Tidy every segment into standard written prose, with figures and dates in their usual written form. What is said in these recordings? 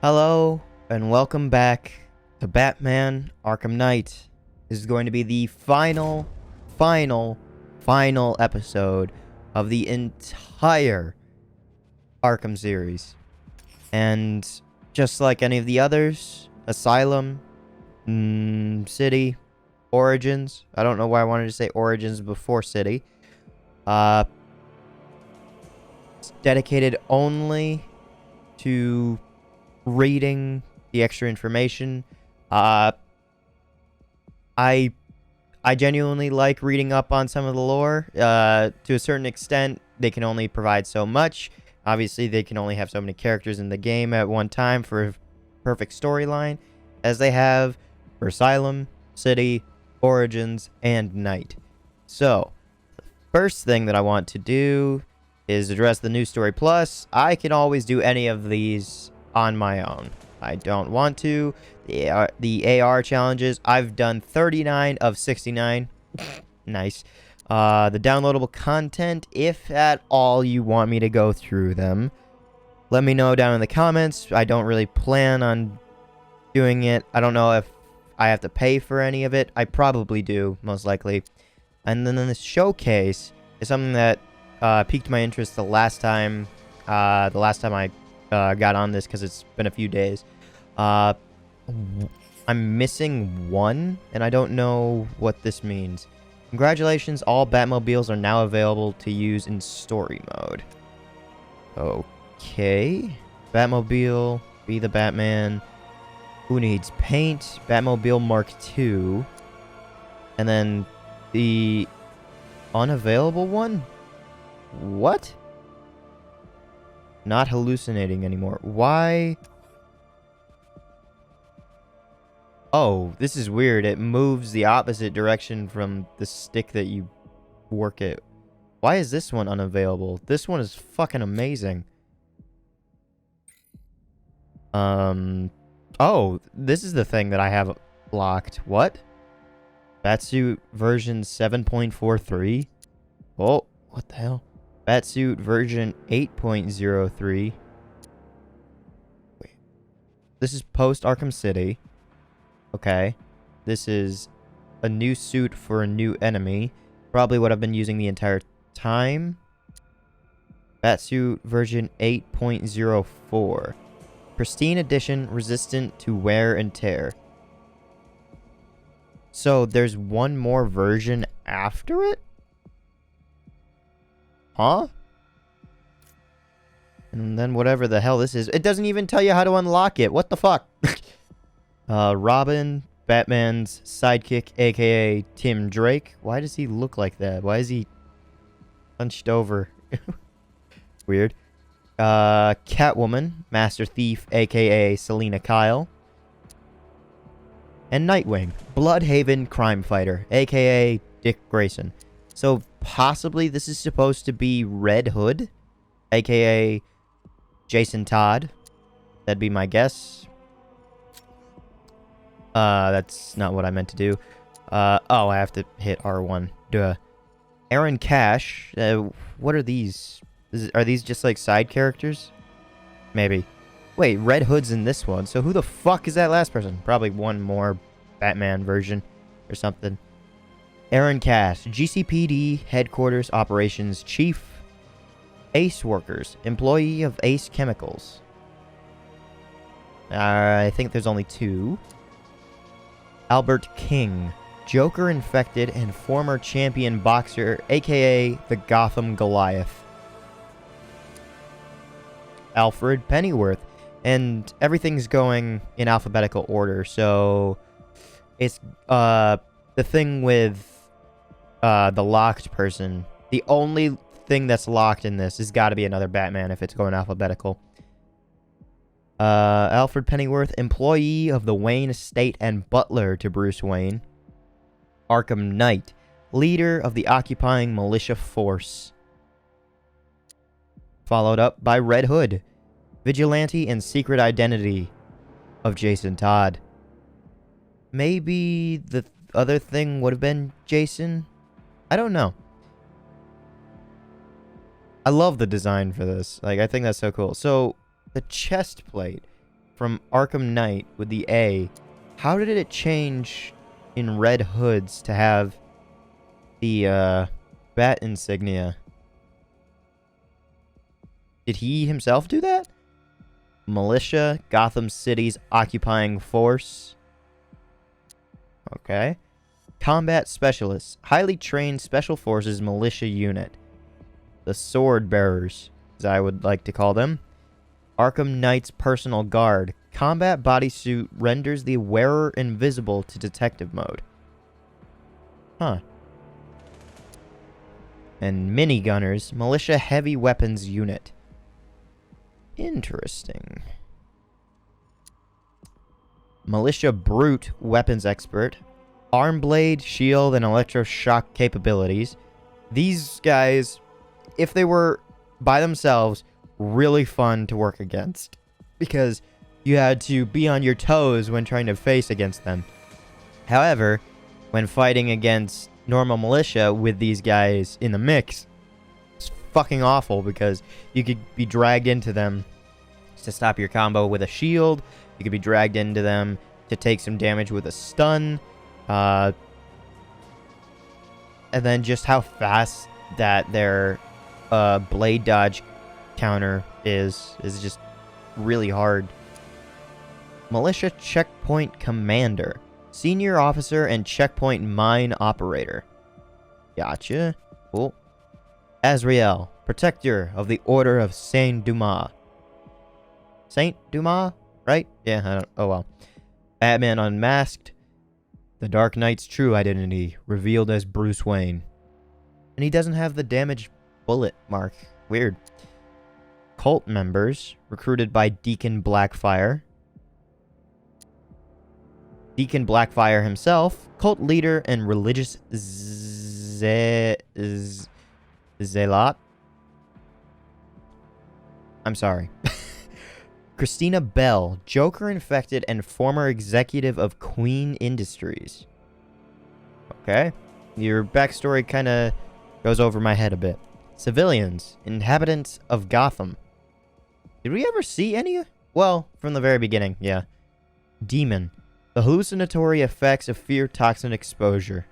Hello, and welcome back to Batman Arkham Knight. This is going to be the final episode of the entire Arkham series. And just like any of the others, Asylum, City, Origins. I don't know why I wanted to say Origins before City. It's dedicated only to reading the extra information. I genuinely like reading up on some of the lore. To a certain extent, they can only provide so much. Obviously, they can only have so many characters in the game at one time for a perfect storyline, as they have for Asylum, City, Origins, and Night. So, the first thing that I want to do is address the News Story Plus. I can always do any of these on my own. I don't want to. The AR challenges, I've done 39 of 69. Nice. The downloadable content, if at all you want me to go through them, let me know down in the comments. I don't really plan on doing it. I don't know if I have to pay for any of it. I probably do, most likely. And then the showcase is something that piqued my interest the last time I got on this, because it's been a few days. I'm missing one, and I don't know what this means. Congratulations, all Batmobiles are now available to use in story mode. Okay. Batmobile, be the Batman. Who needs paint? Batmobile Mark II. And then the unavailable one? What? Not hallucinating anymore. Why? Oh, this is weird. It moves the opposite direction from the stick that you work it. Why is this one unavailable? This one is fucking amazing. Oh, this is the thing that I have locked. What? Batsuit version 7.43? Oh, what the hell? Batsuit version 8.03. Wait. This is post Arkham City. Okay. This is a new suit for a new enemy. Probably what I've been using the entire time. Batsuit version 8.04. Pristine edition, resistant to wear and tear. So there's one more version after it? Huh? And then whatever the hell this is. It doesn't even tell you how to unlock it. What the fuck? Robin, Batman's sidekick, aka Tim Drake. Why does he look like that? Why is he hunched over? Weird. Catwoman, Master Thief, aka Selina Kyle. And Nightwing, Bloodhaven crime fighter, aka Dick Grayson. So possibly this is supposed to be Red Hood, aka Jason Todd. That'd be my guess. That's not what I meant to do. Oh, I have to hit R1. Duh. Aaron Cash. What are these? Are these just like side characters? Maybe. Wait, Red Hood's in this one. So who the fuck is that last person? Probably one more Batman version or something. Aaron Cash, GCPD Headquarters Operations Chief. Ace Workers, employee of Ace Chemicals. I think there's only two. Albert King, Joker infected and former champion boxer, aka the Gotham Goliath. Alfred Pennyworth, and everything's going in alphabetical order, so it's the thing with the locked person. The only thing that's locked in this has got to be another Batman if it's going alphabetical. Alfred Pennyworth, employee of the Wayne estate and butler to Bruce Wayne. Arkham Knight, leader of the occupying militia force. Followed up by Red Hood, vigilante and secret identity of Jason Todd. Maybe the other thing would have been Jason? I don't know. I love the design for this. Like, I think that's so cool. So, the chest plate. from Arkham Knight with the A, how did it change in Red Hood's to have the bat insignia? Did he himself do that? Militia, Gotham City's occupying force. Okay. Combat specialists, highly trained special forces militia unit. The sword bearers, as I would like to call them. Arkham Knight's personal guard. Combat bodysuit renders the wearer invisible to detective mode. Huh. And minigunners, militia heavy weapons unit. Interesting. Militia brute weapons expert. Arm blade, shield, and electroshock capabilities. These guys, if they were by themselves, really fun to work against. Because you had to be on your toes when trying to face against them. However, when fighting against normal militia with these guys in the mix, it's fucking awful because you could be dragged into them to stop your combo with a shield. You could be dragged into them to take some damage with a stun. And then just how fast that their blade dodge counter is just really hard. Militia checkpoint commander. Senior officer and checkpoint mine operator. Gotcha. Cool. Azrael, protector of the Order of Saint Dumas. Saint Dumas? Right? Yeah, I don't... Oh, well. Batman Unmasked. The Dark Knight's true identity, revealed as Bruce Wayne. And he doesn't have the damaged bullet mark. Weird. Cult members, recruited by Deacon Blackfire. Deacon Blackfire himself, cult leader and religious zealot. I'm sorry. Christina Bell, Joker infected and former executive of Queen Industries. Okay. Your backstory kind of goes over my head a bit. Civilians, inhabitants of Gotham. Did we ever see any? Well, from the very beginning, yeah. Demon, the hallucinatory effects of fear toxin exposure.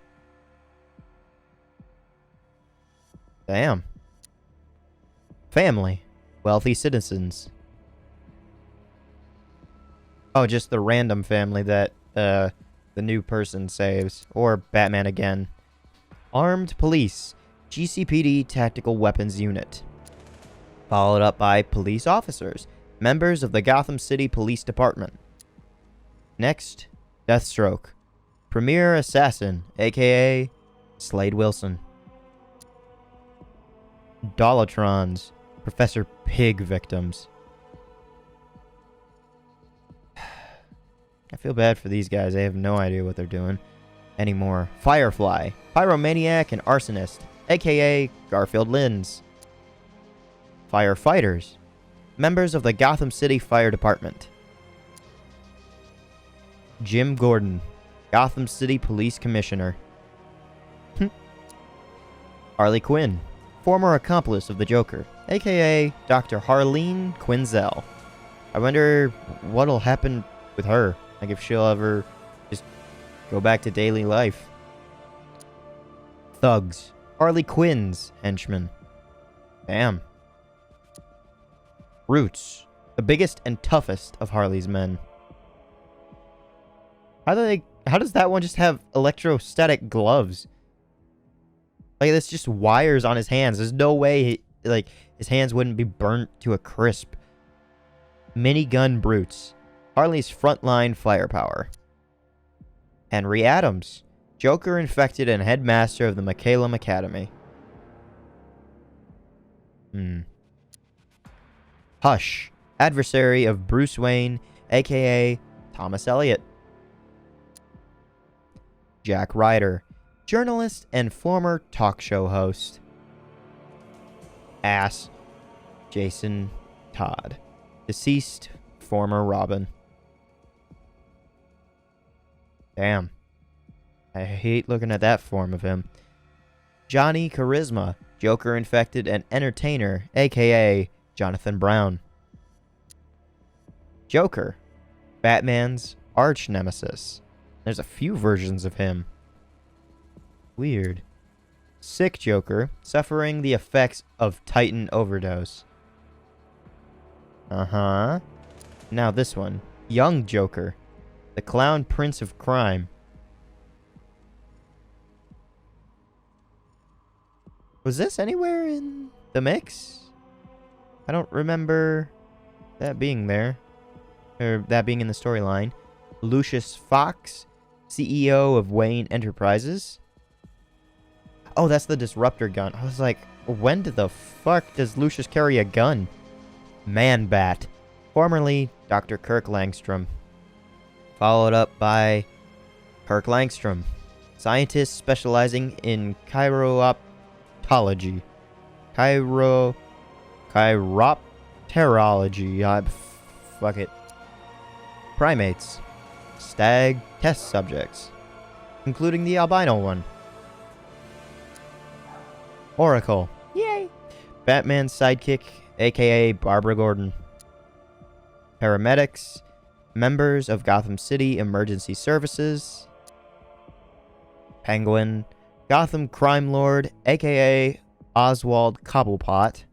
Damn. Family, wealthy citizens. Oh, just the random family that the new person saves. Or Batman again. Armed police. GCPD Tactical Weapons Unit. Followed up by police officers. Members of the Gotham City Police Department. Next, Deathstroke. Premier Assassin, a.k.a. Slade Wilson. Dolatrons. Professor Pig victims. I feel bad for these guys. They have no idea what they're doing anymore. Firefly, pyromaniac and arsonist, a.k.a. Garfield Lins. Firefighters, members of the Gotham City Fire Department. Jim Gordon, Gotham City Police Commissioner. Harley Quinn, former accomplice of the Joker, a.k.a. Dr. Harleen Quinzel. I wonder what'll happen with her. Like if she'll ever just go back to daily life. Thugs. Harley Quinn's henchmen. Damn. Roots. The biggest and toughest of Harley's men. How does that one just have electrostatic gloves? Like that's just wires on his hands. There's no way like his hands wouldn't be burnt to a crisp. Minigun brutes. Harley's frontline firepower. Henry Adams, Joker infected and headmaster of the McCallum Academy. Hush, adversary of Bruce Wayne, a.k.a. Thomas Elliot. Jack Ryder, journalist and former talk show host. Ass, Jason Todd, deceased former Robin. Damn. I hate looking at that form of him. Johnny Charisma, Joker infected and entertainer, a.k.a. Jonathan Brown. Joker, Batman's arch nemesis. There's a few versions of him. Weird. Sick Joker, suffering the effects of Titan overdose. Uh-huh. Now this one. Young Joker, the clown prince of crime. Was this anywhere in the mix? I don't remember that being there. Or that being in the storyline. Lucius Fox, CEO of Wayne Enterprises. Oh, that's the disruptor gun. I was like, when the fuck does Lucius carry a gun? Man-Bat, formerly Dr. Kirk Langstrom. Followed up by Kirk Langstrom, scientist specializing in chiropterology. Chiropterology. Fuck it. Primates. Stag test subjects, including the albino one. Oracle. Yay! Batman's sidekick, aka Barbara Gordon. Paramedics. Members of Gotham City Emergency Services. Penguin. Gotham Crime Lord, aka Oswald Cobblepot.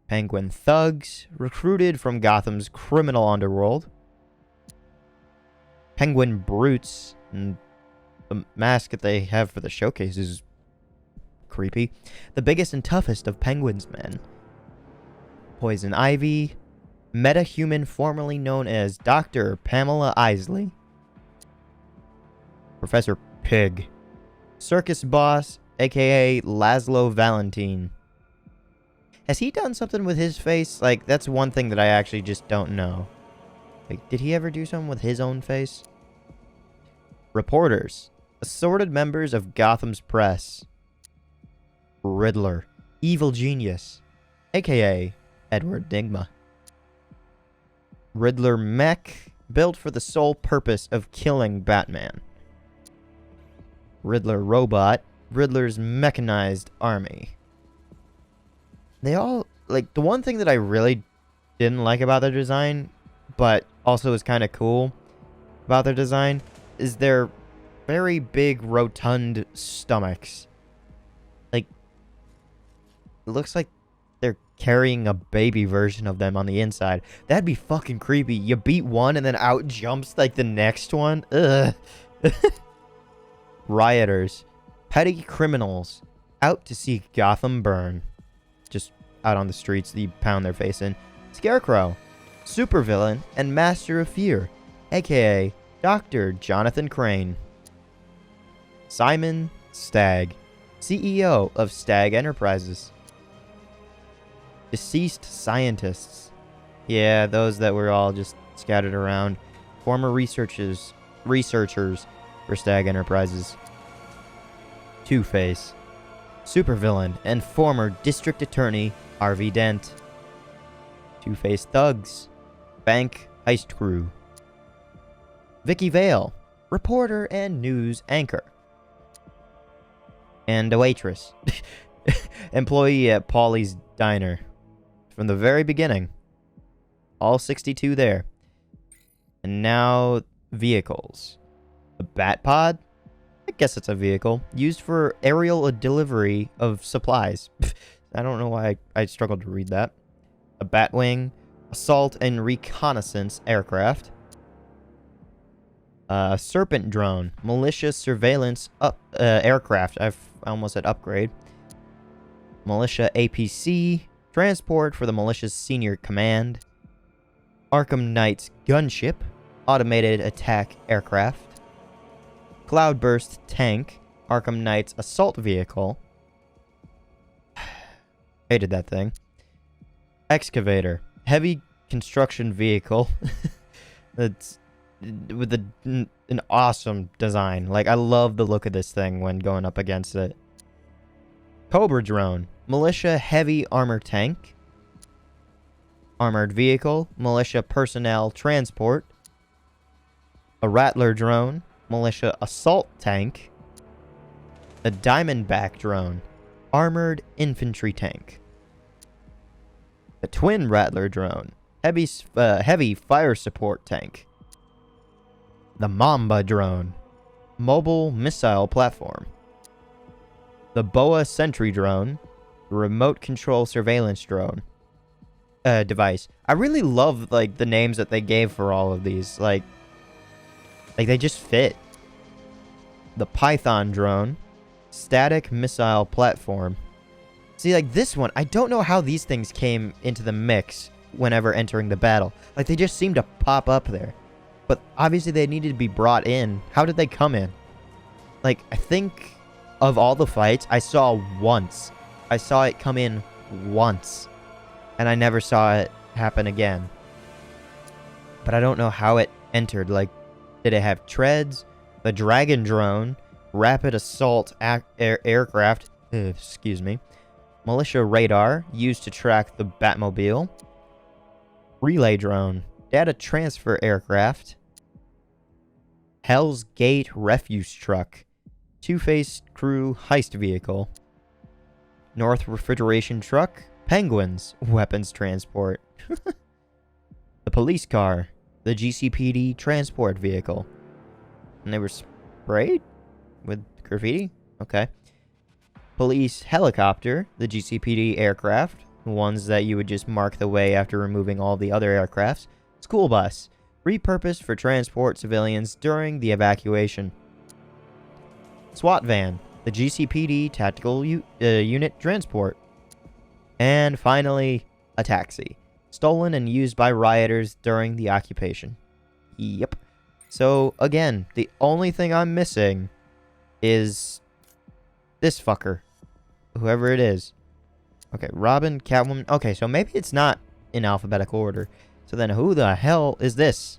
Penguin thugs, recruited from Gotham's criminal underworld. Penguin brutes, and the mask that they have for the showcase is creepy. The biggest and toughest of Penguin's men. Poison Ivy. Metahuman formerly known as Dr. Pamela Isley. Professor Pig. Circus Boss, aka Laszlo Valentine. Has he done something with his face? Like, that's one thing that I actually just don't know. Like, did he ever do something with his own face? Reporters. Assorted members of Gotham's press. Riddler. Evil genius. A.K.A. Edward Nygma. Riddler mech. Built for the sole purpose of killing Batman. Riddler robot. Riddler's mechanized army. They all, like, the one thing that I really didn't like about their design, but also is kind of cool about their design, is their very big, rotund stomachs. Like, it looks like they're carrying a baby version of them on the inside. That'd be fucking creepy. You beat one and then out jumps, like, the next one. Ugh. Rioters. Petty criminals. Out to see Gotham burn. Just out on the streets, you pound their face in. Scarecrow. Supervillain and Master of Fear. A.K.A. Dr. Jonathan Crane. Simon Stagg. CEO of Stagg Enterprises. Deceased scientists. Yeah, those that were all just scattered around. Former researchers for Stagg Enterprises. Two-Face. Supervillain and former District Attorney Harvey Dent. Two-Face thugs. Bank heist crew. Vicky Vale. Reporter and news anchor. And a waitress. Employee at Paulie's Diner. From the very beginning. All 62 there. And now, vehicles. The Batpod? I guess it's a vehicle. Used for aerial delivery of supplies. I don't know why I struggled to read that. A Batwing. Assault and reconnaissance aircraft. A Serpent drone. Militia surveillance aircraft. I almost said upgrade. Militia APC. Transport for the militia's senior command. Arkham Knight's gunship. Automated attack aircraft. Cloudburst tank. Arkham Knight's assault vehicle. Hated that thing. Excavator. Heavy construction vehicle. It's with an awesome design. Like, I love the look of this thing when going up against it. Cobra drone. Militia heavy armor tank. Armored vehicle. Militia personnel transport. A Rattler drone. Militia assault tank. A Diamondback drone. Armored infantry tank. A twin Rattler drone. Heavy fire support tank. The Mamba drone. Mobile missile platform. The Boa Sentry drone. Remote control surveillance drone. Device. I really love, like, the names that they gave for all of these. Like they just fit. The Python drone. Static missile platform. See, like, this one, I don't know how these things came into the mix whenever entering the battle. Like, they just seem to pop up there. But obviously they needed to be brought in. How did they come in? Like, I think of all the fights, I saw once. I saw it come in once. And I never saw it happen again. But I don't know how it entered. Like, did it have treads? The Dragon drone. Rapid assault aircraft. Excuse me. Militia radar. Used to track the Batmobile. Relay drone. Data transfer aircraft. Hell's Gate refuse truck. Two-Face crew heist vehicle. North refrigeration truck. Penguins. Weapons transport. The police car. The GCPD transport vehicle. And they were sprayed with graffiti? Okay. Police helicopter. The GCPD aircraft. Ones that you would just mark the way after removing all the other aircrafts. School bus. Repurposed for transport civilians during the evacuation. SWAT van. The GCPD tactical unit transport. And finally, a taxi. Stolen and used by rioters during the occupation. Yep. So, again, the only thing I'm missing is this fucker. Whoever it is. Okay, Robin, Catwoman. Okay, so maybe it's not in alphabetical order. So then who the hell is this?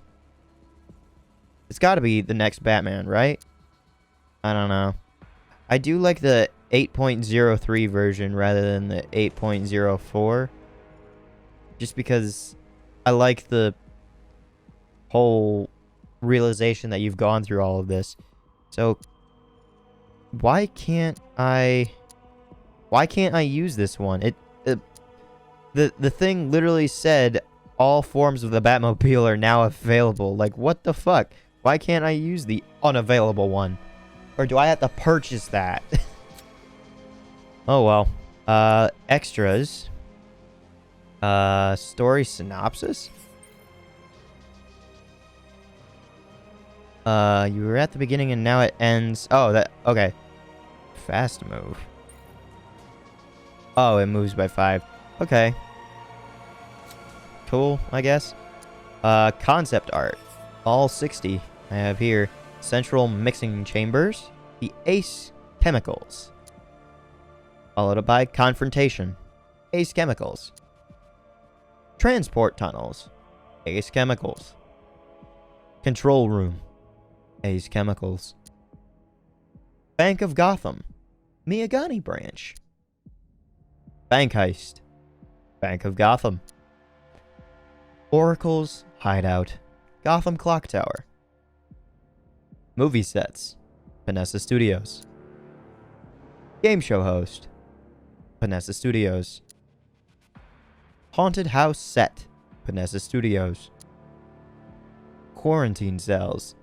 It's got to be the next Batman, right? I don't know. I do like the 8.03 version rather than the 8.04. Just because I like the whole realization that you've gone through all of this. So why can't I use this one? The thing literally said all forms of the Batmobile are now available. Like, what the fuck? Why can't I use the unavailable one? Or do I have to purchase that? Oh well. Extras. Story synopsis. You were at the beginning and now it ends. Oh, that okay. Fast move. Oh, it moves by 5. Okay. Cool, I guess. Concept art. All 60 I have here. Central mixing chambers. The Ace Chemicals. Followed by Confrontation. Ace Chemicals. Transport tunnels. Ace Chemicals. Control room. Ace Chemicals. Bank of Gotham. Miyagani branch. Bank heist. Bank of Gotham. Oracle's hideout. Gotham Clock Tower. Movie sets. Panessa Studios. Game show host. Panessa Studios. Haunted house set. Panessa Studios. Quarantine cells.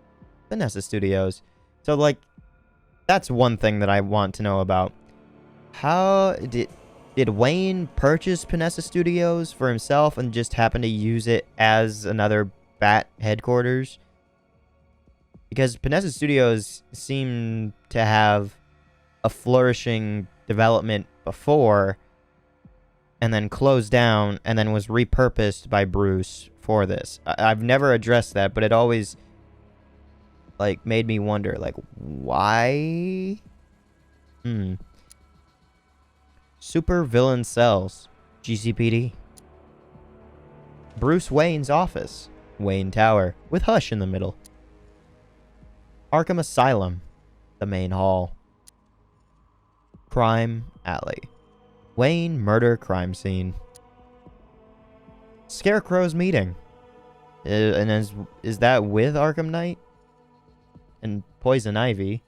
Panessa Studios. So, like, that's one thing that I want to know about. How did Wayne purchase Panessa Studios for himself and just happen to use it as another Bat headquarters? Because Panessa Studios seem to have a flourishing development before and then closed down and then was repurposed by Bruce for this. I've never addressed that, but it always like made me wonder, like, why? Super villain cells. GCPD. Bruce Wayne's office. Wayne Tower, with Hush in the middle. Arkham Asylum. The main hall. Crime Alley. Wayne murder crime scene. Scarecrow's meeting. And is that with Arkham Knight? And Poison Ivy.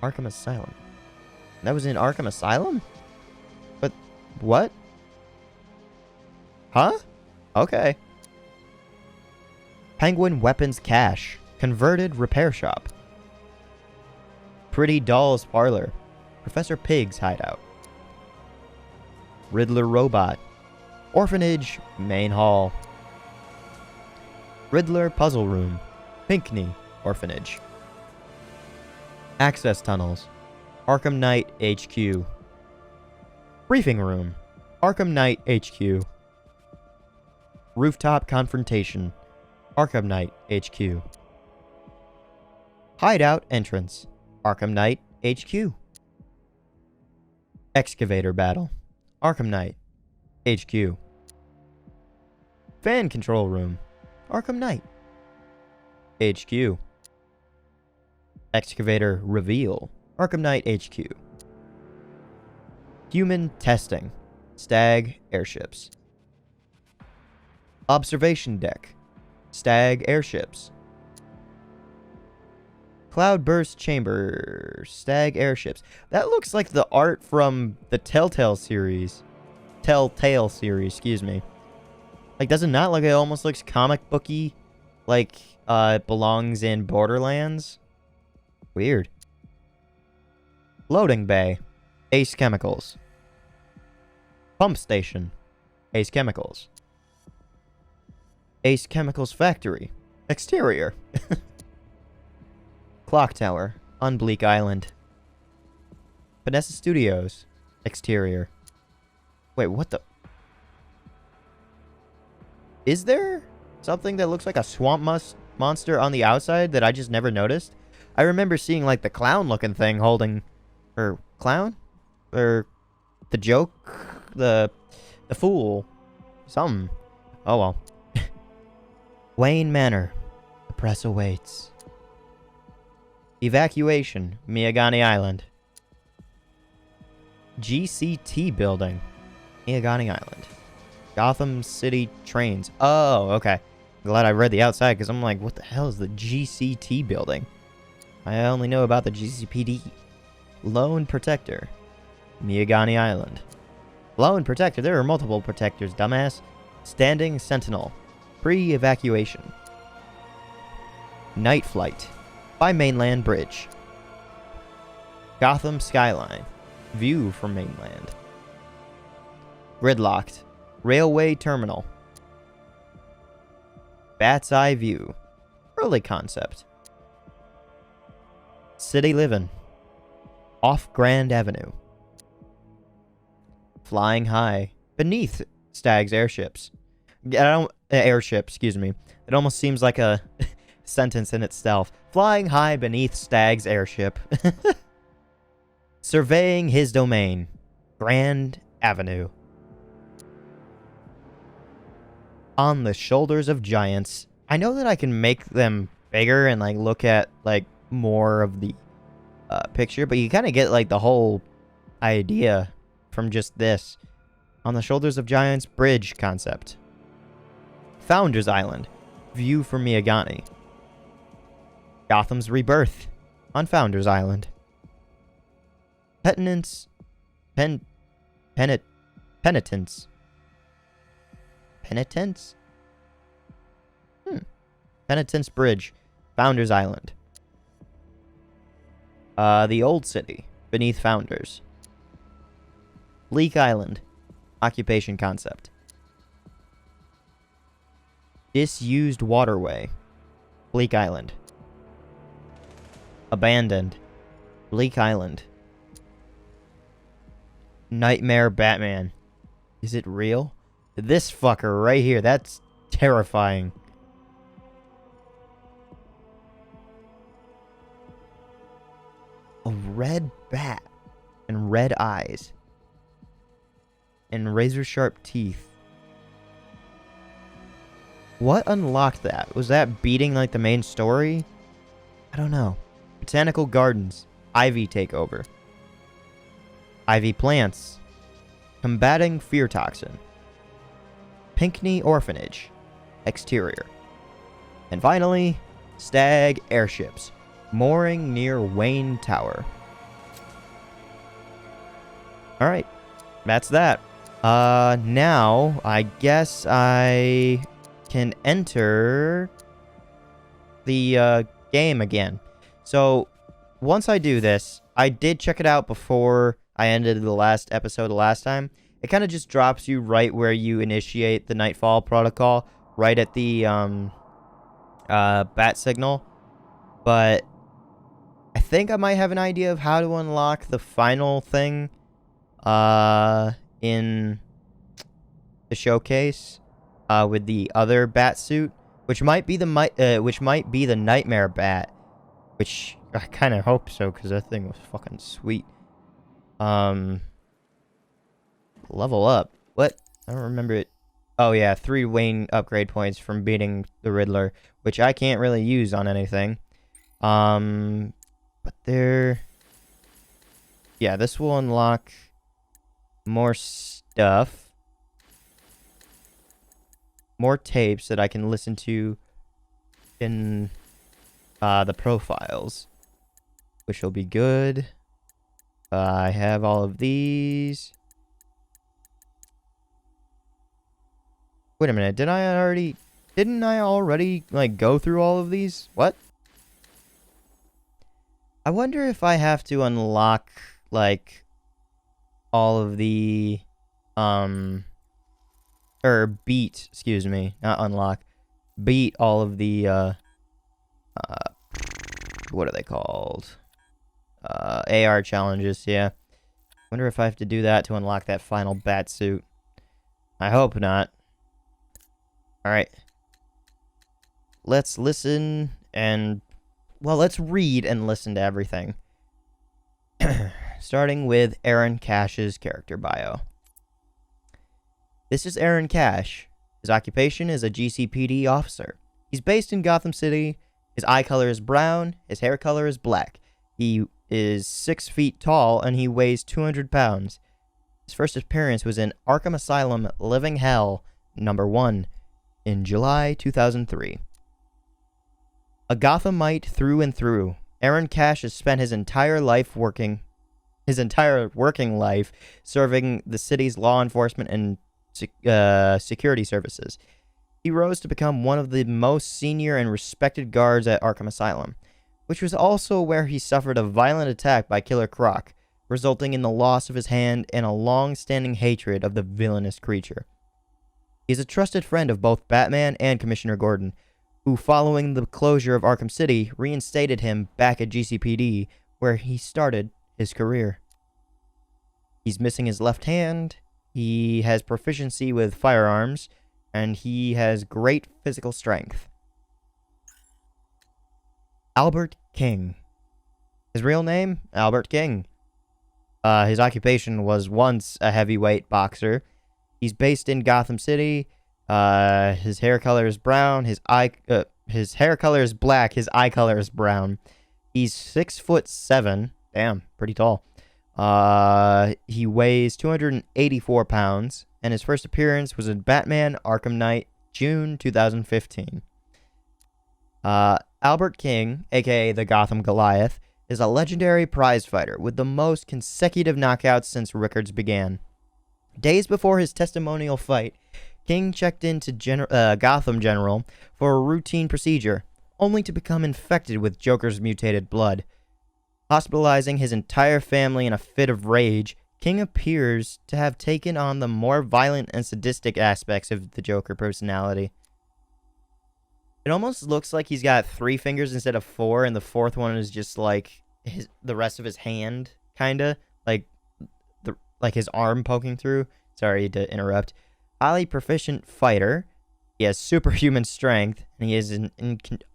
Arkham Asylum. That was in Arkham Asylum? But what? Huh? Okay. Penguin Weapons Cache. Converted Repair Shop. Pretty Dolls Parlor. Professor Pig's Hideout. Riddler Robot. Orphanage Main Hall. Riddler Puzzle Room. Pinckney Orphanage. Access Tunnels. Arkham Knight HQ. Briefing Room. Arkham Knight HQ. Rooftop Confrontation. Arkham Knight HQ. Hideout Entrance. Arkham Knight HQ. Excavator Battle. Arkham Knight HQ. Fan Control Room. Arkham Knight HQ. Excavator Reveal. Arkham Knight HQ. Human Testing. Stag Airships. Observation Deck. Stag Airships. Cloudburst Chamber. Stag Airships. That looks like the art from the Telltale series. Excuse me. Like, does it not? Like, it almost looks comic booky. Like, it belongs in Borderlands. Weird. Loading Bay. Ace Chemicals. Pump Station. Ace Chemicals. Ace Chemicals Factory. Exterior. Clock Tower. On Bleak Island. Vanessa Studios. Exterior. Wait, what the... Is there something that looks like a swamp monster on the outside that I just never noticed? I remember seeing, like, the clown-looking thing holding... Or, clown? Or, the joke? The fool? Something. Oh, well. Wayne Manor. The press awaits. Evacuation. Miagani Island. GCT Building. Miagani Island. Gotham City Trains. Oh, okay. Glad I read the outside, because I'm like, what the hell is the GCT Building? I only know about the GCPD. Lone Protector. Miagani Island. Lone Protector. There are multiple protectors, dumbass. Standing Sentinel. Pre-evacuation. Night Flight. By Mainland Bridge. Gotham Skyline. View from mainland. Gridlocked. Railway Terminal. Bat's Eye View. Early concept. City Livin'. Off Grand Avenue. Flying High. Beneath Stag's Airships. Airship, excuse me. It almost seems like a sentence in itself. Flying high beneath Stag's airship. Surveying his domain. Grand Avenue. On the Shoulders of Giants. I know that I can make them bigger and, like, look at, like, more of the picture, but you kind of get, like, the whole idea from just this. On the Shoulders of Giants bridge concept. Founders Island. View from Miagani. Gotham's Rebirth. On Founders Island. Penitence. Penitence. Penitence? Penitence Bridge. Founders Island. The Old City. Beneath Founders. Bleak Island. Occupation concept. Disused Waterway. Bleak Island. Abandoned. Bleak Island. Nightmare Batman. Is it real? This fucker right here, that's terrifying. A red bat and red eyes and razor sharp teeth. What unlocked that? Was that beating, like, the main story? I don't know. Botanical Gardens. Ivy takeover. Ivy plants. Combating fear toxin. Pinckney Orphanage. Exterior. And finally, Stag Airships. Mooring near Wayne Tower. Alright. That's that. Now, I guess I can enter the game again. So once I do this, I did check it out before I ended the last episode the last time. It kind of just drops you right where you initiate the Nightfall protocol, right at the bat signal. But I think I might have an idea of how to unlock the final thing in the showcase with the other bat suit, which might be the Nightmare Bat, which I kind of hope so, because that thing was fucking sweet. Level up. What? I don't remember it. Oh, yeah, 3 Wayne upgrade points from beating the Riddler, which I can't really use on anything. But there... Yeah, this will unlock more stuff. More tapes that I can listen to in the profiles, which will be good. I have all of these. Wait a minute, didn't I already, like, go through all of these? What? I wonder if I have to unlock, like, all of the, or beat, excuse me, not unlock, beat all of the, what are they called? AR challenges, yeah. Wonder if I have to do that to unlock that final bat suit. I hope not. Alright. Let's listen and... Well, let's read and listen to everything. Starting with Aaron Cash's character bio. This is Aaron Cash. His occupation is a GCPD officer. He's based in Gotham City. His eye color is brown. His hair color is black. He is 6 feet tall and he weighs 200 pounds. His first appearance was in Arkham Asylum Living Hell #1 in July 2003. A Gothamite through and through, Aaron Cash has spent his entire working life serving the city's law enforcement and security services. He rose to become one of the most senior and respected guards at Arkham Asylum, which was also where he suffered a violent attack by Killer Croc, resulting in the loss of his hand and a long-standing hatred of the villainous creature. He is a trusted friend of both Batman and Commissioner Gordon, who, following the closure of Arkham City, reinstated him back at GCPD, where he started his career. He's missing his left hand, he has proficiency with firearms, and he has great physical strength. Albert King. His real name? Albert King. His occupation was once a heavyweight boxer. He's based in Gotham City. His hair color is brown. His hair color is black. His eye color is brown. He's 6'7". Damn, pretty tall. He weighs 284 pounds, and his first appearance was in Batman Arkham Knight, June 2015. Albert King, aka the Gotham Goliath, is a legendary prize fighter with the most consecutive knockouts since records began. Days before his testimonial fight, King checked into Gotham General for a routine procedure, only to become infected with Joker's mutated blood. Hospitalizing his entire family in a fit of rage, King appears to have taken on the more violent and sadistic aspects of the Joker personality. It almost looks like he's got 3 fingers instead of 4, and the 4th one is just like the rest of his hand, kinda like his arm poking through. Sorry to interrupt. Highly proficient fighter. He has superhuman strength, and he has an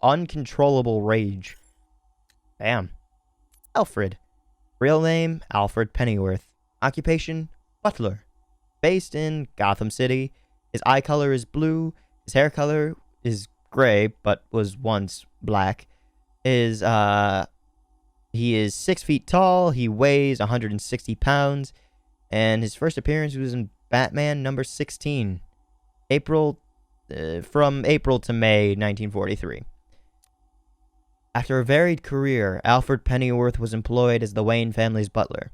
uncontrollable rage. Damn. Alfred. Real name, Alfred Pennyworth. Occupation, butler. Based in Gotham City. His eye color is blue. His hair color is gray, but was once black. He is 6 feet tall. He weighs 160 pounds. And his first appearance was in Batman #16. From April to May 1943. After a varied career, Alfred Pennyworth was employed as the Wayne family's butler.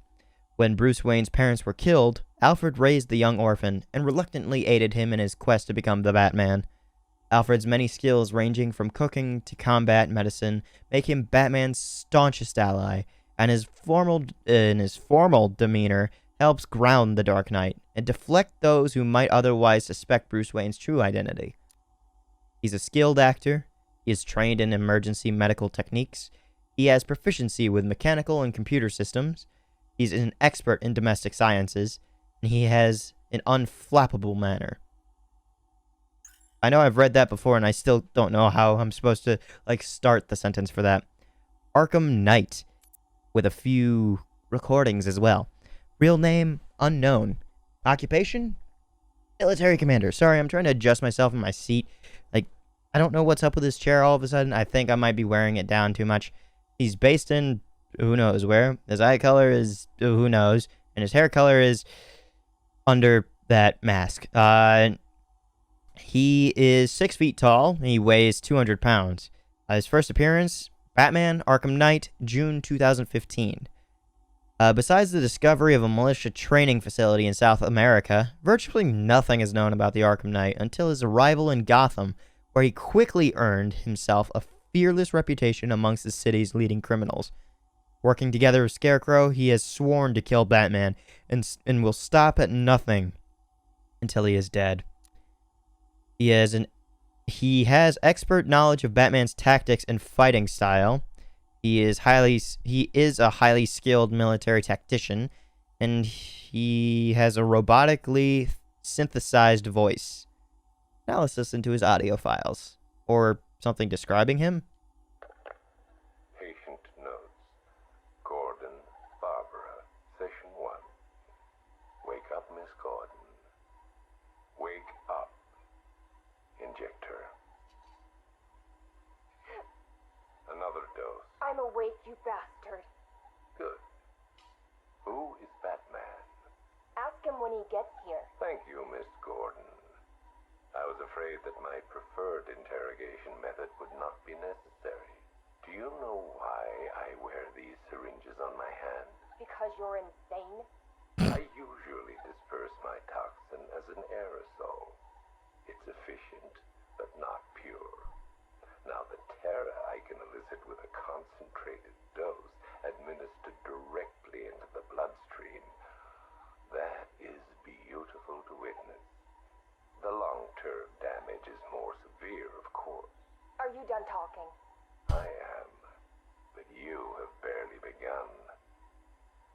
When Bruce Wayne's parents were killed, Alfred raised the young orphan and reluctantly aided him in his quest to become the Batman. Alfred's many skills, ranging from cooking to combat and medicine, make him Batman's staunchest ally, and his formal demeanor helps ground the Dark Knight and deflect those who might otherwise suspect Bruce Wayne's true identity. He's a skilled actor. He is trained in emergency medical techniques. He has proficiency with mechanical and computer systems. He's an expert in domestic sciences, and he has an unflappable manner. I know I've read that before, and I still don't know how I'm supposed to, start the sentence for that. Arkham Knight, with a few recordings as well. Real name, unknown. Occupation? Military commander. Sorry, I'm trying to adjust myself in my seat. I don't know what's up with this chair all of a sudden. I think I might be wearing it down too much. He's based in who knows where. His eye color is who knows. And his hair color is under that mask. He is 6 feet tall. He weighs 200 pounds. His first appearance, Batman, Arkham Knight, June 2015. Besides the discovery of a militia training facility in South America, virtually nothing is known about the Arkham Knight until his arrival in Gotham, where he quickly earned himself a fearless reputation amongst the city's leading criminals. Working together with Scarecrow, he has sworn to kill Batman and will stop at nothing until he is dead. He has expert knowledge of Batman's tactics and fighting style. He is a highly skilled military tactician, and he has a robotically synthesized voice. Now let's listen to his audio files. Or something describing him. Patient notes. Gordon, Barbara, session 1. Wake up, Miss Gordon. Wake up. Inject her. Another dose. I'm awake, you bastard. Good. Who is Batman? Ask him when he gets here. Thank you, Miss Gordon. I was afraid that my preferred interrogation method would not be necessary. Do you know why I wear these syringes on my hands? Because you're insane? I usually disperse my toxin as an aerosol. It's efficient, but not pure. Now, the terror I can elicit with a concentrated dose administered directly into the bloodstream, that is beautiful to witness. The long-term damage is more severe, of course. Are you done talking? I am, but you have barely begun.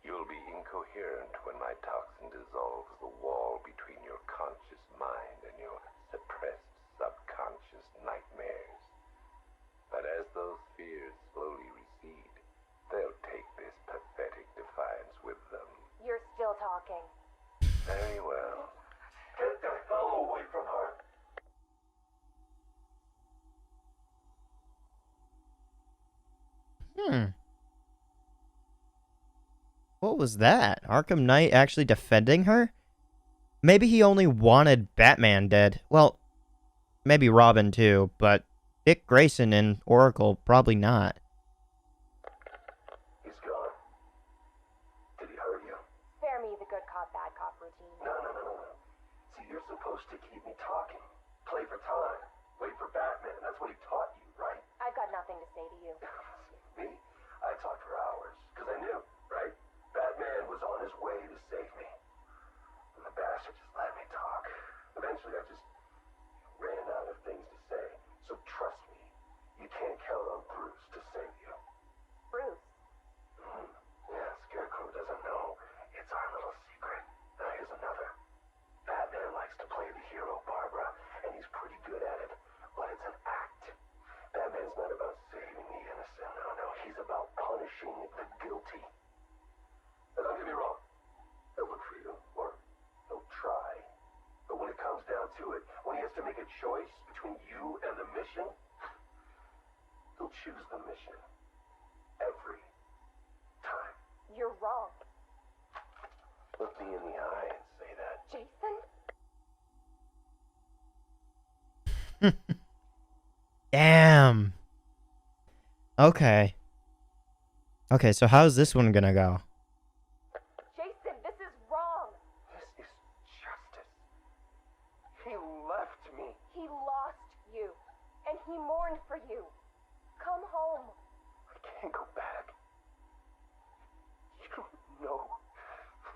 You'll be incoherent when my toxin dissolves the wall between your conscious mind and your suppressed subconscious nightmares. But as those fears slowly recede, they'll take this pathetic defiance with them. You're still talking. Very well. Get the hell away from her! What was that? Arkham Knight actually defending her? Maybe he only wanted Batman dead. Well, maybe Robin too, but Dick Grayson and Oracle probably not. He's gone. Did he hurt you? Spare me the good cop, bad cop routine. No. See, you're supposed to keep me talking. Play for time. Wait for Batman. That's what he taught you, right? I've got nothing to say to you. Me? I talked for hours. Because I knew, right? Batman was on his way to save me. And the bastard just let me talk. Eventually, I just ran out of things to say. So trust me, you can't count on Bruce to save you. Bruce. Yeah, Scarecrow doesn't know. It's our little secret. Now here's another. Batman likes to play the hero, Barbara, and he's pretty good at it. But it's an act. Batman's not about saving the innocent. No. He's about punishing the guilty. Now, don't get me wrong. He'll look for you, or he'll try. But when it comes down to it, when he has to make a choice between you and the mission, he'll choose the mission. Every time. You're wrong. Look me in the eye and say that. Jason? Damn. Okay, so how's this one gonna go? Jason, this is wrong. This is justice. He left me. He lost you, and he mourned for you. Come home. I can't go back. You don't know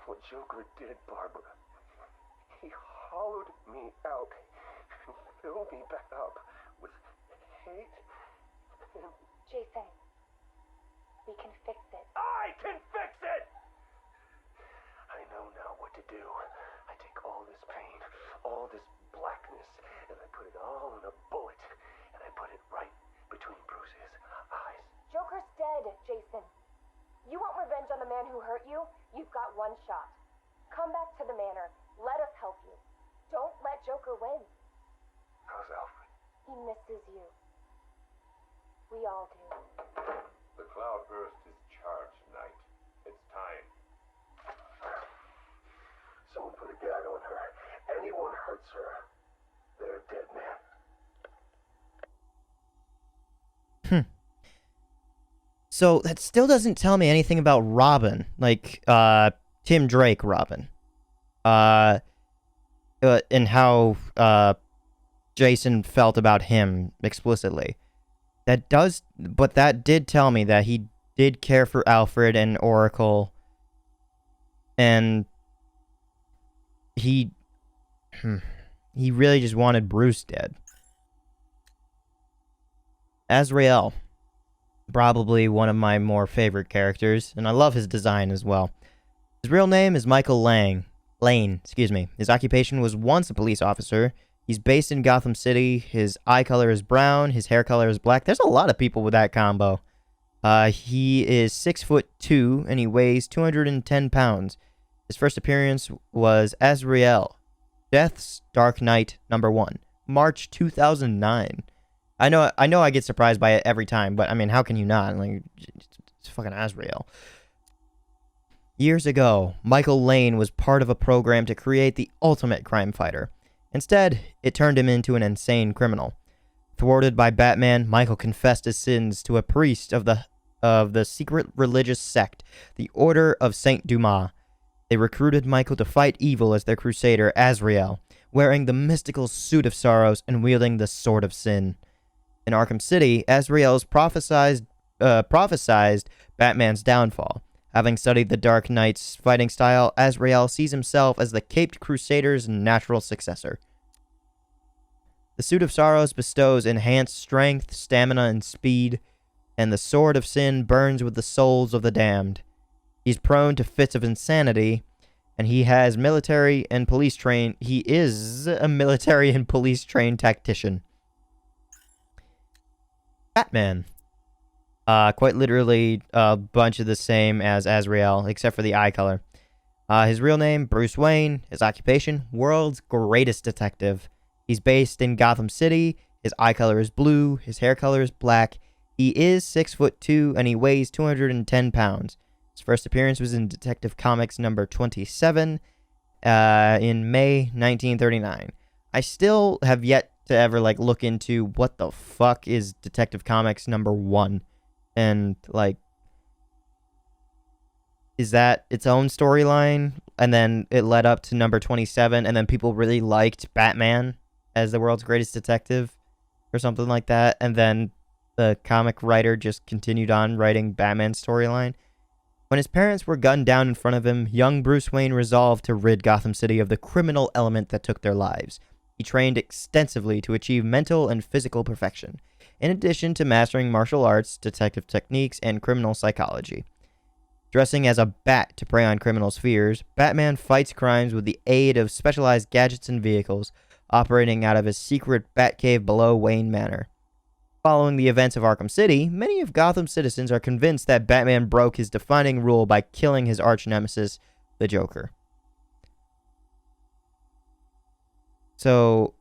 what Joker did, Barbara. He hollowed me out and filled me back up with hate and... Jason, we can fix it. I can fix it! I know now what to do. I take all this pain, all this blackness, and I put it all in a bullet, and I put it right between Bruce's eyes. Joker's dead, Jason. You want revenge on the man who hurt you? You've got one shot. Come back to the manor. Let us help you. Don't let Joker win. How's Alfred? He misses you. We all do. The cloudburst is charged, Knight. It's time. Someone put a gag on her. Anyone hurts her, they're a dead man. So that still doesn't tell me anything about Robin, like Tim Drake Robin, and how Jason felt about him explicitly. But that did tell me that he did care for Alfred and Oracle, and he really just wanted Bruce dead. Azrael, probably one of my more favorite characters, and I love his design as well. His real name is Michael Lane, His occupation was once a police officer. He's based in Gotham City. His eye color is brown. His hair color is black. There's a lot of people with that combo. He is 6'2", and he weighs 210 pounds. His first appearance was Azrael, Death's Dark Knight #1, March 2009. I know I get surprised by it every time, but I mean, how can you not? Like, it's fucking Azrael. Years ago, Michael Lane was part of a program to create the ultimate crime fighter. Instead, it turned him into an insane criminal. Thwarted by Batman, Michael confessed his sins to a priest of the secret religious sect, the Order of Saint Dumas. They recruited Michael to fight evil as their crusader, Azrael, wearing the mystical suit of sorrows and wielding the sword of sin. In Arkham City, Azrael's prophesized Batman's downfall. Having studied the Dark Knight's fighting style, Azrael sees himself as the caped crusader's natural successor. The Suit of Sorrows bestows enhanced strength, stamina, and speed, and the Sword of Sin burns with the souls of the damned. He's prone to fits of insanity, and he is a military and police trained tactician. Batman. Quite literally a bunch of the same as Azrael, except for the eye color. His real name, Bruce Wayne. His occupation, world's greatest detective. He's based in Gotham City. His eye color is blue. His hair color is black. He is 6'2", and he weighs 210 pounds. His first appearance was in Detective Comics #27 in May 1939. I still have yet to ever look into what the fuck is Detective Comics #1. And, is that its own storyline? And then it led up to #27, and then people really liked Batman as the world's greatest detective, or something like that. And then the comic writer just continued on writing Batman's storyline. When his parents were gunned down in front of him, young Bruce Wayne resolved to rid Gotham City of the criminal element that took their lives. He trained extensively to achieve mental and physical perfection, in addition to mastering martial arts, detective techniques, and criminal psychology. Dressing as a bat to prey on criminals' fears, Batman fights crimes with the aid of specialized gadgets and vehicles, operating out of his secret Batcave below Wayne Manor. Following the events of Arkham City, many of Gotham's citizens are convinced that Batman broke his defining rule by killing his arch-nemesis, the Joker. So,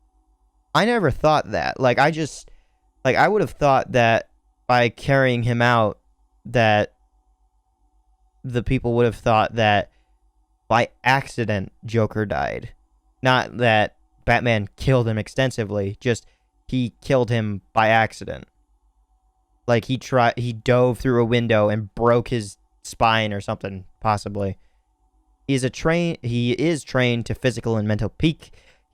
I never thought that. I would have thought that by carrying him out, that the people would have thought that by accident Joker died. Not that Batman killed him extensively, just he killed him by accident. He dove through a window and broke his spine or something, possibly. He is trained to physical and mental peak.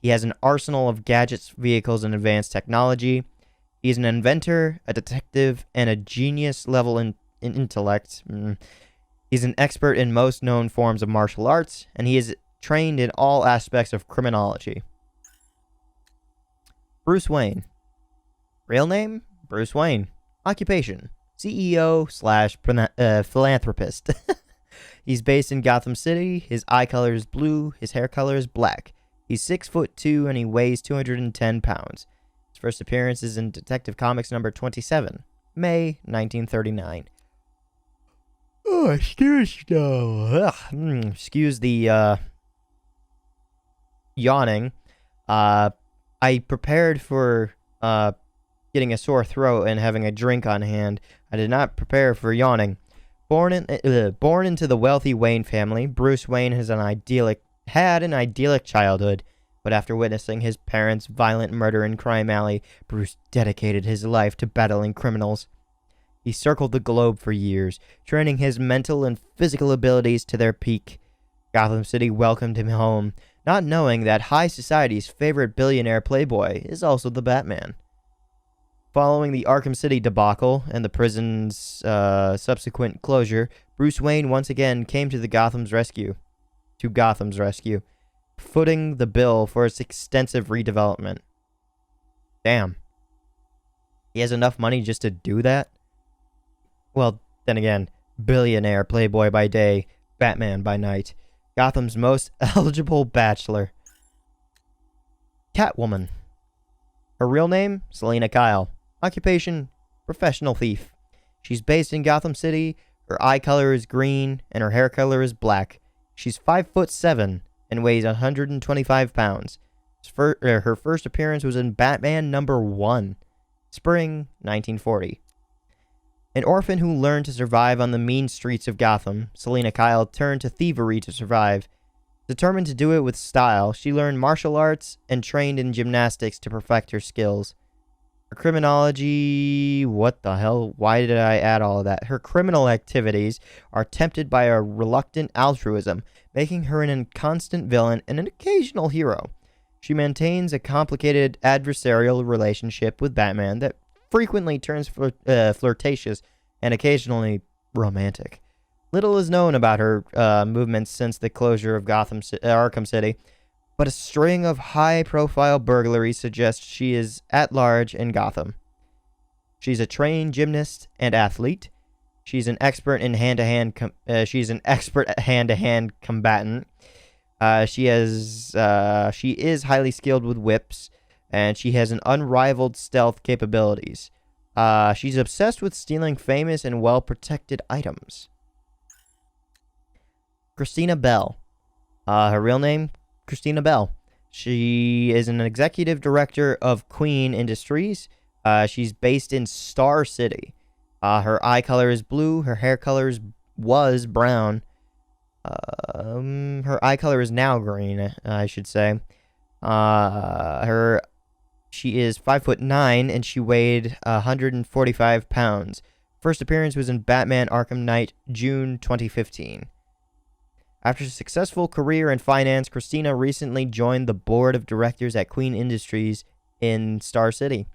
He has an arsenal of gadgets, vehicles, and advanced technology. He's an inventor, a detective, and a genius level in intellect. He's an expert in most known forms of martial arts, and he is trained in all aspects of criminology. Bruce Wayne. Real name? Bruce Wayne. Occupation? CEO / philanthropist. He's based in Gotham City. His eye color is blue. His hair color is black. He's 6'2" and he weighs 210 pounds. His first appearance is in Detective Comics number 27, May 1939. Oh, excuse the yawning. I prepared for getting a sore throat and having a drink on hand. I did not prepare for yawning. Born into the wealthy Wayne family, Bruce Wayne had an idyllic childhood, but after witnessing his parents' violent murder in crime alley, Bruce dedicated his life to battling criminals. He circled the globe for years, training his mental and physical abilities to their peak. Gotham City welcomed him home, not knowing that high society's favorite billionaire playboy is also the Batman. Following the Arkham City debacle and the prison's subsequent closure, Bruce Wayne once again came to Gotham's rescue, footing the bill for its extensive redevelopment. Damn. He has enough money just to do that? Well, then again, billionaire playboy by day, Batman by night. Gotham's most eligible bachelor. Catwoman. Her real name? Selina Kyle. Occupation, professional thief. She's based in Gotham City. Her eye color is green, and her hair color is black. She's 5'7" and weighs 125 pounds. Her first appearance was in Batman number 1, spring 1940. An orphan who learned to survive on the mean streets of Gotham, Selina Kyle turned to thievery to survive. Determined to do it with style, she learned martial arts and trained in gymnastics to perfect her skills. Her criminology... What the hell? Why did I add all of that? Her criminal activities are tempted by a reluctant altruism, making her an inconstant villain and an occasional hero. She maintains a complicated adversarial relationship with Batman that frequently turns flirtatious and occasionally romantic. Little is known about her movements since the closure of Arkham City, but a string of high-profile burglaries suggests she is at large in Gotham. She's a trained gymnast and athlete. She's an expert in hand-to-hand combatant. She is highly skilled with whips, and she has an unrivaled stealth capabilities. She's obsessed with stealing famous and well-protected items. Christina Bell. Her real name? Christina Bell. She is an executive director of Queen Industries. She's based in Star City. Her eye color is blue. Her hair color was brown. Her eye color is now green, I should say. She is 5'9" and she weighed 145 pounds. First appearance was in Batman Arkham Knight, June 2015. After a successful career in finance, Christina recently joined the board of directors at Queen Industries in Star City.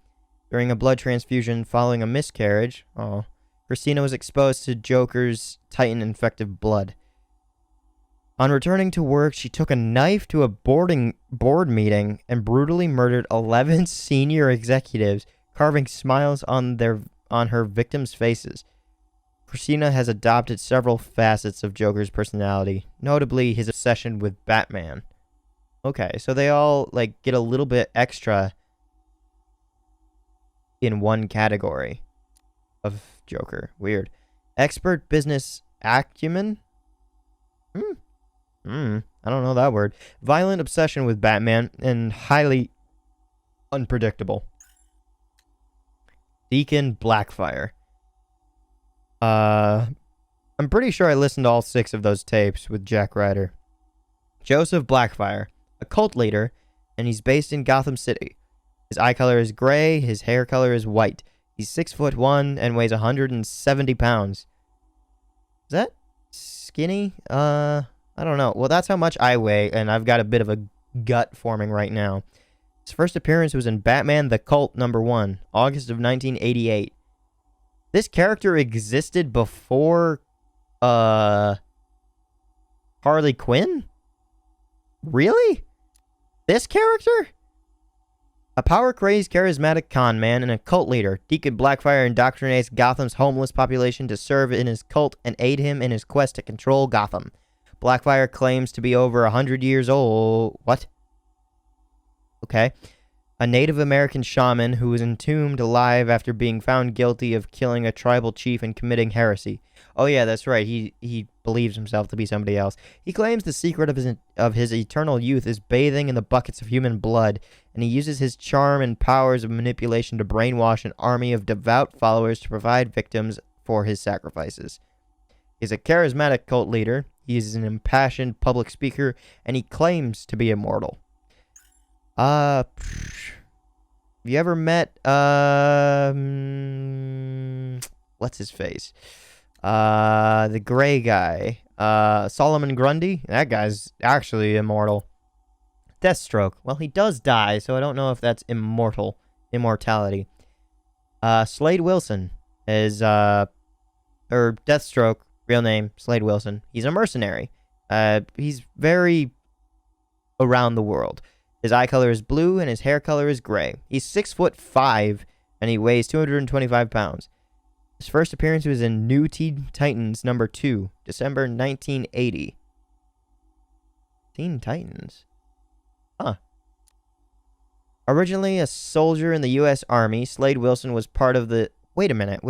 During a blood transfusion following a miscarriage, Christina was exposed to Joker's Titan-infected blood. On returning to work, she took a knife to a board meeting and brutally murdered 11 senior executives, carving smiles on her victims' faces. Christina has adopted several facets of Joker's personality, notably his obsession with Batman. Okay, so they all get a little bit extra in one category of Joker. Weird. Expert business acumen? I don't know that word. Violent obsession with Batman and highly unpredictable. Deacon Blackfire. I'm pretty sure I listened to all 6 of those tapes with Jack Ryder. Joseph Blackfire, a cult leader, and he's based in Gotham City. His eye color is gray, his hair color is white. He's 6'1" and weighs 170 pounds. Is that skinny? I don't know. Well, that's how much I weigh, and I've got a bit of a gut forming right now. His first appearance was in Batman the Cult #1, August of 1988. This character existed before Harley Quinn? Really? This character? A power-crazed, charismatic con man and a cult leader, Deacon Blackfire indoctrinates Gotham's homeless population to serve in his cult and aid him in his quest to control Gotham. Blackfire claims to be over 100 years old. What? Okay. A Native American shaman who was entombed alive after being found guilty of killing a tribal chief and committing heresy. Oh yeah, that's right. He believes himself to be somebody else. He claims the secret of his eternal youth is bathing in the buckets of human blood, and he uses his charm and powers of manipulation to brainwash an army of devout followers to provide victims for his sacrifices. He's a charismatic cult leader. He is an impassioned public speaker, and he claims to be immortal. Have you ever met, what's his face? The gray guy. Solomon Grundy? That guy's actually immortal. Deathstroke. Well, he does die, so I don't know if that's immortality. Slade Wilson is, or Deathstroke, real name, Slade Wilson. He's a mercenary. He's very around the world. His eye color is blue and his hair color is gray. He's 6'5" and he weighs 225 pounds. His first appearance was in New Teen Titans #2, December 1980. Teen Titans? Huh. Originally a soldier in the U.S. Army, Slade Wilson was part of the... Wait a minute.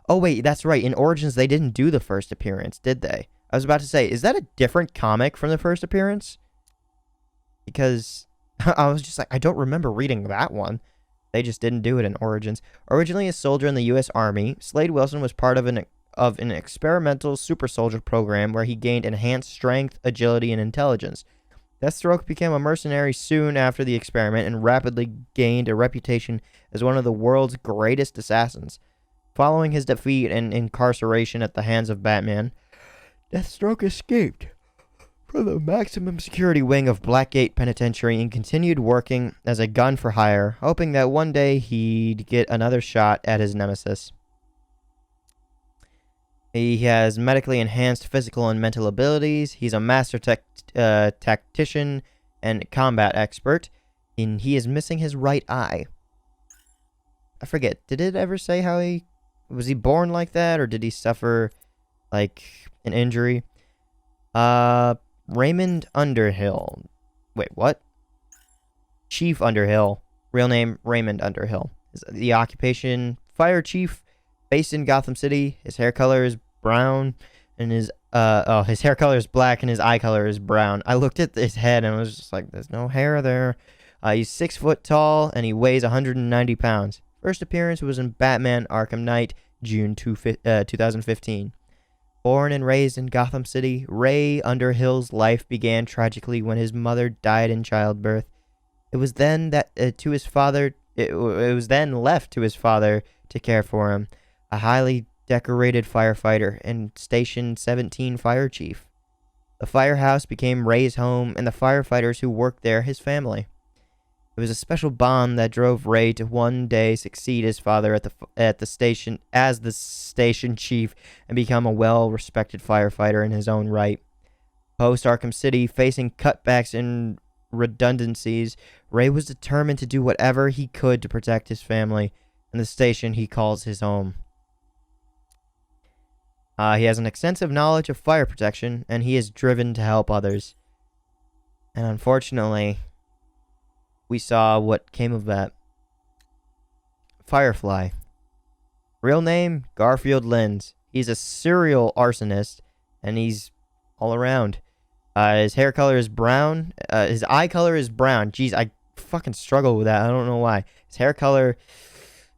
Oh, wait, that's right. In Origins, they didn't do the first appearance, did they? I was about to say, is that a different comic from the first appearance? Because I was just like, I don't remember reading that one. They just didn't do it in Origins. Originally a soldier in the U.S. Army, Slade Wilson was part of an experimental super soldier program where he gained enhanced strength, agility, and intelligence. Deathstroke became a mercenary soon after the experiment and rapidly gained a reputation as one of the world's greatest assassins. Following his defeat and incarceration at the hands of Batman, Deathstroke escaped from the maximum security wing of Blackgate Penitentiary and continued working as a gun for hire, hoping that one day he'd get another shot at his nemesis. He has medically enhanced physical and mental abilities. He's a master tactician and combat expert, and he is missing his right eye. I forget, did it ever say how was he born like that, or did he suffer, like, an injury? Raymond Underhill. Wait, what? Chief Underhill. Real name, Raymond Underhill. The occupation, fire chief, based in Gotham City. His hair color is brown, and his hair color is black, and his eye color is brown. I looked at his head, and I was just like, there's no hair there. He's 6 foot tall, and he weighs 190 pounds. First appearance was in Batman Arkham Knight, June 2015. Born and raised in Gotham City, Ray Underhill's life began tragically when his mother died in childbirth. It was then left to his father to care for him, a highly decorated firefighter and Station 17 fire chief. The firehouse became Ray's home, and the firefighters who worked there his family. It was a special bond that drove Ray to one day succeed his father at the station as the station chief and become a well-respected firefighter in his own right. Post Arkham City, facing cutbacks and redundancies, Ray was determined to do whatever he could to protect his family and the station he calls his home. He has an extensive knowledge of fire protection, and he is driven to help others. And unfortunately, we saw what came of that. Firefly. Real name, Garfield Linz. He's a serial arsonist, and he's all around. His hair color is brown. His eye color is brown. Jeez, I fucking struggle with that. I don't know why. His hair color,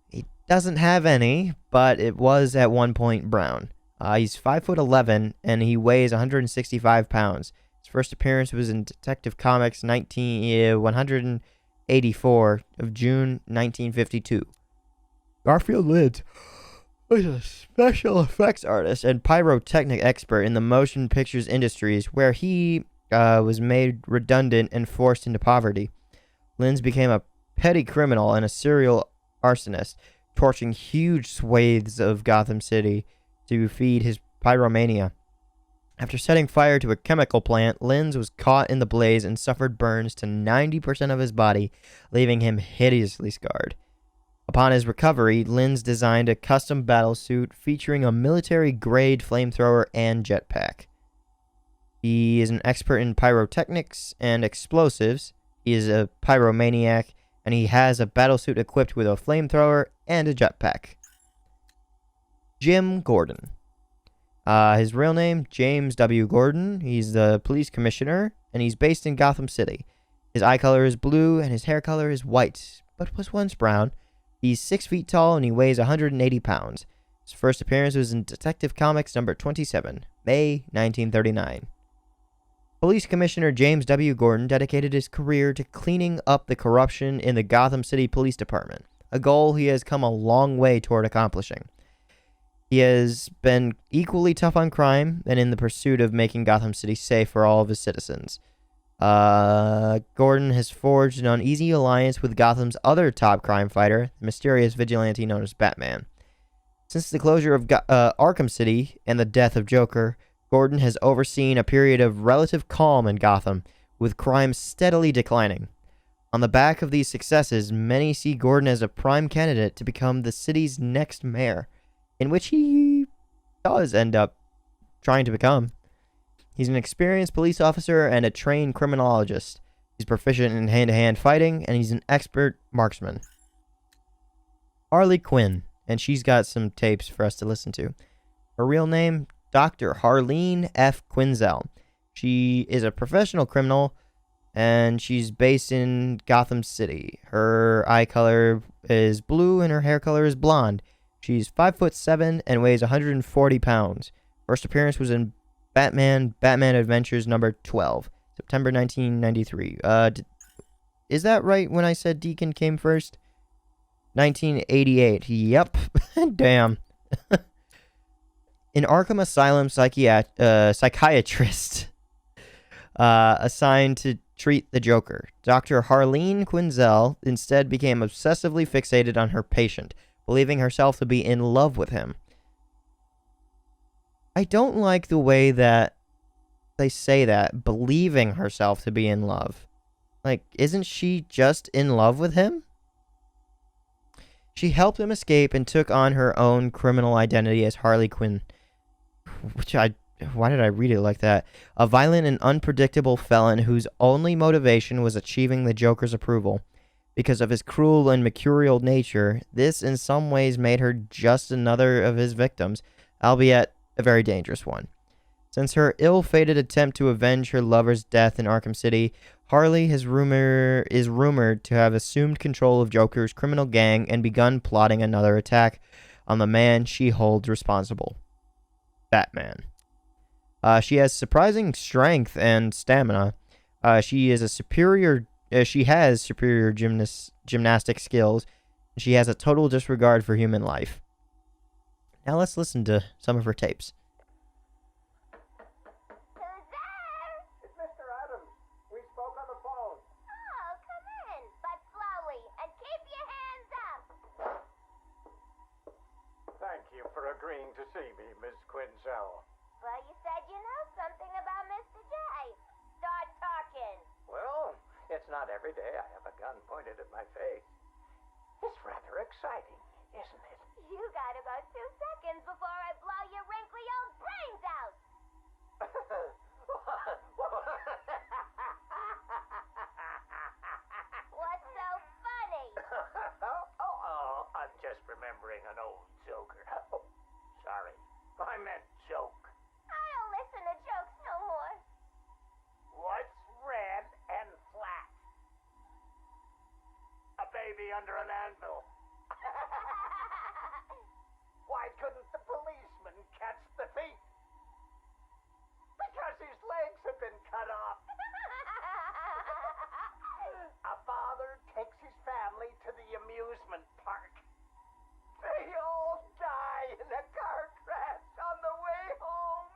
he doesn't have any, but it was at one point brown. He's 5'11", and he weighs 165 pounds. His first appearance was in Detective Comics 184 of June 1952. Garfield Linz was a special effects artist and pyrotechnic expert in the motion pictures industries, where he was made redundant and forced into poverty. Linz became a petty criminal and a serial arsonist, torching huge swathes of Gotham City to feed his pyromania. After setting fire to a chemical plant, Linz was caught in the blaze and suffered burns to 90% of his body, leaving him hideously scarred. Upon his recovery, Linz designed a custom battlesuit featuring a military-grade flamethrower and jetpack. He is an expert in pyrotechnics and explosives. He is a pyromaniac, and he has a battlesuit equipped with a flamethrower and a jetpack. Jim Gordon. His real name, James W. Gordon. He's the police commissioner, and he's based in Gotham City. His eye color is blue, and his hair color is white, but was once brown. He's 6 feet tall, and he weighs 180 pounds. His first appearance was in Detective Comics number 27, May 1939. Police Commissioner James W. Gordon dedicated his career to cleaning up the corruption in the Gotham City Police Department, a goal he has come a long way toward accomplishing. He has been equally tough on crime and in the pursuit of making Gotham City safe for all of his citizens. Gordon has forged an uneasy alliance with Gotham's other top crime fighter, the mysterious vigilante known as Batman. Since the closure of Arkham City and the death of Joker, Gordon has overseen a period of relative calm in Gotham, with crime steadily declining. On the back of these successes, many see Gordon as a prime candidate to become the city's next mayor, in which he does end up trying to become. He's an experienced police officer and a trained criminologist. He's proficient in hand-to-hand fighting, and he's an expert marksman. Harley Quinn, and she's got some tapes for us to listen to. Her real name, Dr. Harleen F. Quinzel. She is a professional criminal, and she's based in Gotham City. Her eye color is blue, and her hair color is blonde. She's 5'7" and weighs 140 pounds. First appearance was in Batman Adventures number 12, September 1993. Is that right when I said Deacon came first? 1988. Yep. Damn. An Arkham Asylum psychiatrist assigned to treat the Joker. Dr. Harleen Quinzel instead became obsessively fixated on her patient, believing herself to be in love with him. I don't like the way that they say that, believing herself to be in love. Like, isn't she just in love with him? She helped him escape and took on her own criminal identity as Harley Quinn. Why did I read it like that? A violent and unpredictable felon whose only motivation was achieving the Joker's approval. Because of his cruel and mercurial nature, this in some ways made her just another of his victims, albeit a very dangerous one. Since her ill-fated attempt to avenge her lover's death in Arkham City, Harley is rumored to have assumed control of Joker's criminal gang and begun plotting another attack on the man she holds responsible, Batman. She has surprising strength and stamina. She has superior gymnastic skills. And she has a total disregard for human life. Now let's listen to some of her tapes. Who's there? It's Mr. Adams. We spoke on the phone. Oh, come in, but slowly, and keep your hands up. Thank you for agreeing to see me, Miss Quinzel. Well, you said you know something about Mr. J. Start talking. Well, it's not every day I have a gun pointed at my face. It's rather exciting, isn't it? You gotta go 2 seconds before I blow your wrinkly old brains out. What's so funny? I'm just remembering an old joker. Oh, sorry. I meant joke. I don't listen to jokes no more. What's red and flat? A baby under an anvil. Why couldn't the policeman catch the thief? Because his legs have been cut off. A father takes his family to the amusement park. They all die in a car crash on the way home.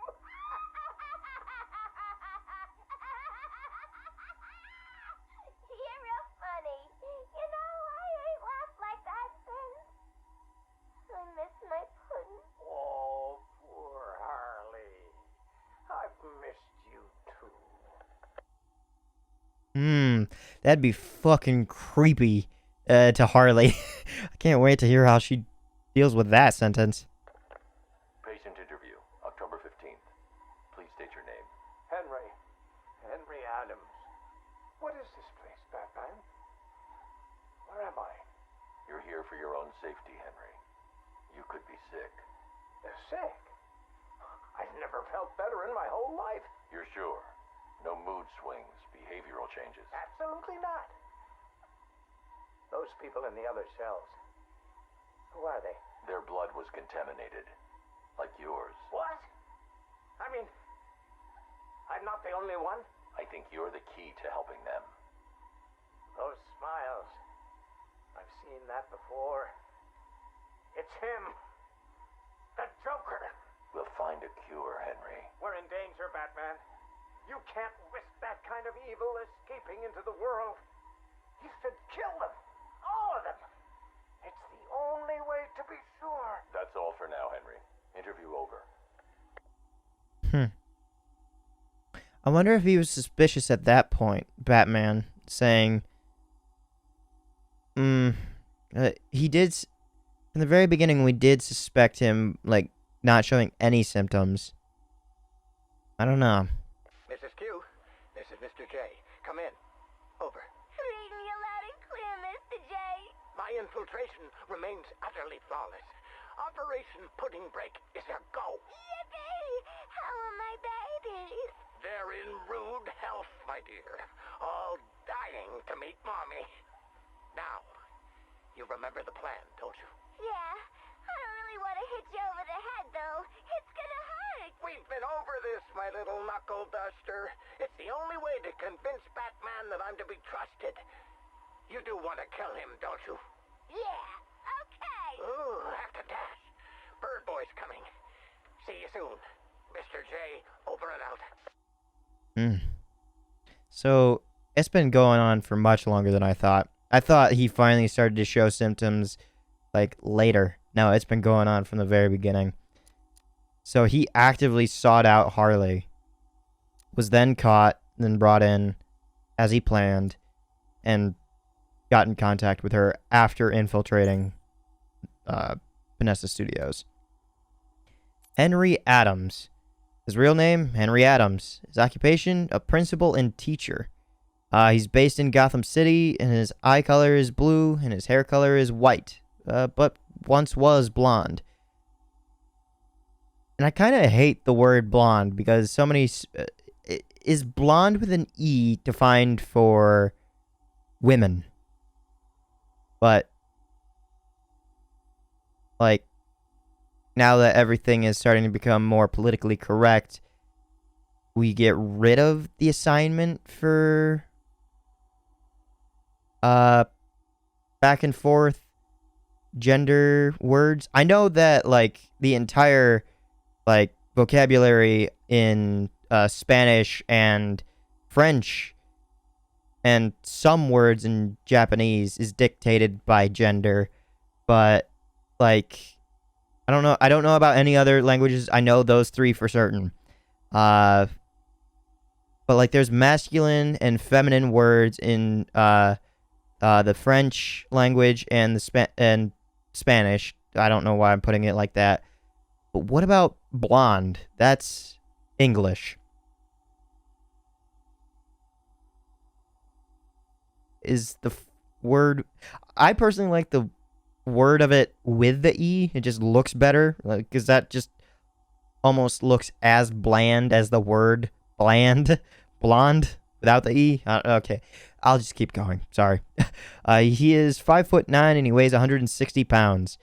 That'd be fucking creepy to Harley. I can't wait to hear how she deals with that sentence. Patient interview, October 15th. Please state your name. Henry Adams. What is this place, Batman? Where am I? You're here for your own safety, Henry. You could be sick. Sick? I've never felt better in my whole life. You're sure? No mood swings, behavioral changes. Absolutely not. Those people in the other cells. Who are they? Their blood was contaminated. Like yours. What? I mean, I'm not the only one. I think you're the key to helping them. Those smiles. I've seen that before. It's him. The Joker. We'll find a cure, Henry. We're in danger, Batman. You can't risk that kind of evil escaping into the world. You should kill them. All of them. It's the only way to be sure. That's all for now, Henry. Interview over. I wonder if he was suspicious at that point, Batman, saying, he did, in the very beginning, we did suspect him, like, not showing any symptoms. I don't know. Mrs. Q, this is Mr. J. Come in. Over. Read me loud and clear, Mr. J. My infiltration remains utterly flawless. Operation Pudding Break is a go. Yippee! How are my babies? They're in rude health, my dear. All dying to meet Mommy. Now, you remember the plan, don't you? Yeah, I don't really want to hit you over the head, though. It's gonna hurt. We've been over this, my little knuckle duster. It's the only way to convince Batman that I'm to be trusted. You do want to kill him, don't you? Yeah, okay. Ooh, have to dash. Bird Boy's coming. See you soon. Mr. J, over and out. So, it's been going on for much longer than I thought. I thought he finally started to show symptoms, like, later. No, it's been going on from the very beginning. So, he actively sought out Harley, was then caught, then brought in, as he planned, and got in contact with her after infiltrating Vanessa Studios. Henry Adams. His real name, Henry Adams. His occupation, a principal and teacher. He's based in Gotham City, and his eye color is blue, and his hair color is white, but once was blonde. And I kind of hate the word blonde, because so many... is blonde with an E defined for women? But, like, now that everything is starting to become more politically correct, we get rid of the assignment for back and forth gender words. I know that, like, the entire, like, vocabulary in Spanish and French and some words in Japanese is dictated by gender, but, like, I don't know about any other languages. I know those three for certain. But, like, there's masculine and feminine words in the French language and the Spanish. I don't know why I'm putting it like that. But what about blonde? That's English. Is the word... I personally like the word of it with the E. It just looks better, because that just almost looks as bland as the word bland. Blonde without the E. Okay, I'll just keep going. Sorry. He is 5'9" and he weighs 160 pounds.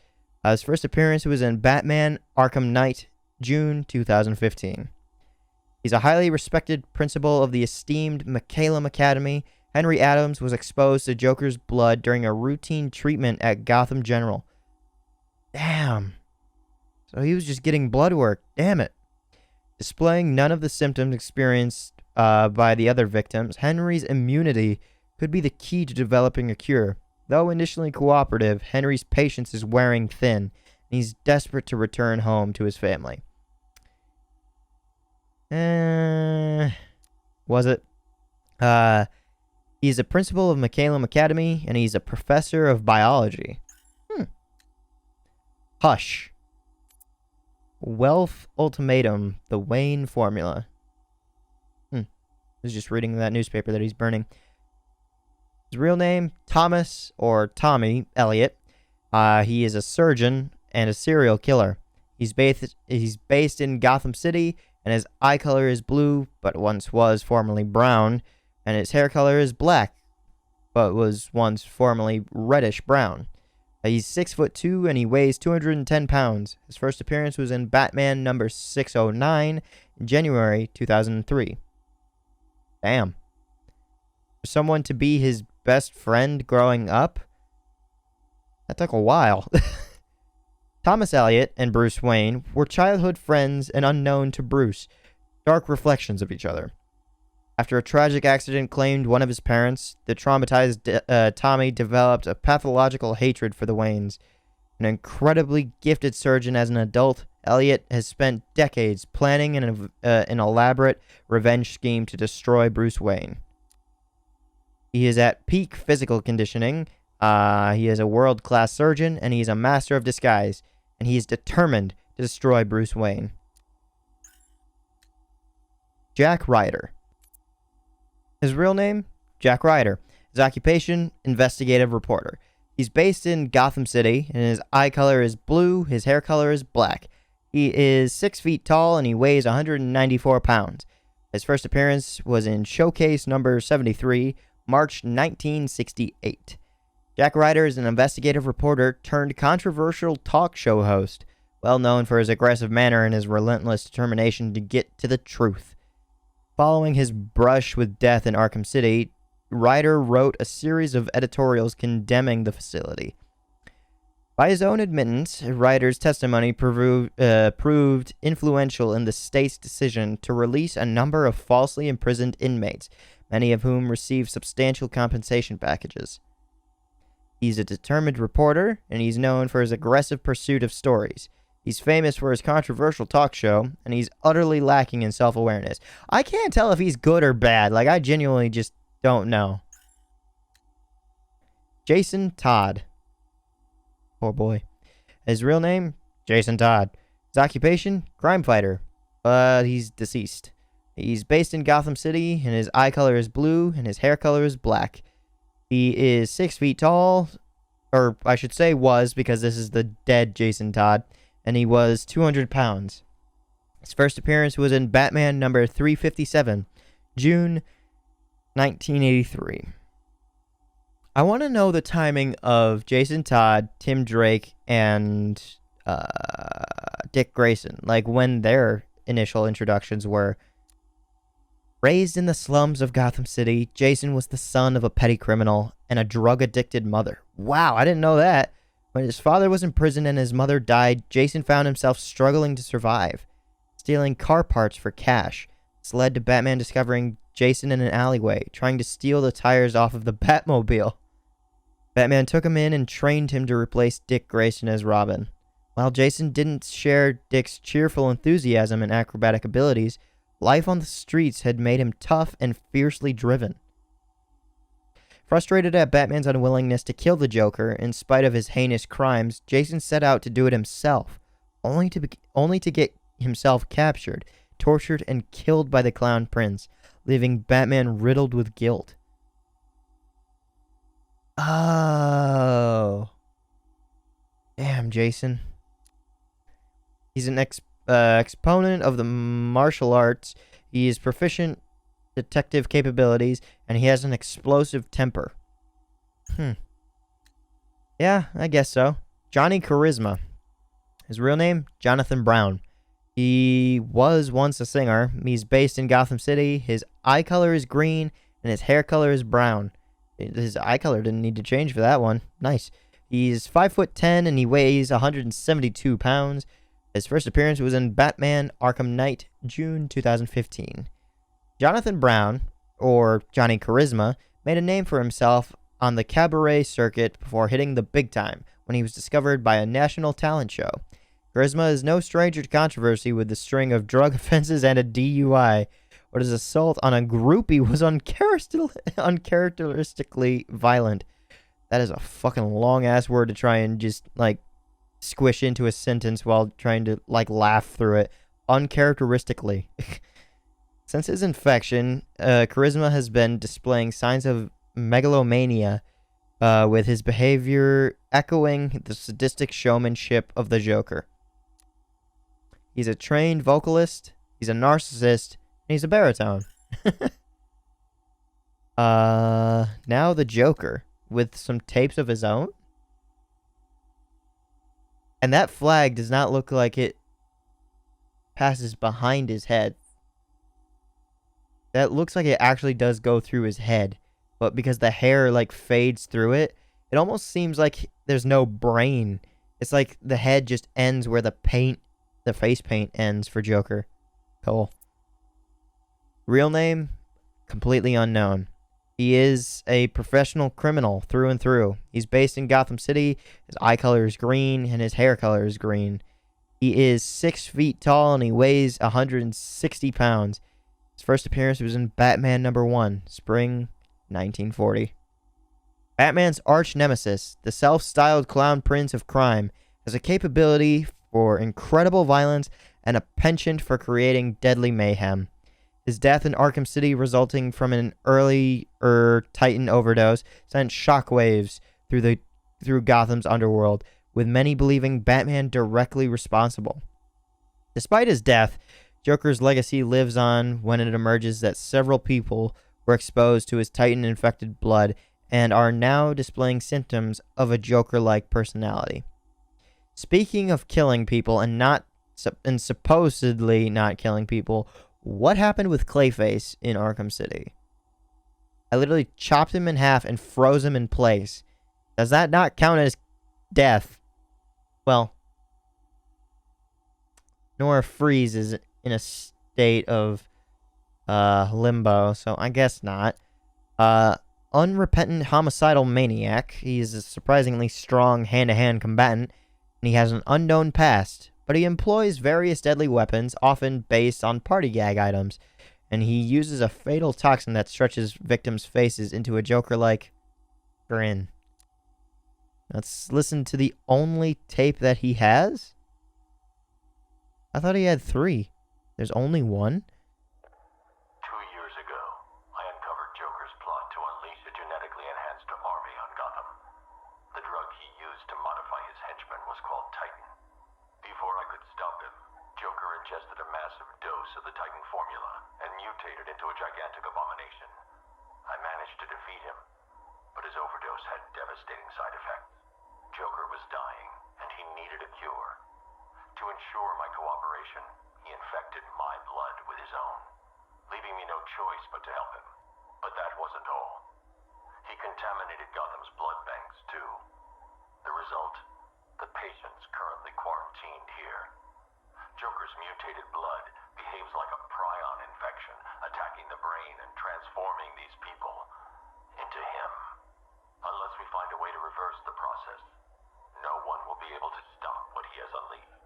His first appearance was in Batman Arkham Knight, June 2015. He's a highly respected principal of the esteemed McCallum Academy. Henry Adams was exposed to Joker's blood during a routine treatment at Gotham General. Damn. So he was just getting blood work. Damn it. Displaying none of the symptoms experienced by the other victims, Henry's immunity could be the key to developing a cure. Though initially cooperative, Henry's patience is wearing thin, and he's desperate to return home to his family. Was it? He's a principal of McCallum Academy, and he's a professor of biology. Hush. Wealth Ultimatum, the Wayne Formula. I was just reading that newspaper that he's burning. His real name, Thomas, or Tommy Elliott. He is a surgeon and a serial killer. He's based in Gotham City, and his eye color is blue, but once was formerly brown, and his hair color is black, but was once formerly reddish brown. He's 6'2", and he weighs 210 pounds. His first appearance was in Batman number 609 in January 2003. Damn. For someone to be his best friend growing up, that took a while. Thomas Elliott and Bruce Wayne were childhood friends and unknown to Bruce, dark reflections of each other. After a tragic accident claimed one of his parents, the traumatized Tommy developed a pathological hatred for the Waynes. An incredibly gifted surgeon as an adult, Elliott has spent decades planning an elaborate revenge scheme to destroy Bruce Wayne. He is at peak physical conditioning. He is a world-class surgeon, and he is a master of disguise, and he is determined to destroy Bruce Wayne. Jack Ryder. His real name? Jack Ryder. His occupation? Investigative reporter. He's based in Gotham City, and his eye color is blue, his hair color is black. He is 6 feet tall, and he weighs 194 pounds. His first appearance was in Showcase number 73, March 1968. Jack Ryder is an investigative reporter turned controversial talk show host, well known for his aggressive manner and his relentless determination to get to the truth. Following his brush with death in Arkham City, Ryder wrote a series of editorials condemning the facility. By his own admittance, Ryder's testimony proved influential in the state's decision to release a number of falsely imprisoned inmates, many of whom received substantial compensation packages. He's a determined reporter, and he's known for his aggressive pursuit of stories. He's famous for his controversial talk show, and he's utterly lacking in self-awareness. I can't tell if he's good or bad. I genuinely just don't know. Jason Todd. Poor boy. His real name? Jason Todd. His occupation? Crime fighter. But he's deceased. He's based in Gotham City, and his eye color is blue, and his hair color is black. He is 6 feet tall, or I should say was, because this is the dead Jason Todd, and he was 200 pounds. His first appearance was in Batman number 357, June 1983. I want to know the timing of Jason Todd, Tim Drake, and Dick Grayson, like when their initial introductions were. Raised in the slums of Gotham City, Jason was the son of a petty criminal and a drug-addicted mother. Wow, I didn't know that. When his father was in prison and his mother died, Jason found himself struggling to survive, stealing car parts for cash. This led to Batman discovering Jason in an alleyway, trying to steal the tires off of the Batmobile. Batman took him in and trained him to replace Dick Grayson as Robin. While Jason didn't share Dick's cheerful enthusiasm and acrobatic abilities, life on the streets had made him tough and fiercely driven. Frustrated at Batman's unwillingness to kill the Joker in spite of his heinous crimes, Jason set out to do it himself, only to get himself captured, tortured, and killed by the Clown Prince, leaving Batman riddled with guilt. Oh. Damn, Jason. He's an exponent of the martial arts. He is proficient detective capabilities, and he has an explosive temper. Yeah, I guess so. Johnny Charisma. His real name? Jonathan Brown. He was once a singer. He's based in Gotham City. His eye color is green, and his hair color is brown. His eye color didn't need to change for that one. Nice. He's 5'10", and he weighs 172 pounds. His first appearance was in Batman Arkham Knight, June 2015. Jonathan Brown, or Johnny Charisma, made a name for himself on the cabaret circuit before hitting the big time when he was discovered by a national talent show. Charisma is no stranger to controversy with the string of drug offenses and a DUI. but his assault on a groupie was uncharacteristically violent. That is a fucking long-ass word to try and just, like, squish into a sentence while trying to, like, laugh through it. Uncharacteristically. Since his infection, Charisma has been displaying signs of megalomania, with his behavior echoing the sadistic showmanship of the Joker. He's a trained vocalist, he's a narcissist, and he's a baritone. Now the Joker, with some tapes of his own? And that flag does not look like it passes behind his head. That looks like it actually does go through his head. But because the hair, like, fades through it, it almost seems like there's no brain. It's like the head just ends where the face paint ends for Joker. Cool. Real name? Completely unknown. He is a professional criminal through and through. He's based in Gotham City. His eye color is green, and his hair color is green. He is 6 feet tall, and he weighs 160 pounds. His first appearance was in Batman #1, spring 1940. Batman's arch nemesis, the self-styled clown prince of crime, has a capability for incredible violence and a penchant for creating deadly mayhem. His death in Arkham City, resulting from an earlier Titan overdose, sent shockwaves through Gotham's underworld, with many believing Batman directly responsible. Despite his death, Joker's legacy lives on when it emerges that several people were exposed to his Titan-infected blood and are now displaying symptoms of a Joker-like personality. Speaking of killing people and supposedly not killing people, what happened with Clayface in Arkham City? I literally chopped him in half and froze him in place. Does that not count as death? Well, Nora Freeze is in a state of limbo, so I guess not. Unrepentant homicidal maniac. He's a surprisingly strong hand-to-hand combatant, and he has an unknown past, but he employs various deadly weapons, often based on party gag items, and he uses a fatal toxin that stretches victims' faces into a Joker-like grin. Let's listen to the only tape that he has? I thought he had 3. There's only 1? 2 years ago, I uncovered Joker's plot to unleash a genetically enhanced army on Gotham. The drug he used to modify his henchmen was called Titan. Before I could stop him, Joker ingested a massive dose of the Titan formula and mutated into a gigantic abomination. I managed to defeat him, but his overdose had devastating side effects. Joker was dying, and he needed a cure. To ensure my cooperation, he infected my blood with his own, leaving me no choice but to help him. But that wasn't all. He contaminated Gotham's blood banks, too. The result? The patients currently quarantined here. Joker's mutated blood behaves like a prion infection, attacking the brain and transforming these people into him. Unless we find a way to reverse the process, no one will be able to stop what he has unleashed.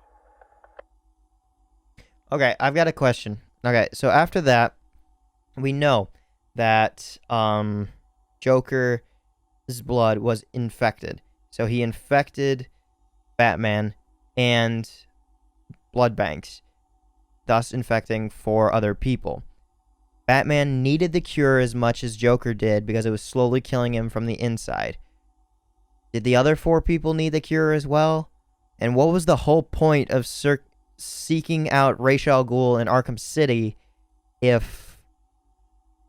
Okay, I've got a question. Okay, so after that, we know that Joker's blood was infected. So he infected Batman and blood banks, thus infecting 4 other people. Batman needed the cure as much as Joker did because it was slowly killing him from the inside. Did the other 4 people need the cure as well? And what was the whole point of seeking out Ra's al Ghul in Arkham City if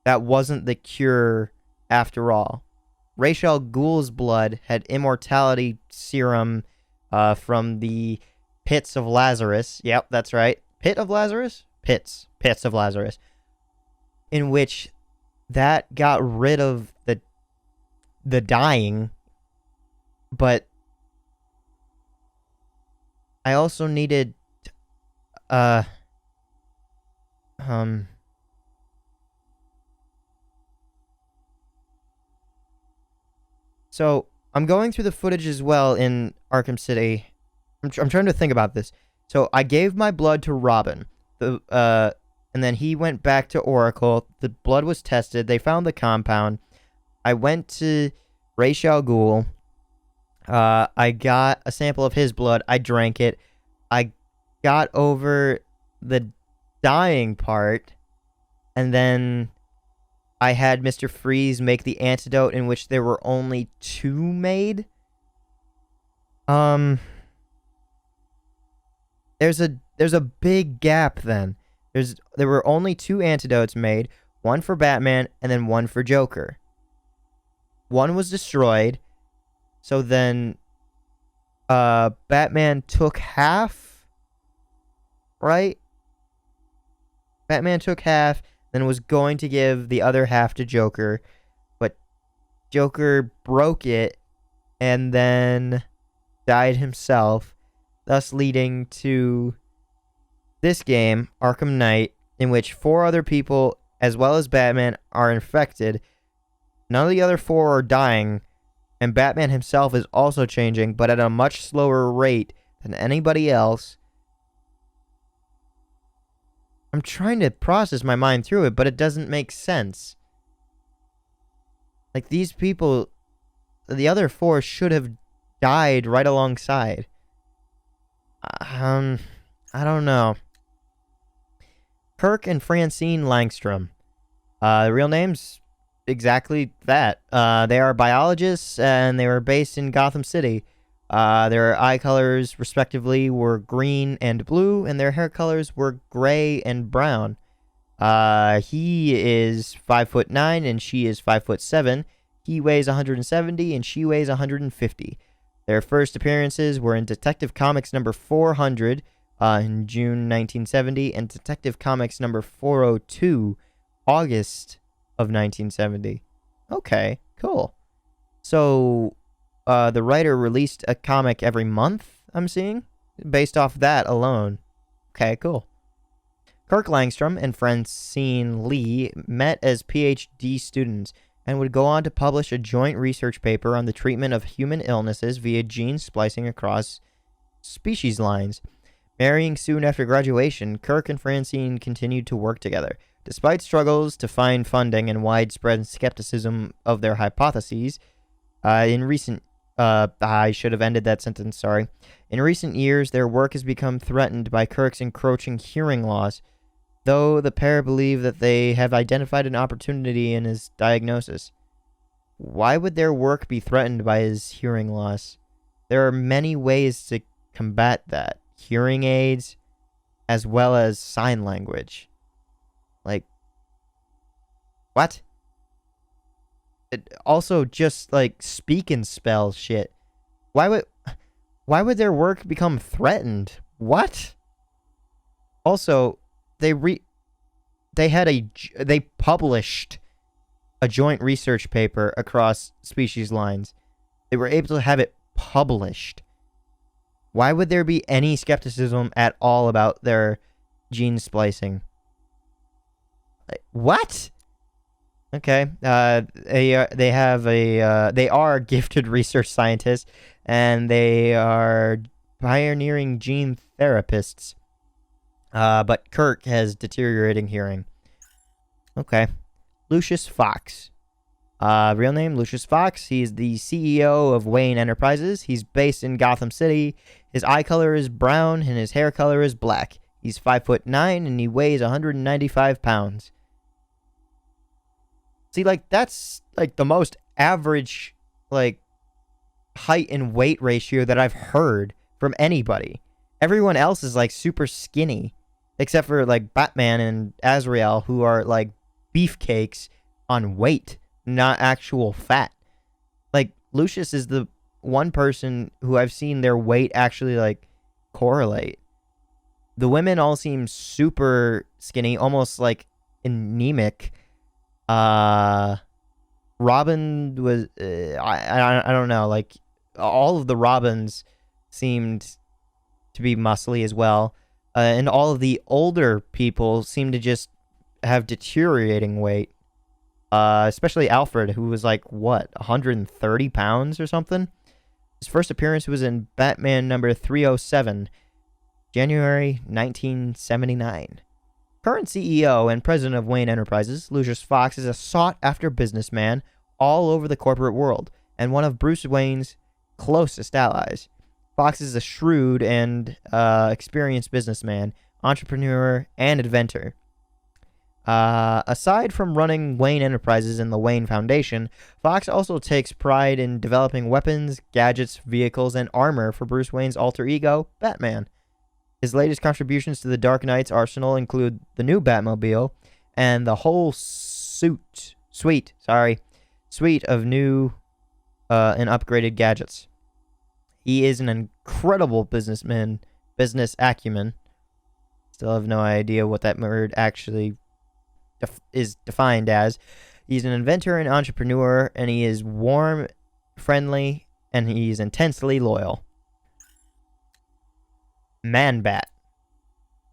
that wasn't the cure after all? Ra's al Ghul's blood had immortality serum from the pits of Lazarus. Yep, that's right. Pit of Lazarus? Pits of Lazarus. In which that got rid of the dying, but I also needed so I'm going through the footage as well in Arkham City. I'm trying to think about this. So I gave my blood to Robin, and and then he went back to Oracle. The blood was tested. They found the compound. I went to Ra's al Ghul. I got a sample of his blood. I drank it. I got over the dying part, and then I had Mr. Freeze make the antidote, in which there were only 2 made. There's a big gap then. There were only 2 antidotes made, one for Batman and then one for Joker. One was destroyed, so then Batman took half, right? Batman took half, then was going to give the other half to Joker, but Joker broke it and then died himself, thus leading to this game, Arkham Knight, in which 4 other people, as well as Batman, are infected. None of the other 4 are dying, and Batman himself is also changing, but at a much slower rate than anybody else. I'm trying to process my mind through it, but it doesn't make sense. Like, these people, the other 4 should have died right alongside. I don't know. Kirk and Francine Langstrom. Real names? Exactly that. They are biologists, and they were based in Gotham City. Their eye colors, respectively, were green and blue, and their hair colors were gray and brown. He is 5'9", and she is 5'7". He weighs 170, and she weighs 150. Their first appearances were in Detective Comics number 400 in June 1970, and Detective Comics number 402, August of 1970. Okay, cool. So, the writer released a comic every month, I'm seeing, based off that alone. Okay, cool. Kirk Langstrom and Francine Lee met as PhD students and would go on to publish a joint research paper on the treatment of human illnesses via gene splicing across species lines. Marrying soon after graduation, Kirk and Francine continued to work together. Despite struggles to find funding and widespread skepticism of their hypotheses, I should have ended that sentence, sorry. In recent years, their work has become threatened by Kirk's encroaching hearing loss, though the pair believe that they have identified an opportunity in his diagnosis. Why would their work be threatened by his hearing loss? There are many ways to combat that. Hearing aids, as well as sign language. Like, what? Also, just like speak and spell shit. Why would their work become threatened? What? Also, they published a joint research paper across species lines. They were able to have it published. Why would there be any skepticism at all about their gene splicing? Like, what? Okay. They are gifted research scientists, and they are pioneering gene therapists. But Kirk has deteriorating hearing. Okay. Lucius Fox. Real name, Lucius Fox. He's the CEO of Wayne Enterprises. He's based in Gotham City. His eye color is brown, and his hair color is black. He's 5'9", and he weighs 195 pounds. See, like, that's, like, the most average, like, height and weight ratio that I've heard from anybody. Everyone else is, like, super skinny. Except for, like, Batman and Azrael, who are, like, beefcakes on weight, not actual fat. Like, Lucius is the one person who I've seen their weight actually, like, correlate. The women all seem super skinny, almost, like, anemic. Robin was, I don't know, like, all of the Robins seemed to be muscly as well. And all of the older people seem to just have deteriorating weight. Especially Alfred, who was like, what, 130 pounds or something? His first appearance was in Batman number 307, January 1979. Current CEO and president of Wayne Enterprises, Lucius Fox is a sought-after businessman all over the corporate world and one of Bruce Wayne's closest allies. Fox is a shrewd and experienced businessman, entrepreneur, and inventor. Aside from running Wayne Enterprises and the Wayne Foundation, Fox also takes pride in developing weapons, gadgets, vehicles, and armor for Bruce Wayne's alter ego, Batman. His latest contributions to the Dark Knight's arsenal include the new Batmobile and the whole suite of new and upgraded gadgets. He is an incredible businessman, business acumen. Still have no idea what that word actually is defined as. He's an inventor and entrepreneur, and he is warm, friendly, and he's intensely loyal. Man-Bat.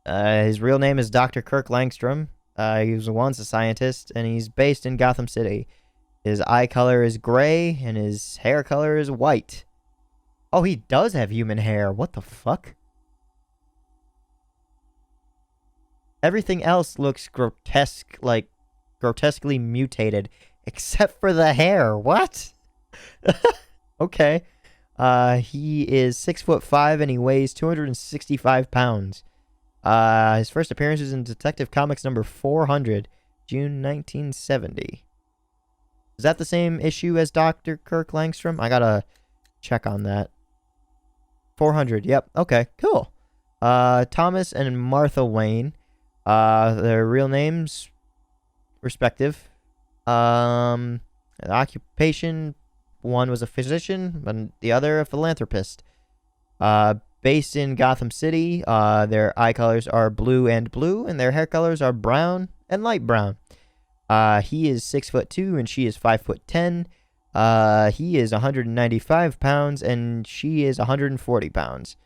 His real name is Dr. Kirk Langstrom. He was once a scientist, and he's based in Gotham City. His eye color is gray, and his hair color is white. Oh, he does have human hair. What the fuck? Everything else looks grotesquely mutated, except for the hair. What? Okay. He is 6'5" and he weighs 265 pounds. His first appearance is in Detective Comics number 400, June 1970. Is that the same issue as Dr. Kirk Langstrom? I gotta check on that. 400, yep. Okay, cool. Thomas and Martha Wayne. Their real names, respective. Occupation, one was a physician, and the other a philanthropist. Based in Gotham City, their eye colors are blue, and their hair colors are brown and light brown. He is 6'2" and she is 5'10". He is 195 pounds and she is 140 pounds.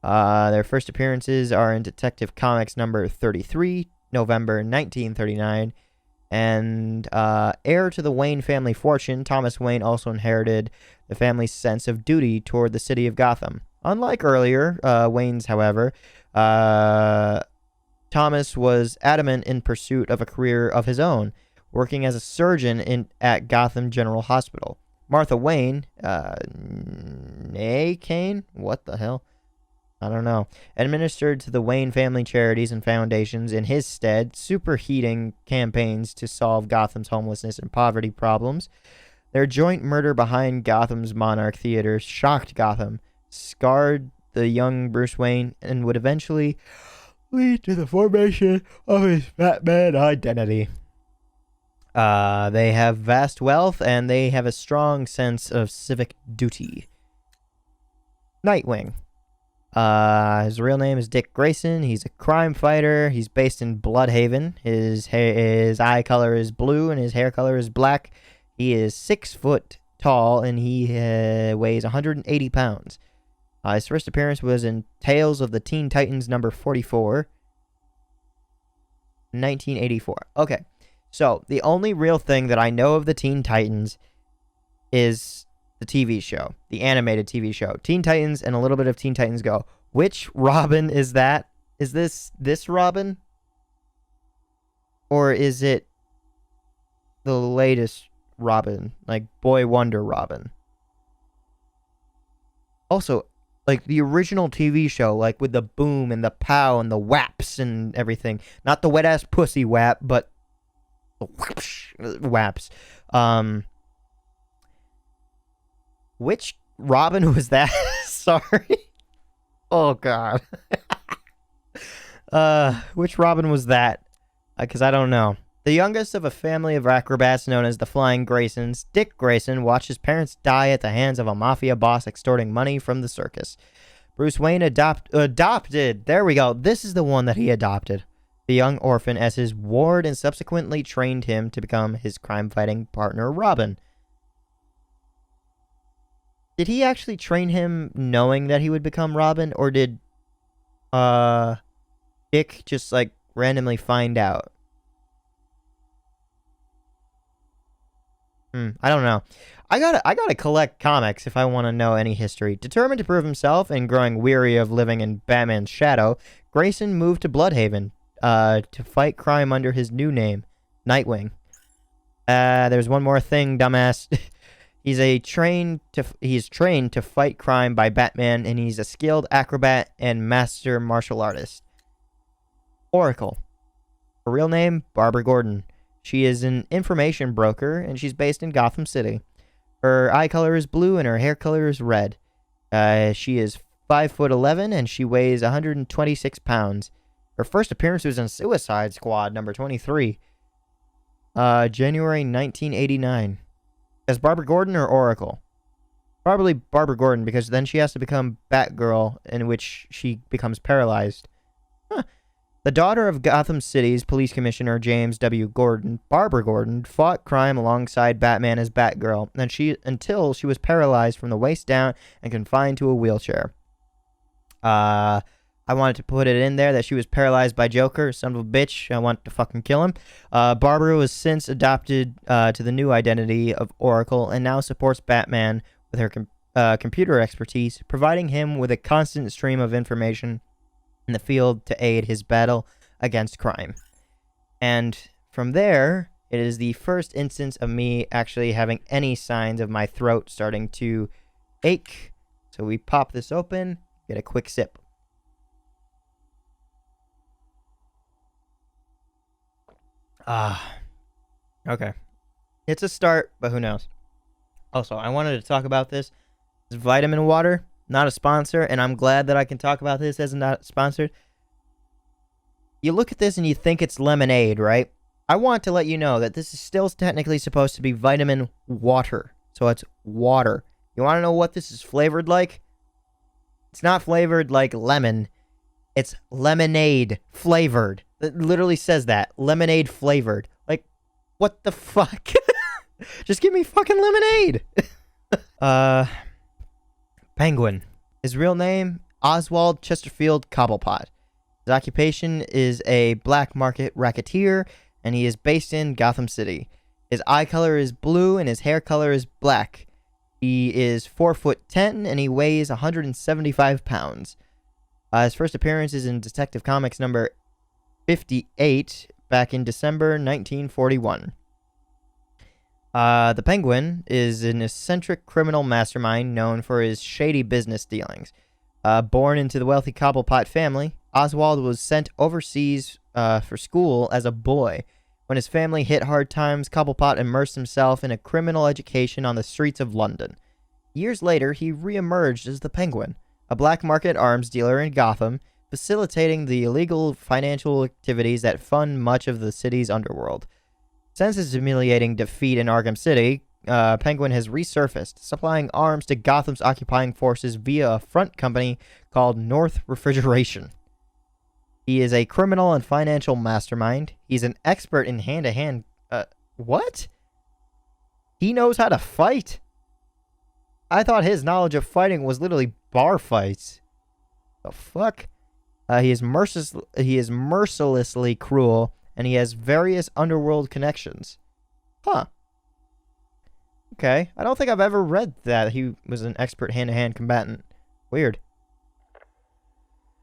Their first appearances are in Detective Comics number 33, November 1939. And heir to the Wayne family fortune, Thomas Wayne also inherited the family's sense of duty toward the city of Gotham. Unlike earlier Waynes, however, Thomas was adamant in pursuit of a career of his own, working as a surgeon at Gotham General Hospital. Martha Wayne, Kane? What the hell? I don't know. Administered to the Wayne family charities and foundations in his stead, superheating campaigns to solve Gotham's homelessness and poverty problems. Their joint murder behind Gotham's Monarch Theater shocked Gotham, scarred the young Bruce Wayne, and would eventually lead to the formation of his Batman identity. They have vast wealth, and they have a strong sense of civic duty. Nightwing. His real name is Dick Grayson. He's a crime fighter. He's based in Bloodhaven. His eye color is blue, and his hair color is black. He is 6 foot tall, and he weighs 180 pounds. His first appearance was in Tales of the Teen Titans number 44, 1984. Okay, so the only real thing that I know of the Teen Titans is the TV show, the animated TV show. Teen Titans and a little bit of Teen Titans Go. Which Robin is that? Is this Robin? Or is it the latest Robin? Like Boy Wonder Robin? Also, like the original TV show, like with the boom and the pow and the whaps and everything. Not the wet ass pussy whap, but the whaps. Which Robin was that? Sorry. Oh God. Which Robin was that? Because I don't know. The youngest of a family of acrobats known as the Flying Graysons, Dick Grayson watched his parents die at the hands of a mafia boss extorting money from the circus. Bruce Wayne adopted, there we go, this is the one that he adopted, the young orphan as his ward and subsequently trained him to become his crime-fighting partner, Robin. Did he actually train him knowing that he would become Robin, or did Dick just, like, randomly find out? I don't know. I gotta collect comics if I want to know any history. Determined to prove himself and growing weary of living in Batman's shadow, Grayson moved to Bloodhaven, to fight crime under his new name, Nightwing. There's one more thing, dumbass. He's trained to fight crime by Batman, and he's a skilled acrobat and master martial artist. Oracle. Her real name, Barbara Gordon. She is an information broker, and she's based in Gotham City. Her eye color is blue, and her hair color is red. She is 5'11", and she weighs 126 pounds. Her first appearance was in Suicide Squad number 23. January 1989. As Barbara Gordon or Oracle? Probably Barbara Gordon, because then she has to become Batgirl, in which she becomes paralyzed. Huh. The daughter of Gotham City's police commissioner James W. Gordon, Barbara Gordon fought crime alongside Batman as Batgirl, until she was paralyzed from the waist down and confined to a wheelchair. I wanted to put it in there that she was paralyzed by Joker, son of a bitch. I want to fucking kill him. Barbara was since adopted to the new identity of Oracle and now supports Batman with her computer expertise, providing him with a constant stream of information in the field to aid his battle against crime. And from there, it is the first instance of me actually having any signs of my throat starting to ache. So we pop this open, get a quick sip. Okay. It's a start, but who knows? Also, I wanted to talk about this. It's vitamin water, not a sponsor, and I'm glad that I can talk about this as not sponsored. You look at this and you think it's lemonade, right? I want to let you know that this is still technically supposed to be vitamin water. So it's water. You want to know what this is flavored like? It's not flavored like lemon. It's lemonade flavored. It literally says that. Lemonade flavored. Like, what the fuck? Just give me fucking lemonade. Penguin. His real name, Oswald Chesterfield Cobblepot. His occupation is a black market racketeer, and he is based in Gotham City. His eye color is blue, and his hair color is black. He is 4'10", and he weighs 175 pounds. His first appearance is in Detective Comics number 58 back in December 1941. The Penguin is an eccentric criminal mastermind known for his shady business dealings. Born into the wealthy Cobblepot family, Oswald was sent overseas for school as a boy. When his family hit hard times, Cobblepot immersed himself in a criminal education on the streets of London. Years later, he re-emerged as the Penguin, a black market arms dealer in Gotham, facilitating the illegal financial activities that fund much of the city's underworld. Since his humiliating defeat in Arkham City, Penguin has resurfaced, supplying arms to Gotham's occupying forces via a front company called North Refrigeration. He is a criminal and financial mastermind. He's an expert in hand-to-hand... what? He knows how to fight? I thought his knowledge of fighting was literally bar fights. The fuck? He is mercilessly cruel, and he has various underworld connections. Huh. Okay. I don't think I've ever read that he was an expert hand-to-hand combatant. Weird.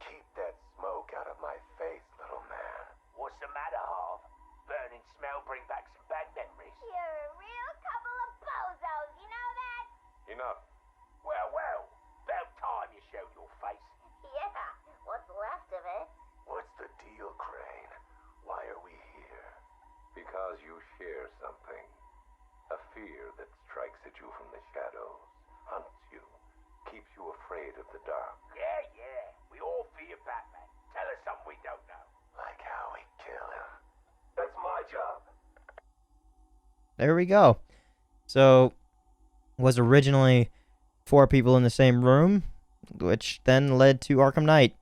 Keep that smoke out of my face, little man. What's the matter, Harv? Burning smell bring back some bad memories. You're a real couple of bozos, you know that? Enough. Well, about time you showed your face. Yeah, what's left of it? What's the deal, Crane? Why are we here? Because you share something. A fear that strikes at you from the shadows, hunts you, keeps you afraid of the dark. Yeah. We all fear Batman. Tell us something we don't know. Like how we kill him. That's my job. There we go. So, was originally 4 people in the same room, which then led to Arkham Knight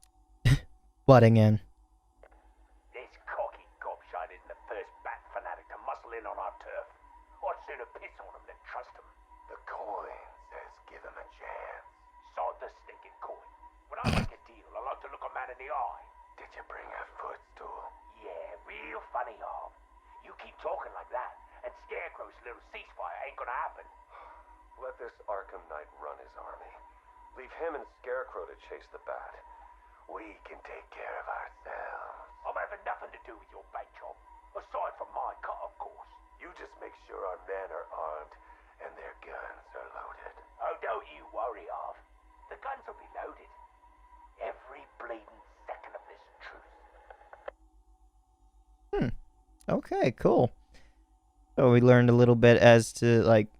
butting in. This cocky gobshite isn't the first bat fanatic to muscle in on our turf. I'd sooner piss on him than trust him. The coin says give him a chance. Sod the stinking coin. When I make a deal, I like to look a man in the eye. Did you bring a footstool? Yeah, real funny, Harv. You keep talking like that, and Scarecrow's little ceasefire ain't gonna happen. Let this Arkham Knight run his army. Leave him and Scarecrow to chase the bat. We can take care of ourselves. I'm having nothing to do with your bait job. Aside from my cut, of course. You just make sure our men are armed and their guns are loaded. Oh, don't you worry, Arv. The guns will be loaded. Every bleeding second of this truce. Okay, cool. So we learned a little bit as to, like,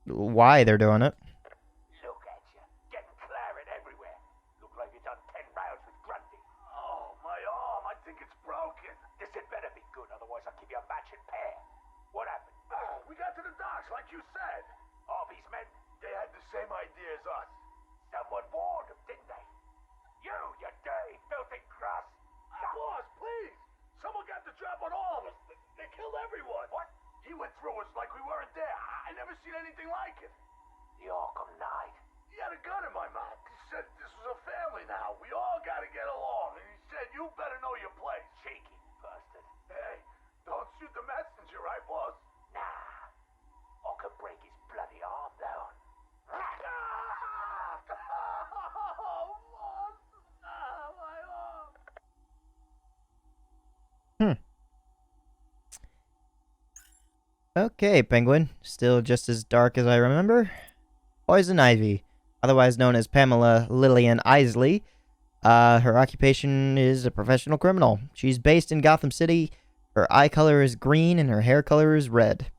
why they're doing it. Look at you, getting claret everywhere. Look like you've done 10 rounds with Grundy. Oh, my arm. I think it's broken. This had better be good, otherwise I'll give you a match and pair. What happened? We got to the docks, like you said. Harvey's men? They had the same idea as us. Someone warned them, didn't they? You dirty, filthy grass. Boss, please. Someone got the drop on all of us. They killed everyone. What? He went through us like we weren't there. I never seen anything like it. The Arkham Knight. He had a gun in my mouth. He said this was a family now. We all got to get along. And he said, you better know your place. Cheeky bastard. Hey, don't shoot the messenger, right, boss? Nah. I could break his bloody arm down. Oh, boss. My arm. Okay, Penguin. Still just as dark as I remember. Poison Ivy, otherwise known as Pamela Lillian Isley. Her occupation is a professional criminal. She's based in Gotham City. Her eye color is green and her hair color is red.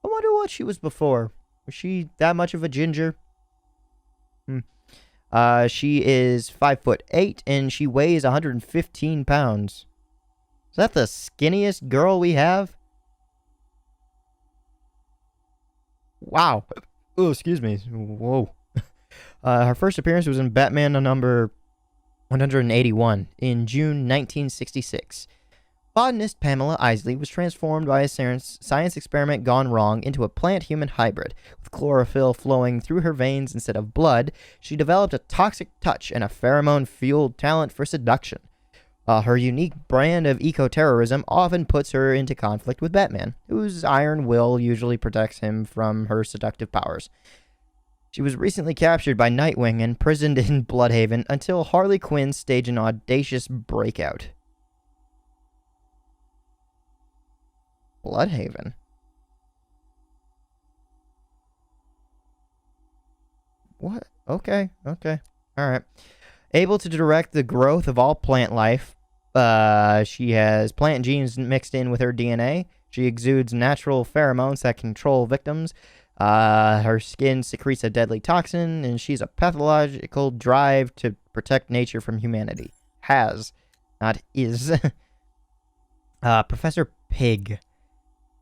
I wonder what she was before. Was she that much of a ginger? She is 5'8" and she weighs 115 pounds. Is that the skinniest girl we have? Wow. Oh, excuse me. Whoa. Her first appearance was in Batman number 181 in June 1966. Botanist Pamela Isley was transformed by a science experiment gone wrong into a plant-human hybrid. With chlorophyll flowing through her veins instead of blood, she developed a toxic touch and a pheromone-fueled talent for seduction. Her unique brand of eco-terrorism often puts her into conflict with Batman, whose iron will usually protects him from her seductive powers. She was recently captured by Nightwing and imprisoned in Bloodhaven until Harley Quinn staged an audacious breakout. Bloodhaven? What? Okay. Alright. Able to direct the growth of all plant life, she has plant genes mixed in with her DNA. She exudes natural pheromones that control victims. Her skin secretes a deadly toxin, and she's a pathological drive to protect nature from humanity. Has, not is. Professor Pig.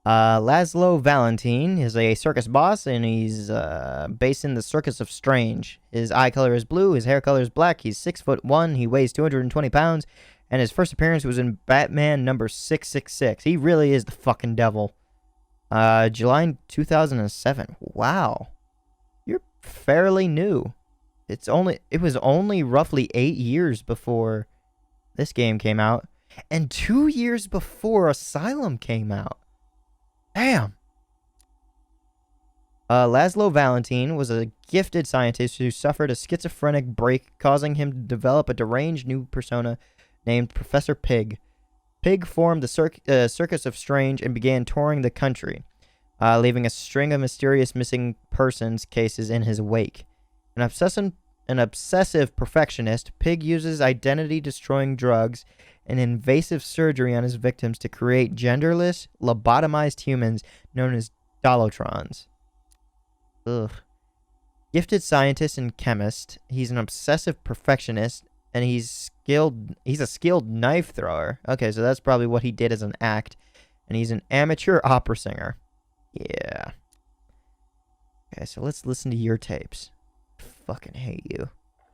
Laszlo Valentine is a circus boss, and he's based in the Circus of Strange. His eye color is blue, his hair color is black, he's 6'1", he weighs 220 pounds, and his first appearance was in Batman number 666. He really is the fucking devil. July 2007. Wow. You're fairly new. It was only roughly 8 years before this game came out, and 2 years before Asylum came out. Damn. Laszlo Valentine was a gifted scientist who suffered a schizophrenic break, causing him to develop a deranged new persona named Professor Pig. Pig formed the Circus of Strange and began touring the country, leaving a string of mysterious missing persons cases in his wake. An obsessive perfectionist, Pig uses identity-destroying drugs and invasive surgery on his victims to create genderless, lobotomized humans known as Dolotrons. Ugh. Gifted scientist and chemist, he's an obsessive perfectionist, and he's a skilled knife thrower. Okay, so that's probably what he did as an act. And he's an amateur opera singer. Yeah. Okay, so let's listen to your tapes. Fucking hate you.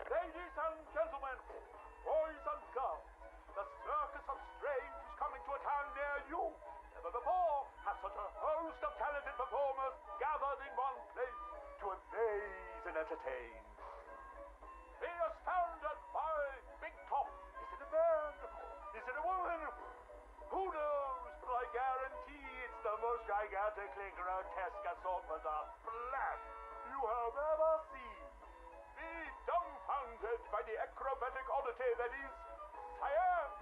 Ladies and gentlemen, boys and girls, the Circus of Strange is coming to a town near you. Never before have such a host of talented performers gathered in one place to amaze and entertain. They are surrounded by Big Top. Is it a man? Is it a woman? Who knows? But I guarantee it's the most gigantically grotesque assortment of flesh you have ever seen. Be dumbfounded by the acrobatic oddity that is science.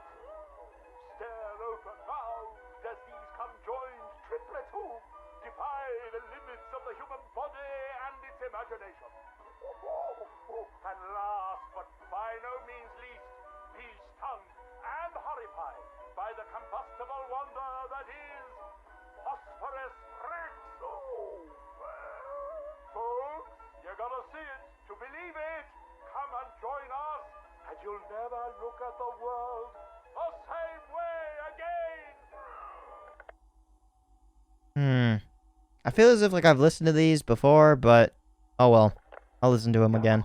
feel as if like I've listened to these before, but oh well. I'll listen to them again.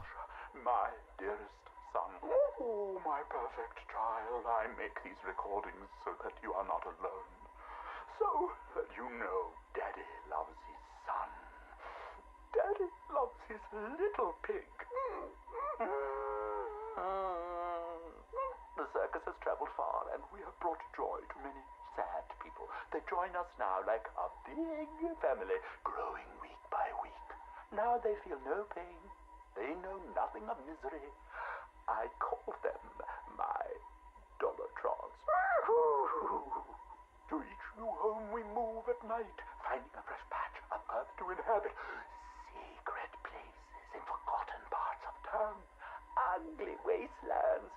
My dearest son. Oh, my perfect child. I make these recordings so that you are not alone. So that you know Daddy loves his son. Daddy loves his little pig. The circus has traveled far, and we have brought joy to many sad people. They join us now like a big family, growing week by week. Now they feel no pain. They know nothing of misery. I call them my Dollartrons. To each new home we move at night, finding a fresh patch of earth to inhabit. Secret places in forgotten parts of town. Ugly wastelands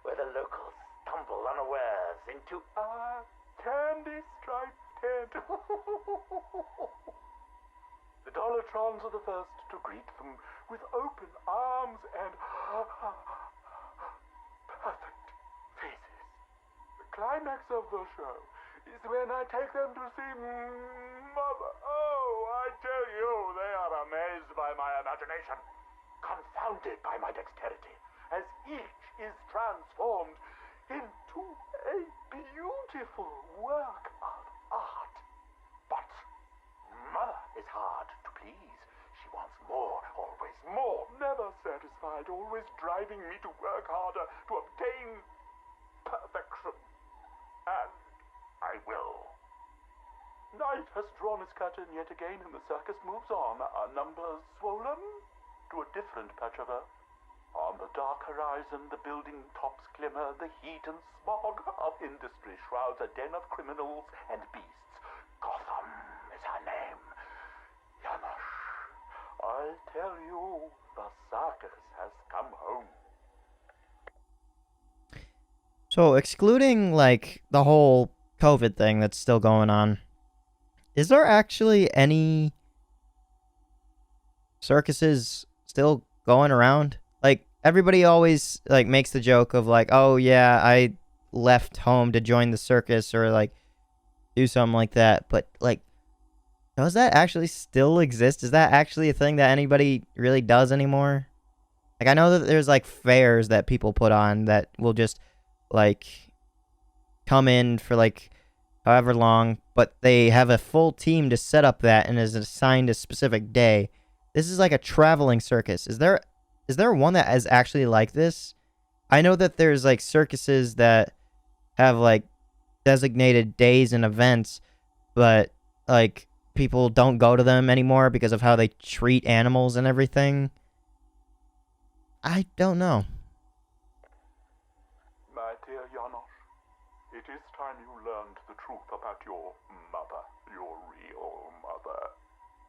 where the locals stumble unawares into our candy-striped tent. The Dollartrons are the first to greet them with open arms and perfect faces. The climax of the show is when I take them to see Mother. Oh, I tell you, they are amazed by my imagination, confounded by my dexterity, as each is transformed into a beautiful work of art. But Mother is hard to please. She wants more, always more, never satisfied, always driving me to work harder to obtain perfection. And I will. Night has drawn its curtain yet again, and the circus moves on, our numbers swollen to a different patch of earth. On the dark horizon, the building tops glimmer, the heat and smog of industry shrouds a den of criminals and beasts. Gotham is her name. Janosch, I tell you, the circus has come home. So, excluding like the whole COVID thing that's still going on, is there actually any circuses still going around? Like, everybody always like makes the joke of like, oh yeah, I left home to join the circus or like do something like that. But like, does that actually still exist? Is that actually a thing that anybody really does anymore? Like, I know that there's like fairs that people put on that will just like come in for like however long, but they have a full team to set up that and is assigned a specific day. This is like a traveling circus. Is there one that is actually like this? I know that there's like circuses that have like designated days and events, but like people don't go to them anymore because of how they treat animals and everything. I don't know. My dear Janosch, it is time you learned the truth about your mother, your real mother.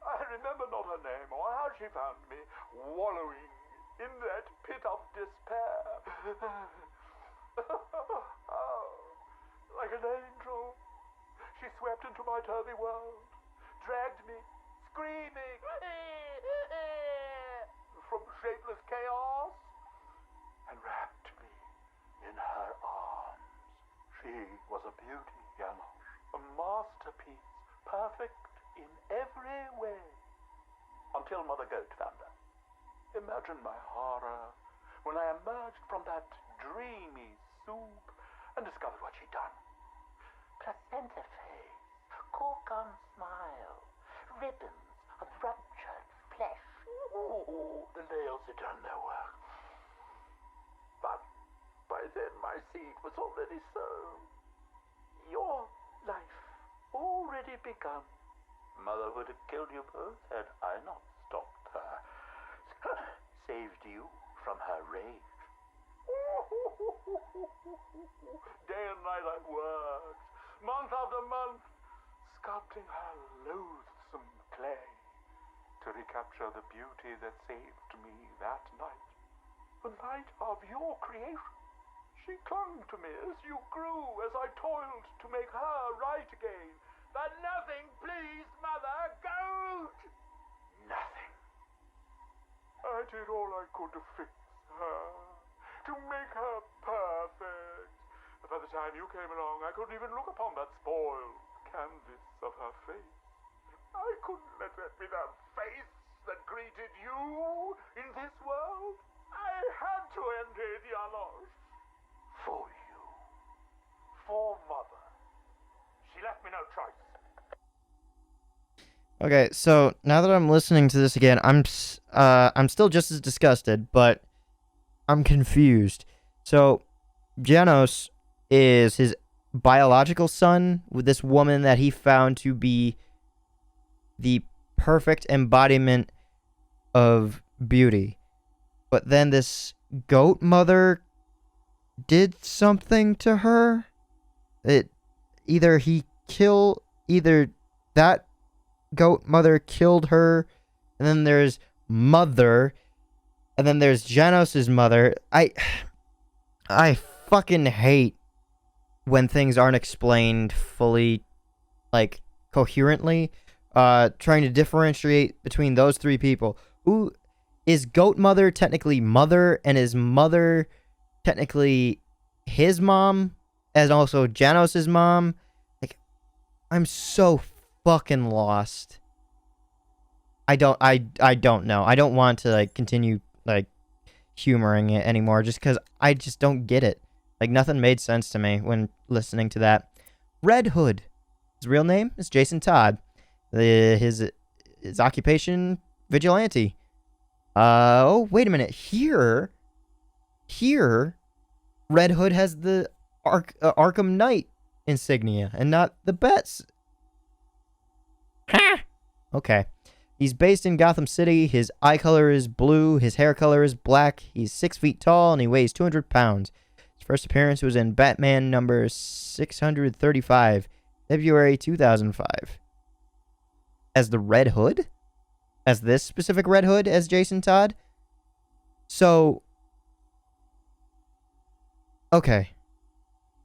I remember not her name or how she found me, wallowing in that pit of despair. Oh, like an angel, she swept into my turvy world, dragged me, screaming, from shapeless chaos, and wrapped me in her arms. She was a beauty, Janosch, a masterpiece, perfect in every way, until Mother Goat found her. Imagine my horror when I emerged from that dreamy soup and discovered what she'd done. Placenta face, cork-on smile, ribbons of ruptured flesh. Ooh, the nails had done their work. But by then my seed was already sown. Your life already begun. Mother would have killed you both had I not stopped her. Saved you from her rage. Day and night I've worked, month after month, sculpting her loathsome clay to recapture the beauty that saved me that night. The night of your creation. She clung to me as you grew, as I toiled to make her right again. But nothing pleased Mother Goat. Nothing. I did all I could to fix her, to make her perfect. But by the time you came along, I couldn't even look upon that spoiled canvas of her face. I couldn't let that be the face that greeted you in this world. I had to end Dialogue. For you. For Mother. She left me no choice. Okay, so now that I'm listening to this again, I'm still just as disgusted, but I'm confused. So, Janos is his biological son with this woman that he found to be the perfect embodiment of beauty. But then this goat mother did something to her. Either that goat mother killed her, and then there's mother, and then there's Janos's mother. I fucking hate when things aren't explained fully, like, coherently. Trying to differentiate between those three people. Who is goat mother technically mother, and is mother technically his mom, as also Janos's mom? Like, I'm so fucking lost. I don't know. I don't want to, like, continue, like, humoring it anymore, just because I just don't get it. Like, nothing made sense to me when listening to that. Red Hood. His real name is Jason Todd. His occupation, vigilante. Oh, wait a minute. Here, Red Hood has the Arkham Knight insignia, and not the Bets. Ha! Okay. He's based in Gotham City. His eye color is blue. His hair color is black. He's 6 feet tall, and he weighs 200 pounds. His first appearance was in Batman number 635, February 2005. As the Red Hood? As this specific Red Hood, as Jason Todd? So, okay.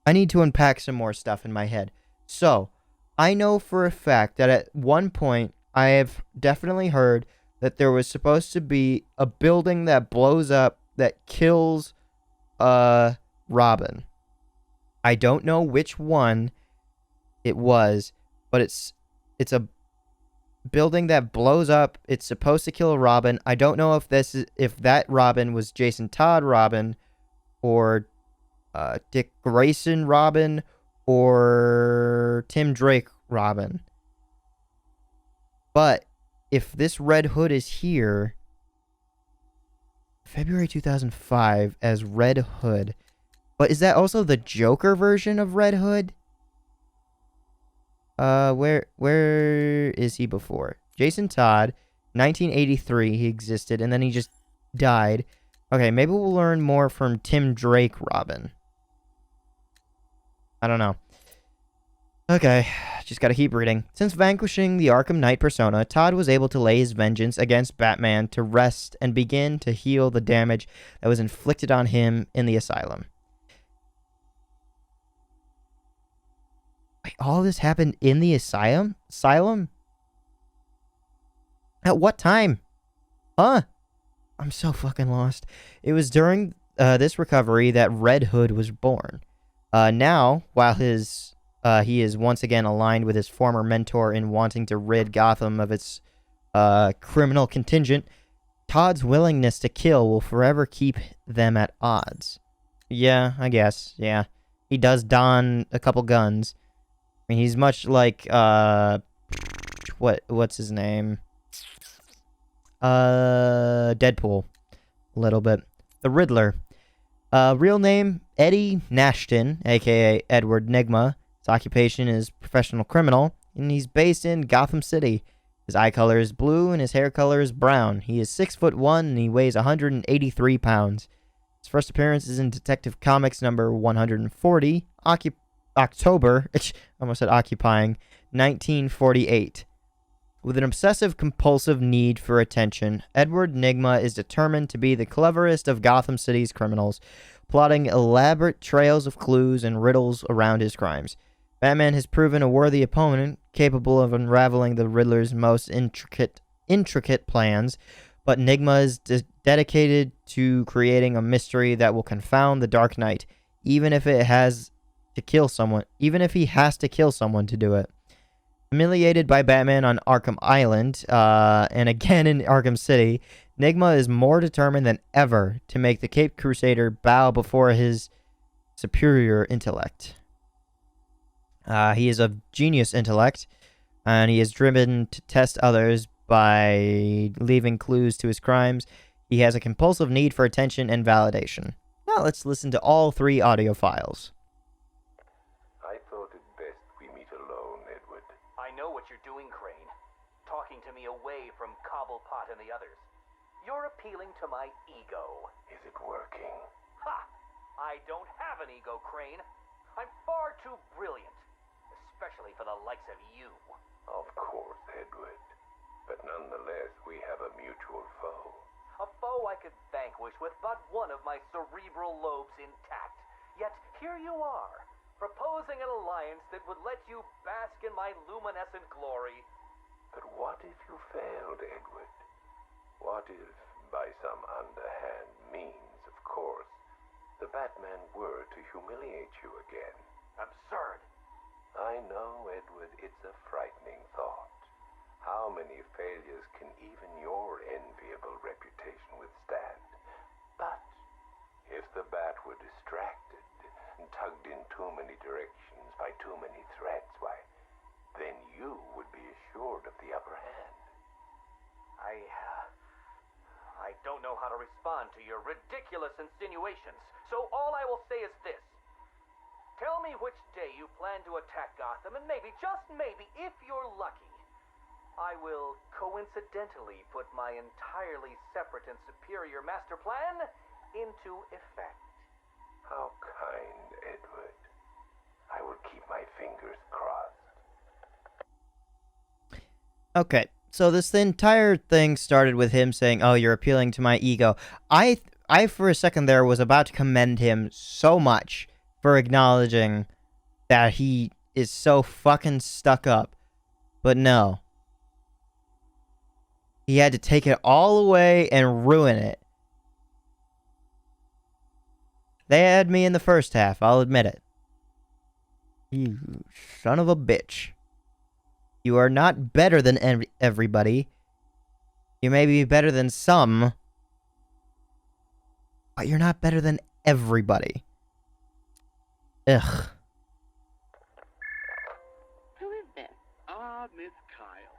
I need to unpack some more stuff in my head. So, I know for a fact that at one point, I have definitely heard that there was supposed to be a building that blows up that kills Robin. I don't know which one it was, but it's a building that blows up. It's supposed to kill Robin. I don't know if that Robin was Jason Todd Robin, or Dick Grayson Robin, or Tim Drake Robin. But if this Red Hood is here, February 2005 as Red Hood, but is that also the Joker version of Red Hood? Where is he before? Jason Todd, 1983, he existed, and then he just died. Okay, maybe we'll learn more from Tim Drake Robin. I don't know. Okay, just gotta keep reading. Since vanquishing the Arkham Knight persona, Todd was able to lay his vengeance against Batman to rest and begin to heal the damage that was inflicted on him in the asylum. Wait, all this happened in the asylum? At what time? Huh? I'm so fucking lost. It was during this recovery that Red Hood was born. Now, while he is once again aligned with his former mentor in wanting to rid Gotham of its criminal contingent, Todd's willingness to kill will forever keep them at odds. Yeah, I guess. Yeah. He does don a couple guns. I mean, he's much like, what's his name? Deadpool. A little bit. The Riddler. Real name, Eddie Nashton, a.k.a. Edward Nygma. His occupation is professional criminal, and he's based in Gotham City. His eye color is blue, and his hair color is brown. He is 6'1", and he weighs 183 pounds. His first appearance is in Detective Comics number 140, October, I almost said occupying, 1948. With an obsessive-compulsive need for attention, Edward Nygma is determined to be the cleverest of Gotham City's criminals, plotting elaborate trails of clues and riddles around his crimes. Batman has proven a worthy opponent, capable of unraveling the Riddler's most intricate plans, but Nygma is dedicated to creating a mystery that will confound the Dark Knight, even if he has to kill someone to do it. Humiliated by Batman on Arkham Island, and again in Arkham City, Nigma is more determined than ever to make the Caped Crusader bow before his superior intellect. He is of genius intellect, and he is driven to test others by leaving clues to his crimes. He has a compulsive need for attention and validation. Now let's listen to all 3 audio files. I thought it best we meet alone, Edward. I know what you're doing, Crane. Talking to me away from Cobblepot and the others. You're appealing to my ego. Is it working? Ha! I don't have an ego, Crane. I'm far too brilliant. Especially for the likes of you. Of course, Edward. But nonetheless, we have a mutual foe. A foe I could vanquish with but one of my cerebral lobes intact. Yet here you are, proposing an alliance that would let you bask in my luminescent glory. But what if you failed, Edward? What if, by some underhand means, of course, the Batman were to humiliate you again? Absurd. I know, Edward, it's a frightening thought. How many failures can even your enviable reputation withstand? But if the Bat were distracted and tugged in too many directions by too many threats, why, then you would be assured of the upper hand. I don't know how to respond to your ridiculous insinuations, so all I will say is this. Tell me which day you plan to attack Gotham, and maybe, just maybe, if you're lucky, I will coincidentally put my entirely separate and superior master plan into effect. How kind, Edward. I will keep my fingers crossed. Okay, so this entire thing started with him saying, "Oh, you're appealing to my ego." I for a second there was about to commend him so much for acknowledging that he is so fucking stuck up. But no. He had to take it all away and ruin it. They had me in the first half, I'll admit it. You son of a bitch. You are not better than everybody. You may be better than some, but you're not better than everybody. Ugh. Who is this? Ah, Miss Kyle.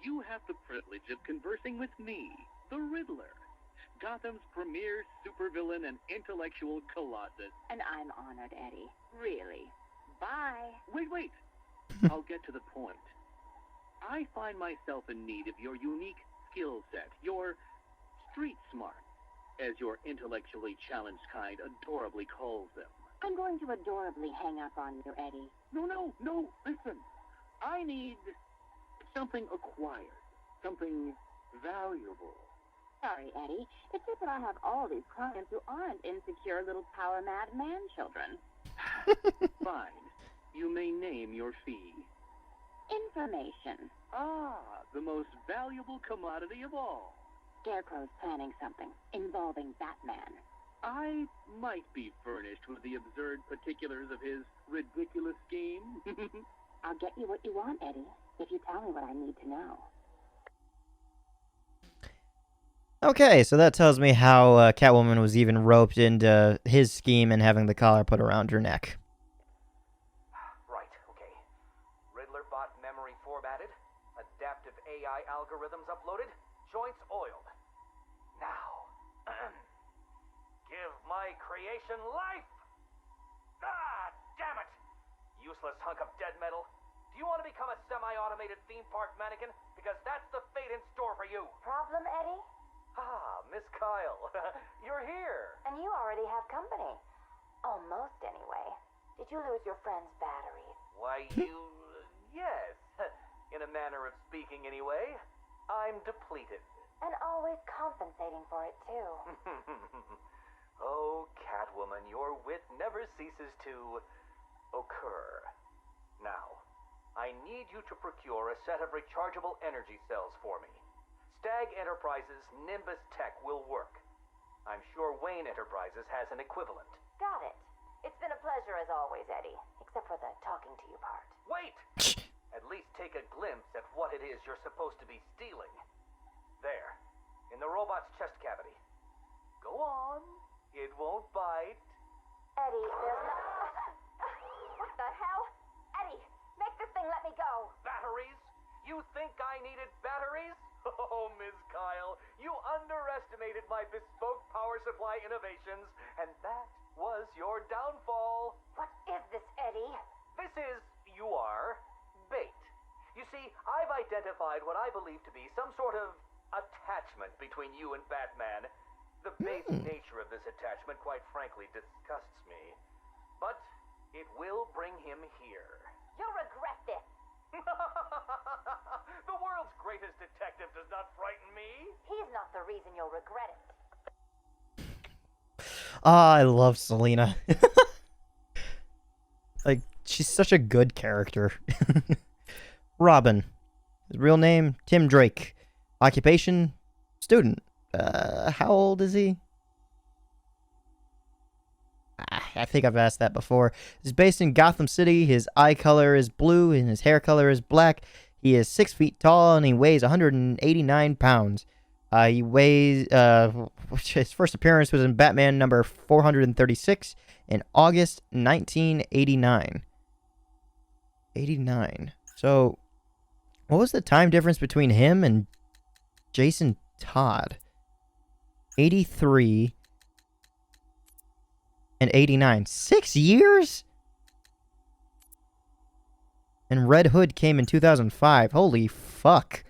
You have the privilege of conversing with me, the Riddler, Gotham's premier supervillain and intellectual colossus. And I'm honored, Eddie. Really. Bye. Wait. I'll get to the point. I find myself in need of your unique skill set, your street smart, as your intellectually challenged kind adorably calls them. I'm going to adorably hang up on you, Eddie. No, listen. I need something acquired, something valuable. Sorry, Eddie. It's just that I have all these clients who aren't insecure little power-mad man-children. Fine. You may name your fee. Information. Ah, the most valuable commodity of all. Scarecrow's planning something involving Batman. I might be furnished with the absurd particulars of his ridiculous scheme. I'll get you what you want, Eddie, if you tell me what I need to know. Okay, so that tells me how Catwoman was even roped into his scheme and having the collar put around her neck. Right, okay. Riddler bot memory formatted, adaptive AI algorithms uploaded, joints oiled. Now, give my creation life! Ah, damn it! Useless hunk of dead metal. Do you want to become a semi-automated theme park mannequin? Because that's the fate in store for you. Problem, Eddie? Ah, Miss Kyle, you're here. And you already have company. Almost, anyway. Did you lose your friend's batteries? Why, yes. In a manner of speaking, anyway. I'm depleted. And always compensating for it, too. Oh, Catwoman, your wit never ceases to occur. Now, I need you to procure a set of rechargeable energy cells for me. Stag Enterprises' Nimbus Tech will work. I'm sure Wayne Enterprises has an equivalent. Got it. It's been a pleasure as always, Eddie. Except for the talking to you part. Wait! At least take a glimpse at what it is you're supposed to be stealing. There, in the robot's chest cavity. Go on. It won't bite. Eddie, there's no... What the hell? Eddie, make this thing let me go. Batteries? You think I needed batteries? Oh, Ms. Kyle, you underestimated my bespoke power supply innovations, and that was your downfall. What is this, Eddie? This is, bait. You see, I've identified what I believe to be some sort of attachment between you and Batman. The base nature of this attachment, quite frankly, disgusts me. But it will bring him here. You'll regret this. The world's greatest detective does not frighten me. He's not the reason you'll regret it. Ah, I love Selena. Like, she's such a good character. Robin. His real name, Tim Drake. Occupation, student. How old is he? I think I've asked that before. He's based in Gotham City. His eye color is blue and his hair color is black. He is 6 feet tall and he weighs 189 pounds. He weighs, his first appearance was in Batman number 436 in August 1989. 89. So, what was the time difference between him and Jason Todd? 83 and 89. 6 years? And Red Hood came in 2005. Holy fuck.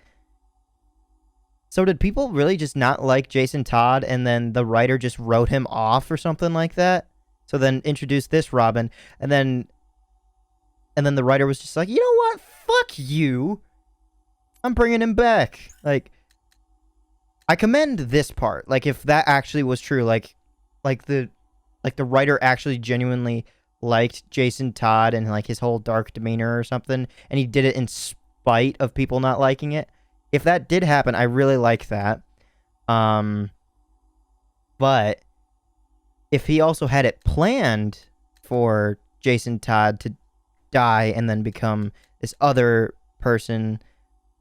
So did people really just not like Jason Todd and then the writer just wrote him off or something like that? So then introduced this Robin and then the writer was just like, "You know what? Fuck you. I'm bringing him back." Like, I commend this part. Like, if that actually was true, like the writer actually genuinely liked Jason Todd and like his whole dark demeanor or something, and he did it in spite of people not liking it. If that did happen, I really like that. But if he also had it planned for Jason Todd to die and then become this other person,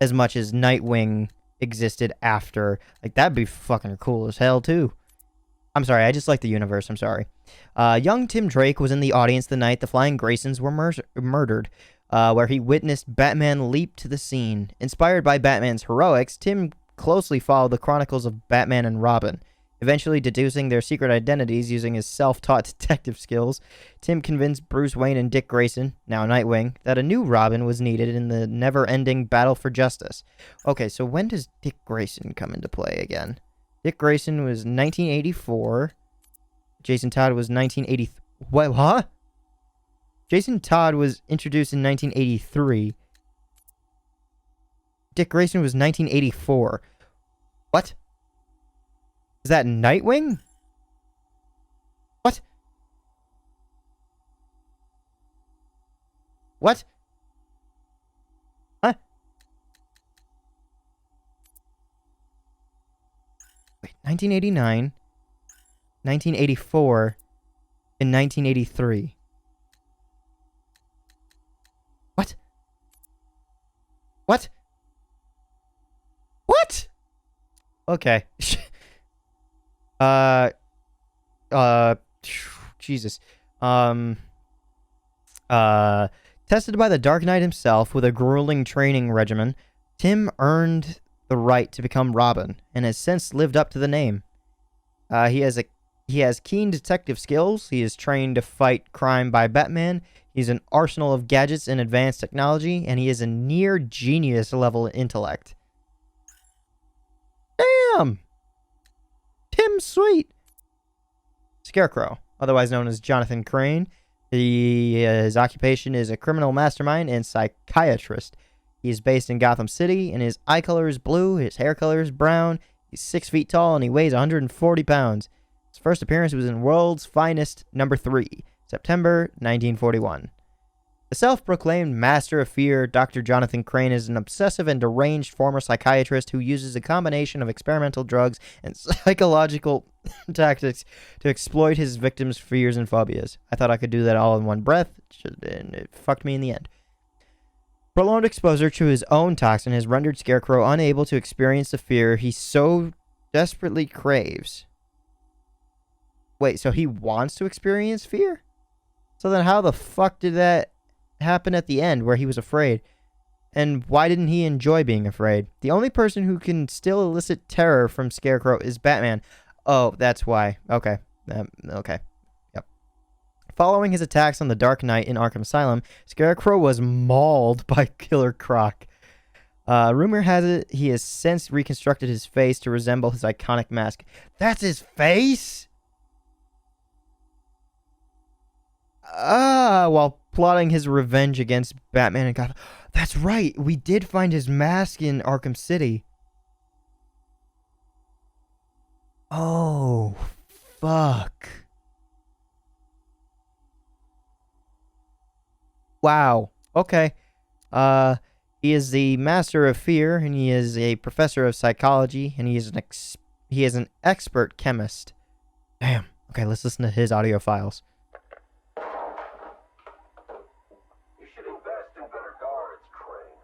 as much as Nightwing existed after, like, that'd be fucking cool as hell too. I'm sorry, I just like the universe, I'm sorry. Young Tim Drake was in the audience the night the Flying Graysons were murdered, where he witnessed Batman leap to the scene. Inspired by Batman's heroics, Tim closely followed the chronicles of Batman and Robin. Eventually deducing their secret identities using his self-taught detective skills, Tim convinced Bruce Wayne and Dick Grayson, now Nightwing, that a new Robin was needed in the never-ending battle for justice. Okay, so when does Dick Grayson come into play again? Dick Grayson was 1984. Jason Todd was 1980. What? Huh? Jason Todd was introduced in 1983. Dick Grayson was 1984. What? Is that Nightwing? What? What? Huh? Wait, 1989, 1984, and 1983. What? What? What? Okay. Jesus. Tested by the Dark Knight himself with a grueling training regimen, Tim earned the right to become Robin, and has since lived up to the name. He has keen detective skills. He is trained to fight crime by Batman. He's an arsenal of gadgets and advanced technology, and he is a near genius level intellect. Damn! Tim's sweet. Scarecrow, otherwise known as Jonathan Crane. His occupation is a criminal mastermind and psychiatrist. He is based in Gotham City, and his eye color is blue, his hair color is brown, he's 6 feet tall, and he weighs 140 pounds. His first appearance was in World's Finest number 3, September 1941. The self-proclaimed master of fear, Dr. Jonathan Crane is an obsessive and deranged former psychiatrist who uses a combination of experimental drugs and psychological tactics to exploit his victims' fears and phobias. I thought I could do that all in one breath, and it fucked me in the end. Prolonged exposure to his own toxin has rendered Scarecrow unable to experience the fear he so desperately craves. Wait, so he wants to experience fear? So then how the fuck did that happen at the end where he was afraid? And why didn't he enjoy being afraid? The only person who can still elicit terror from Scarecrow is Batman. Oh, that's why. Okay. Okay. Yep. Following his attacks on the Dark Knight in Arkham Asylum, Scarecrow was mauled by Killer Croc. Rumor has it he has since reconstructed his face to resemble his iconic mask. That's his face? While plotting his revenge against Batman and Gotham. That's right, we did find his mask in Arkham City. Oh, fuck. Wow. Okay. He is the master of fear, and he is a professor of psychology, and he is an expert chemist. Damn. Okay, let's listen to his audio files. You should invest in better guards, Crane.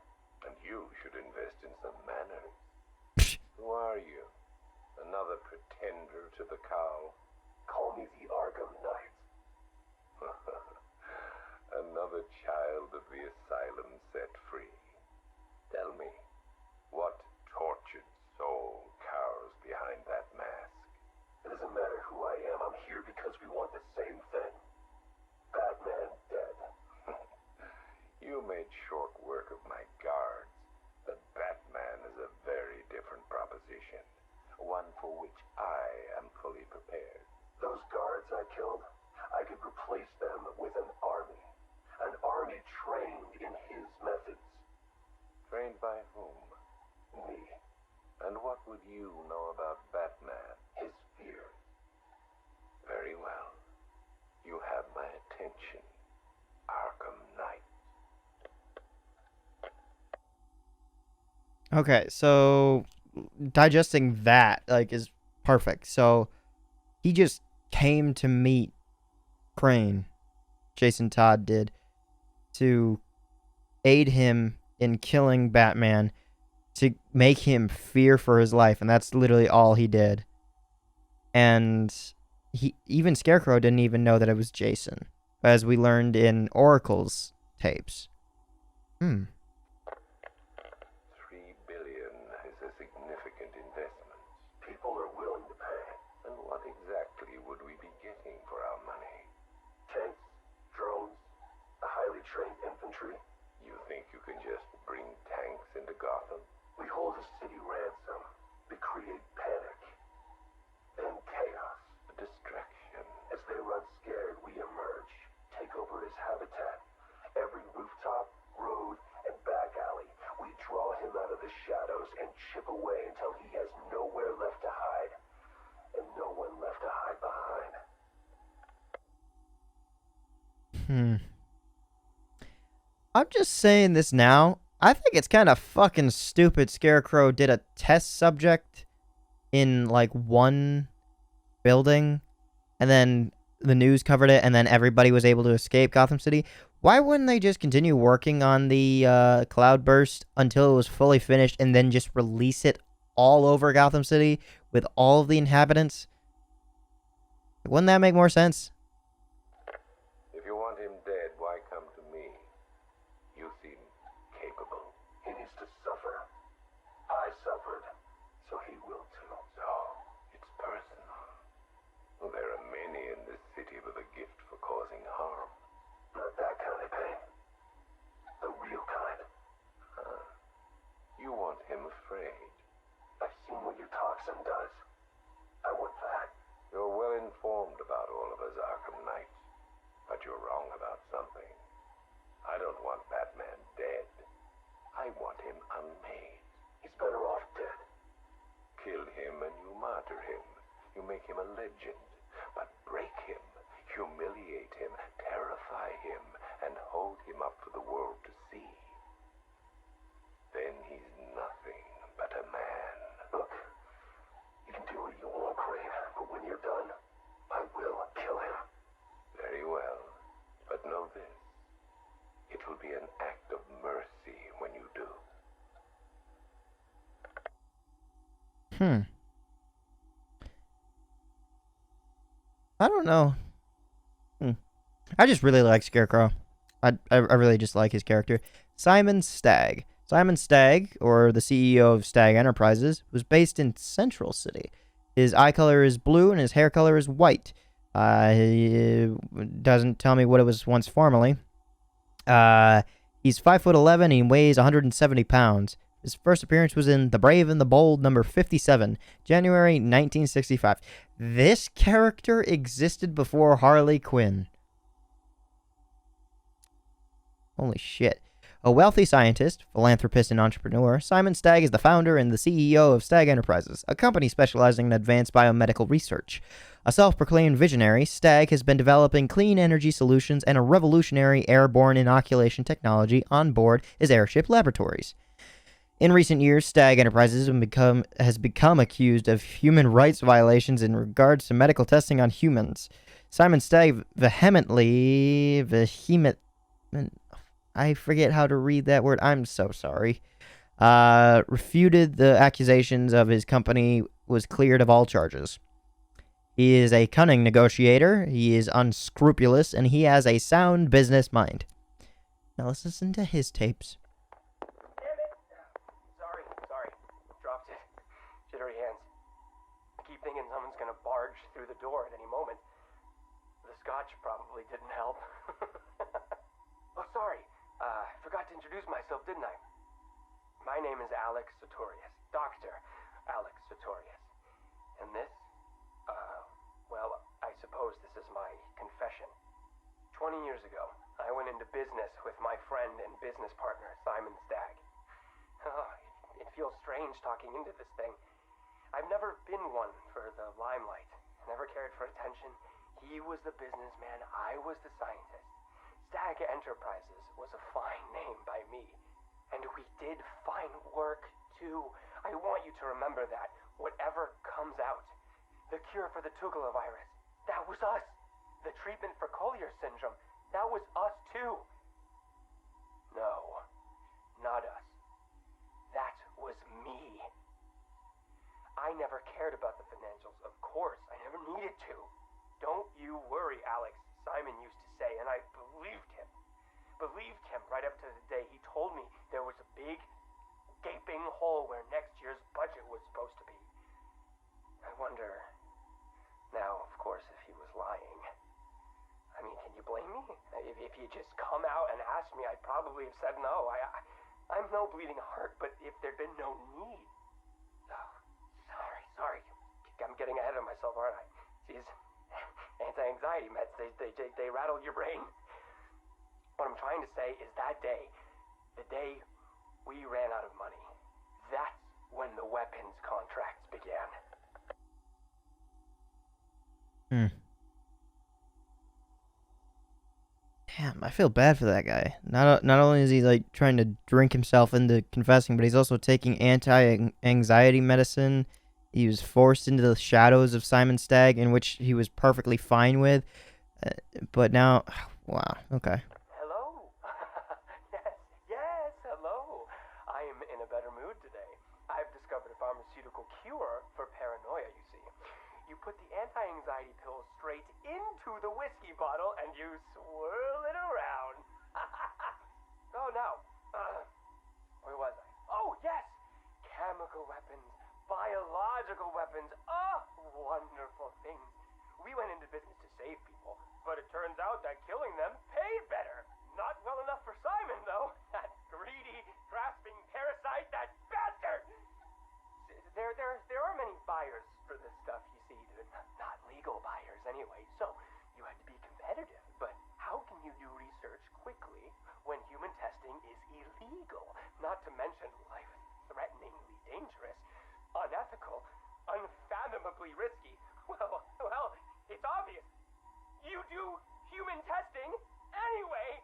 And you should invest in some manners. Who are you? Another pretender to the cow? Call me the Arkham Knight. Another child of the asylum set free. Tell me, what tortured soul cowers behind that mask? It doesn't matter who I am. I'm here because we want the same thing. Batman dead. You made short work of my guards. But Batman is a very different proposition. One for which I am fully prepared. Those guards I killed, I could replace them with an army. An army trained in his methods. Trained by whom? Me. And what would you know about Batman? His fear. Very well. You have my attention, Arkham Knight. Okay, so digesting that is perfect. So he just came to meet Crane. Jason Todd did, to aid him in killing Batman, to make him fear for his life, and that's literally all he did. And even Scarecrow didn't even know that it was Jason, as we learned in Oracle's tapes. $3 billion is a significant investment. People are willing to pay. And what exactly would we be getting for our money? Tanks, drones, a highly trained infantry. You think you can just bring tanks into Gotham? We hold a city ransom. We create panic. Then chaos. A distraction. As they run scared, we emerge. Take over his habitat. Every rooftop, road, and back alley. We draw him out of the shadows and chip away until he has nowhere left to hide. And no one left to hide behind. I'm just saying this now. I think it's kind of fucking stupid Scarecrow did a test subject in, one building, and then the news covered it, and then everybody was able to escape Gotham City. Why wouldn't they just continue working on the Cloudburst until it was fully finished, and then just release it all over Gotham City with all of the inhabitants? Wouldn't that make more sense? If you want him dead, why come to me? You seem capable. He needs to suffer. I suffered, so he will too. So, it's personal. Well, there are many in this city with a gift for causing harm. Not that kind of pain. The real kind. You want him afraid. I've seen what your toxin does. I want that. You're well informed about all of us Arkham Knights, but you're wrong about something. I don't want Batman dead. I want him unmade. He's better off dead. Kill him and you martyr him. You make him a legend. But break him, humiliate him, terrify him, and hold him up for the world to see. Then he's nothing but a man. Look, you can do what you want, Crane, but when you're done, I will kill him. Very well, but know this. It will be an act of mercy I don't know. I just really like Scarecrow. I really just like his character. Simon Stagg. Simon Stagg, or the CEO of Stagg Enterprises, was based in Central City. His eye color is blue and his hair color is white. He doesn't tell me what it was once formerly. He's 5'11" and he weighs 170 pounds. His first appearance was in The Brave and the Bold, number 57, January 1965. This character existed before Harley Quinn. Holy shit. A wealthy scientist, philanthropist, and entrepreneur, Simon Stagg is the founder and the CEO of Stagg Enterprises, a company specializing in advanced biomedical research. A self-proclaimed visionary, Stagg has been developing clean energy solutions and a revolutionary airborne inoculation technology on board his airship laboratories. In recent years, Stagg Enterprises has become accused of human rights violations in regards to medical testing on humans. Simon Stagg I forget how to read that word. I'm so sorry. Refuted the accusations of his company, was cleared of all charges. He is a cunning negotiator, he is unscrupulous, and he has a sound business mind. Now let's listen to his tapes. Damn it! Sorry. Dropped it. Jittery hands. I keep thinking someone's gonna barge through the door at any moment. The scotch probably didn't help. Oh, sorry. Forgot to introduce myself, didn't I? My name is Alex Sartorius. Dr. Alex Sartorius. And this? Well, I suppose this is my confession. 20 years ago, I went into business with my friend and business partner, Simon Stagg. Oh, it feels strange talking into this thing. I've never been one for the limelight. Never cared for attention. He was the businessman, I was the scientist. Stagg Enterprises was a fine name by me. And we did fine work, too. I want you to remember that. Whatever comes out. The cure for the Tugela virus. That was us. The treatment for Collier syndrome. That was us, too. No. Not us. That was me. I never cared about the financials, of course. I never needed to. Don't you worry, Alex. Simon used to say, and I believed him. Believed him right up to the day he told me there was a big, gaping hole where next year's budget was supposed to be. I wonder, now, of course, if he was lying. I mean, can you blame me? If he had just come out and asked me, I'd probably have said no. I'm no bleeding heart, but if there'd been no need. Oh, sorry. I'm getting ahead of myself, aren't I? These anti-anxiety meds, they rattle your brain. What I'm trying to say is that day, the day we ran out of money, that's when the weapons contracts began. Damn, I feel bad for that guy. Not only is he like trying to drink himself into confessing, but he's also taking anti-anxiety medicine. He was forced into the shadows of Simon Stagg, in which he was perfectly fine with. But now, wow, okay. Hello? yes, hello. I am in a better mood today. I've discovered a pharmaceutical cure for paranoia, you see. You put the anti-anxiety pill straight into the whiskey bottle and you swirl it around. Oh, no. Where was I? Oh, yes! Chemical weapons. Biological weapons. Oh, wonderful things. We went into business to save people, but it turns out that killing them paid better. Not well enough for Simon, though. That greedy, grasping parasite, that bastard! There are many buyers for this stuff, you see. Not legal buyers, anyway, so you had to be competitive. But how can you do research quickly when human testing is illegal? Not to mention life-threateningly dangerous, unethical, unfathomably risky. Well, it's obvious. You do human testing anyway.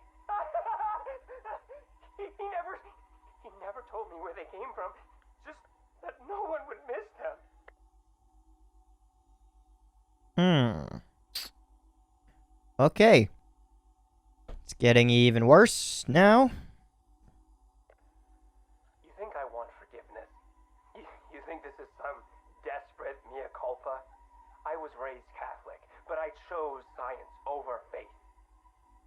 He never told me where they came from. Just that no one would miss them. Okay. It's getting even worse now. You think I want forgiveness? You think this is some was raised Catholic, but I chose science over faith.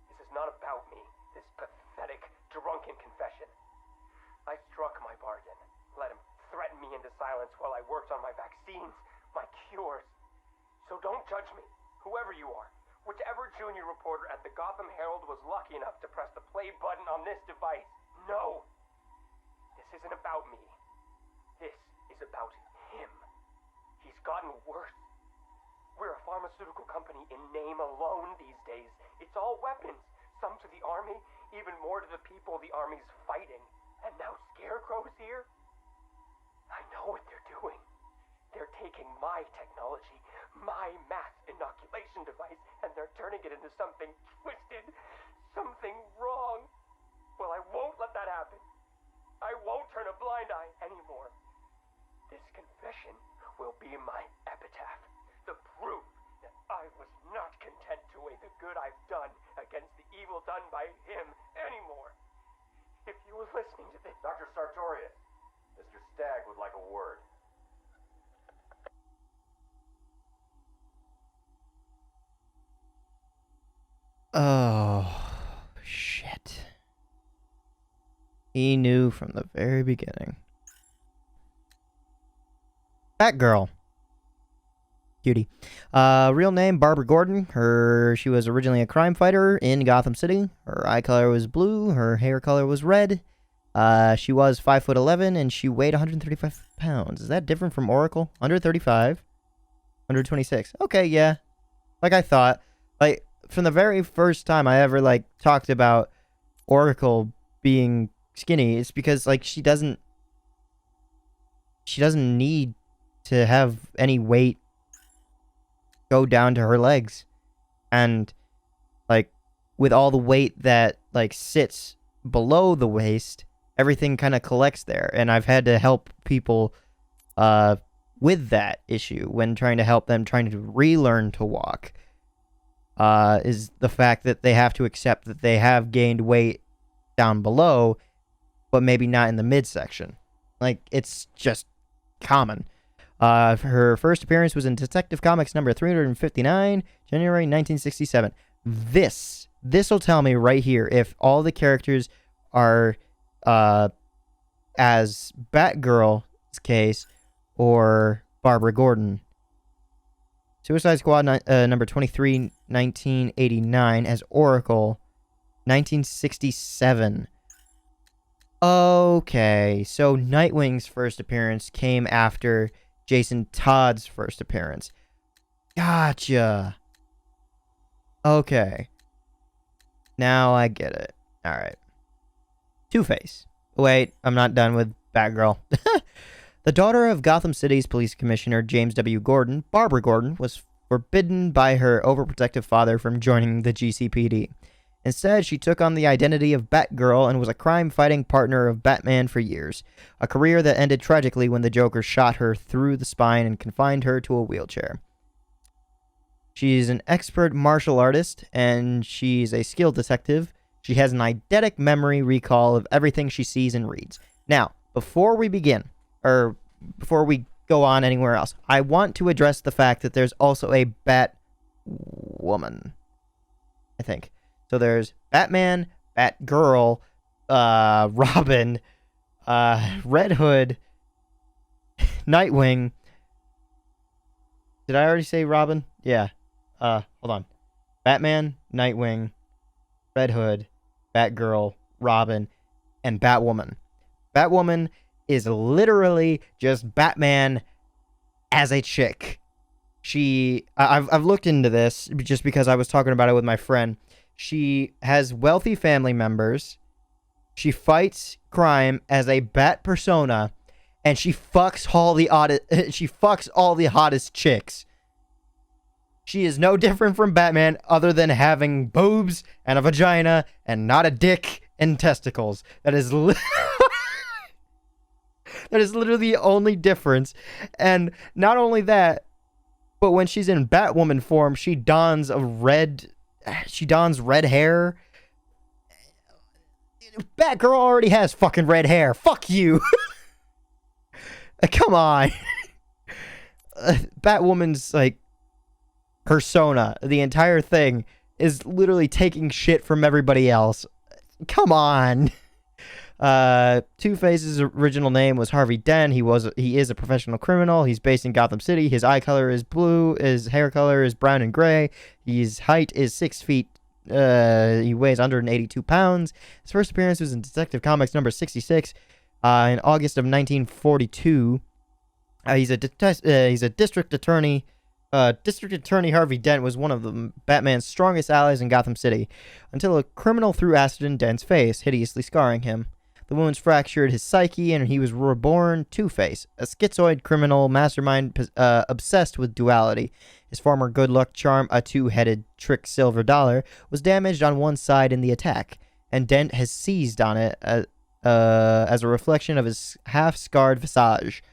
This is not about me, this pathetic, drunken confession. I struck my bargain, let him threaten me into silence while I worked on my vaccines, my cures. So don't judge me, whoever you are. Whichever junior reporter at the Gotham Herald was lucky enough to press the play button on this device. No! This isn't about me. This is about him. He's gotten worse. We're a pharmaceutical company in name alone these days. It's all weapons. Some to the army, even more to the people the army's fighting. And now Scarecrow's here? I know what they're doing. They're taking my technology, my mass inoculation device, and they're turning it into something twisted, something wrong. Well, I won't let that happen. I won't turn a blind eye anymore. This confession will be my epitaph, the proof that I was not content to weigh the good I've done against the evil done by him anymore. If you were listening to this... Dr. Sartorius, Mr. Stagg would like a word. Oh, shit. He knew from the very beginning. Batgirl. Cutie. Real name, Barbara Gordon. She was originally a crime fighter in Gotham City. Her eye color was blue. Her hair color was red. She was 5'11", and she weighed 135 pounds. Is that different from Oracle? 135? 126. Okay, yeah. Like I thought. Like, from the very first time I ever, like, talked about Oracle being skinny, it's because, like, she doesn't need to have any weight go down to her legs. And, like, with all the weight that, like, sits below the waist, everything kind of collects there. And I've had to help people with that issue when trying to help them trying to relearn to walk. Is the fact that they have to accept that they have gained weight down below, but maybe not in the midsection. Like, it's just common. Her first appearance was in Detective Comics number 359, January 1967. This will tell me right here if all the characters are as Batgirl's case or Barbara Gordon. Suicide Squad number 23, 1989 as Oracle, 1967. Okay, so Nightwing's first appearance came after Jason Todd's first appearance. Gotcha. Okay. Now I get it. Alright. Two-Face. Wait, I'm not done with Batgirl. The daughter of Gotham City's police commissioner James W. Gordon, Barbara Gordon, was forbidden by her overprotective father from joining the GCPD. Instead, she took on the identity of Batgirl and was a crime-fighting partner of Batman for years, a career that ended tragically when the Joker shot her through the spine and confined her to a wheelchair. She's an expert martial artist, and she's a skilled detective. She has an eidetic memory recall of everything she sees and reads. Now, before we go on anywhere else, I want to address the fact that there's also a Batwoman, I think. So there's Batman, Batgirl, Robin, Red Hood, Nightwing. Did I already say Robin? Yeah. Hold on. Batman, Nightwing, Red Hood, Batgirl, Robin, and Batwoman. Batwoman is literally just Batman as a chick. I've looked into this just because I was talking about it with my friend. She has wealthy family members. She fights crime as a bat persona, and she fucks all the hottest chicks. She is no different from Batman other than having boobs and a vagina and not a dick and testicles. That is that is literally the only difference. And not only that, but when she's in Batwoman form, she dons red hair. Batgirl already has fucking red hair. Fuck you. Come on. Batwoman's like persona. The entire thing is literally taking shit from everybody else. Come on. Two-Face's original name was Harvey Dent. He is a professional criminal. He's based in Gotham City. His eye color is blue. His hair color is brown and gray. His height is 6 feet. He weighs 182 pounds. His first appearance was in Detective Comics number 66 in August of 1942. He's a district attorney. District Attorney Harvey Dent was one of Batman's strongest allies in Gotham City, until a criminal threw acid in Dent's face, hideously scarring him. The wounds fractured his psyche, and he was reborn Two-Face, a schizoid criminal mastermind obsessed with duality. His former good luck charm, a two-headed trick silver dollar, was damaged on one side in the attack, and Dent has seized on it as a reflection of his half-scarred visage.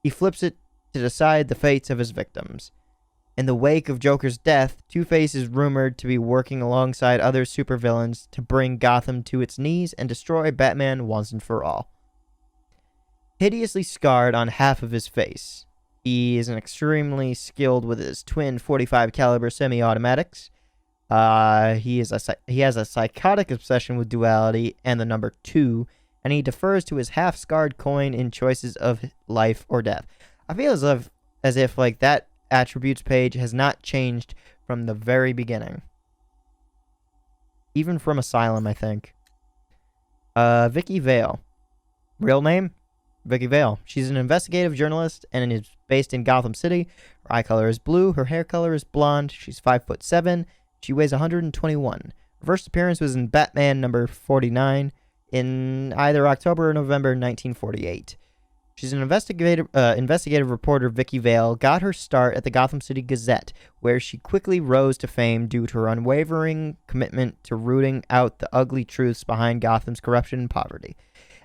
He flips it to decide the fates of his victims. In the wake of Joker's death, Two-Face is rumored to be working alongside other supervillains to bring Gotham to its knees and destroy Batman once and for all. Hideously scarred on half of his face, he is extremely skilled with his twin .45 caliber semi-automatics. He has a psychotic obsession with duality and the number 2, and he defers to his half-scarred coin in choices of life or death. I feel as if like that attributes page has not changed from the very beginning. Even from Asylum, I think. Vicky Vale. Real name? Vicky Vale. She's an investigative journalist and is based in Gotham City. Her eye color is blue. Her hair color is blonde. She's 5'7". She weighs 121. Her first appearance was in Batman number 49 in either October or November 1948. She's an investigative reporter. Vicky Vale got her start at the Gotham City Gazette, where she quickly rose to fame due to her unwavering commitment to rooting out the ugly truths behind Gotham's corruption and poverty.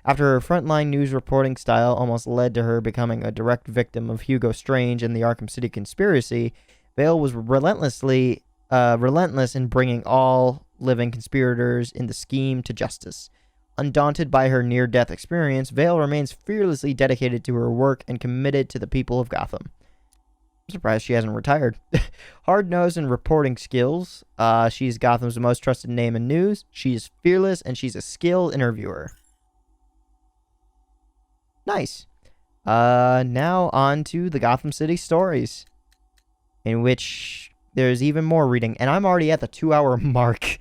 After her frontline news reporting style almost led to her becoming a direct victim of Hugo Strange and the Arkham City conspiracy, Vale was relentless in bringing all living conspirators in the scheme to justice. Undaunted by her near-death experience, Vale remains fearlessly dedicated to her work and committed to the people of Gotham. I'm surprised she hasn't retired. Hard-nosed in reporting skills, she's Gotham's most trusted name in news. She is fearless, and she's a skilled interviewer. Nice. Now on to the Gotham City stories, in which there's even more reading, and I'm already at the 2-hour mark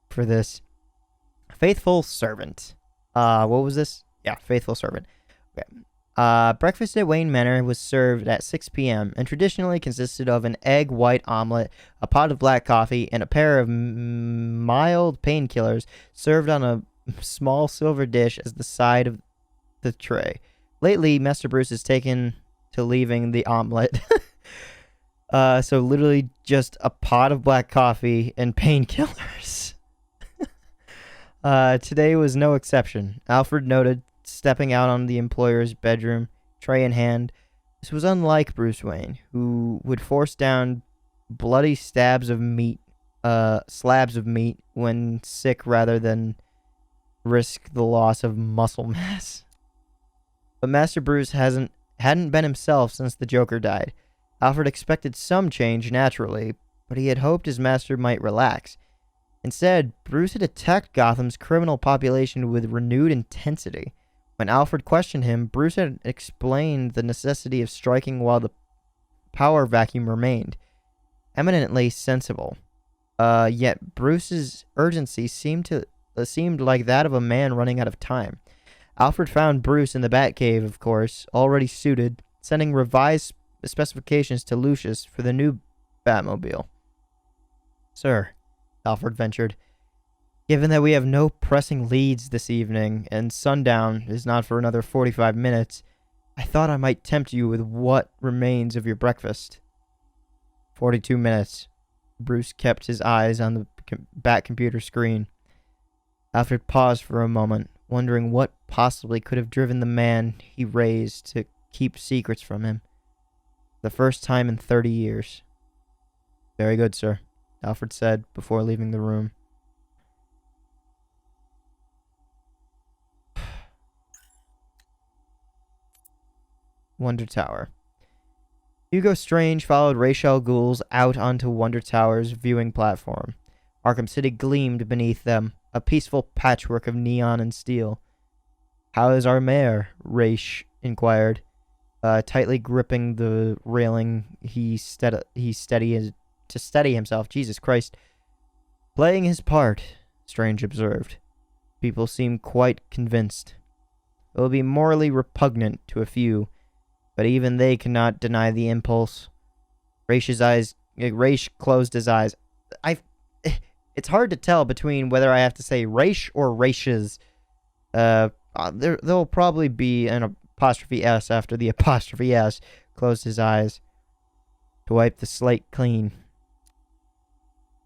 for this. Faithful Servant. What was this? Yeah, Faithful Servant. Okay. Breakfast at Wayne Manor was served at 6 p.m. and traditionally consisted of an egg white omelet, a pot of black coffee, and a pair of mild painkillers served on a small silver dish as the side of the tray. Lately, Master Bruce has taken to leaving the omelet. So literally just a pot of black coffee and painkillers. Today was no exception. Alfred noted, stepping out on the employer's bedroom, tray in hand. This was unlike Bruce Wayne, who would force down bloody slabs of meat when sick rather than risk the loss of muscle mass. But Master Bruce hadn't been himself since the Joker died. Alfred expected some change naturally, but he had hoped his master might relax. Instead, Bruce had attacked Gotham's criminal population with renewed intensity. When Alfred questioned him, Bruce had explained the necessity of striking while the power vacuum remained. Eminently sensible. Yet Bruce's urgency seemed like that of a man running out of time. Alfred found Bruce in the Batcave, of course, already suited, sending revised specifications to Lucius for the new Batmobile. Sir, Alfred ventured, given that we have no pressing leads this evening, and sundown is not for another 45 minutes, I thought I might tempt you with what remains of your breakfast. 42 minutes. Bruce kept his eyes on the Bat computer screen. Alfred paused for a moment, wondering what possibly could have driven the man he raised to keep secrets from him. The first time in 30 years. Very good, sir, Alfred said before leaving the room. Wonder Tower. Hugo Strange followed Rachel Ghouls out onto Wonder Tower's viewing platform. Arkham City gleamed beneath them, a peaceful patchwork of neon and steel. "How is our mayor?" Raish inquired, tightly gripping the railing. He steady himself. Jesus Christ. "Playing his part," Strange observed. "People seem quite convinced. It will be morally repugnant to a few, but even they cannot deny the impulse." Raish closed his eyes. It's hard to tell between whether I have to say Raish or Raishes. There'll probably be an apostrophe S after the apostrophe S. Closed his eyes to wipe the slate clean.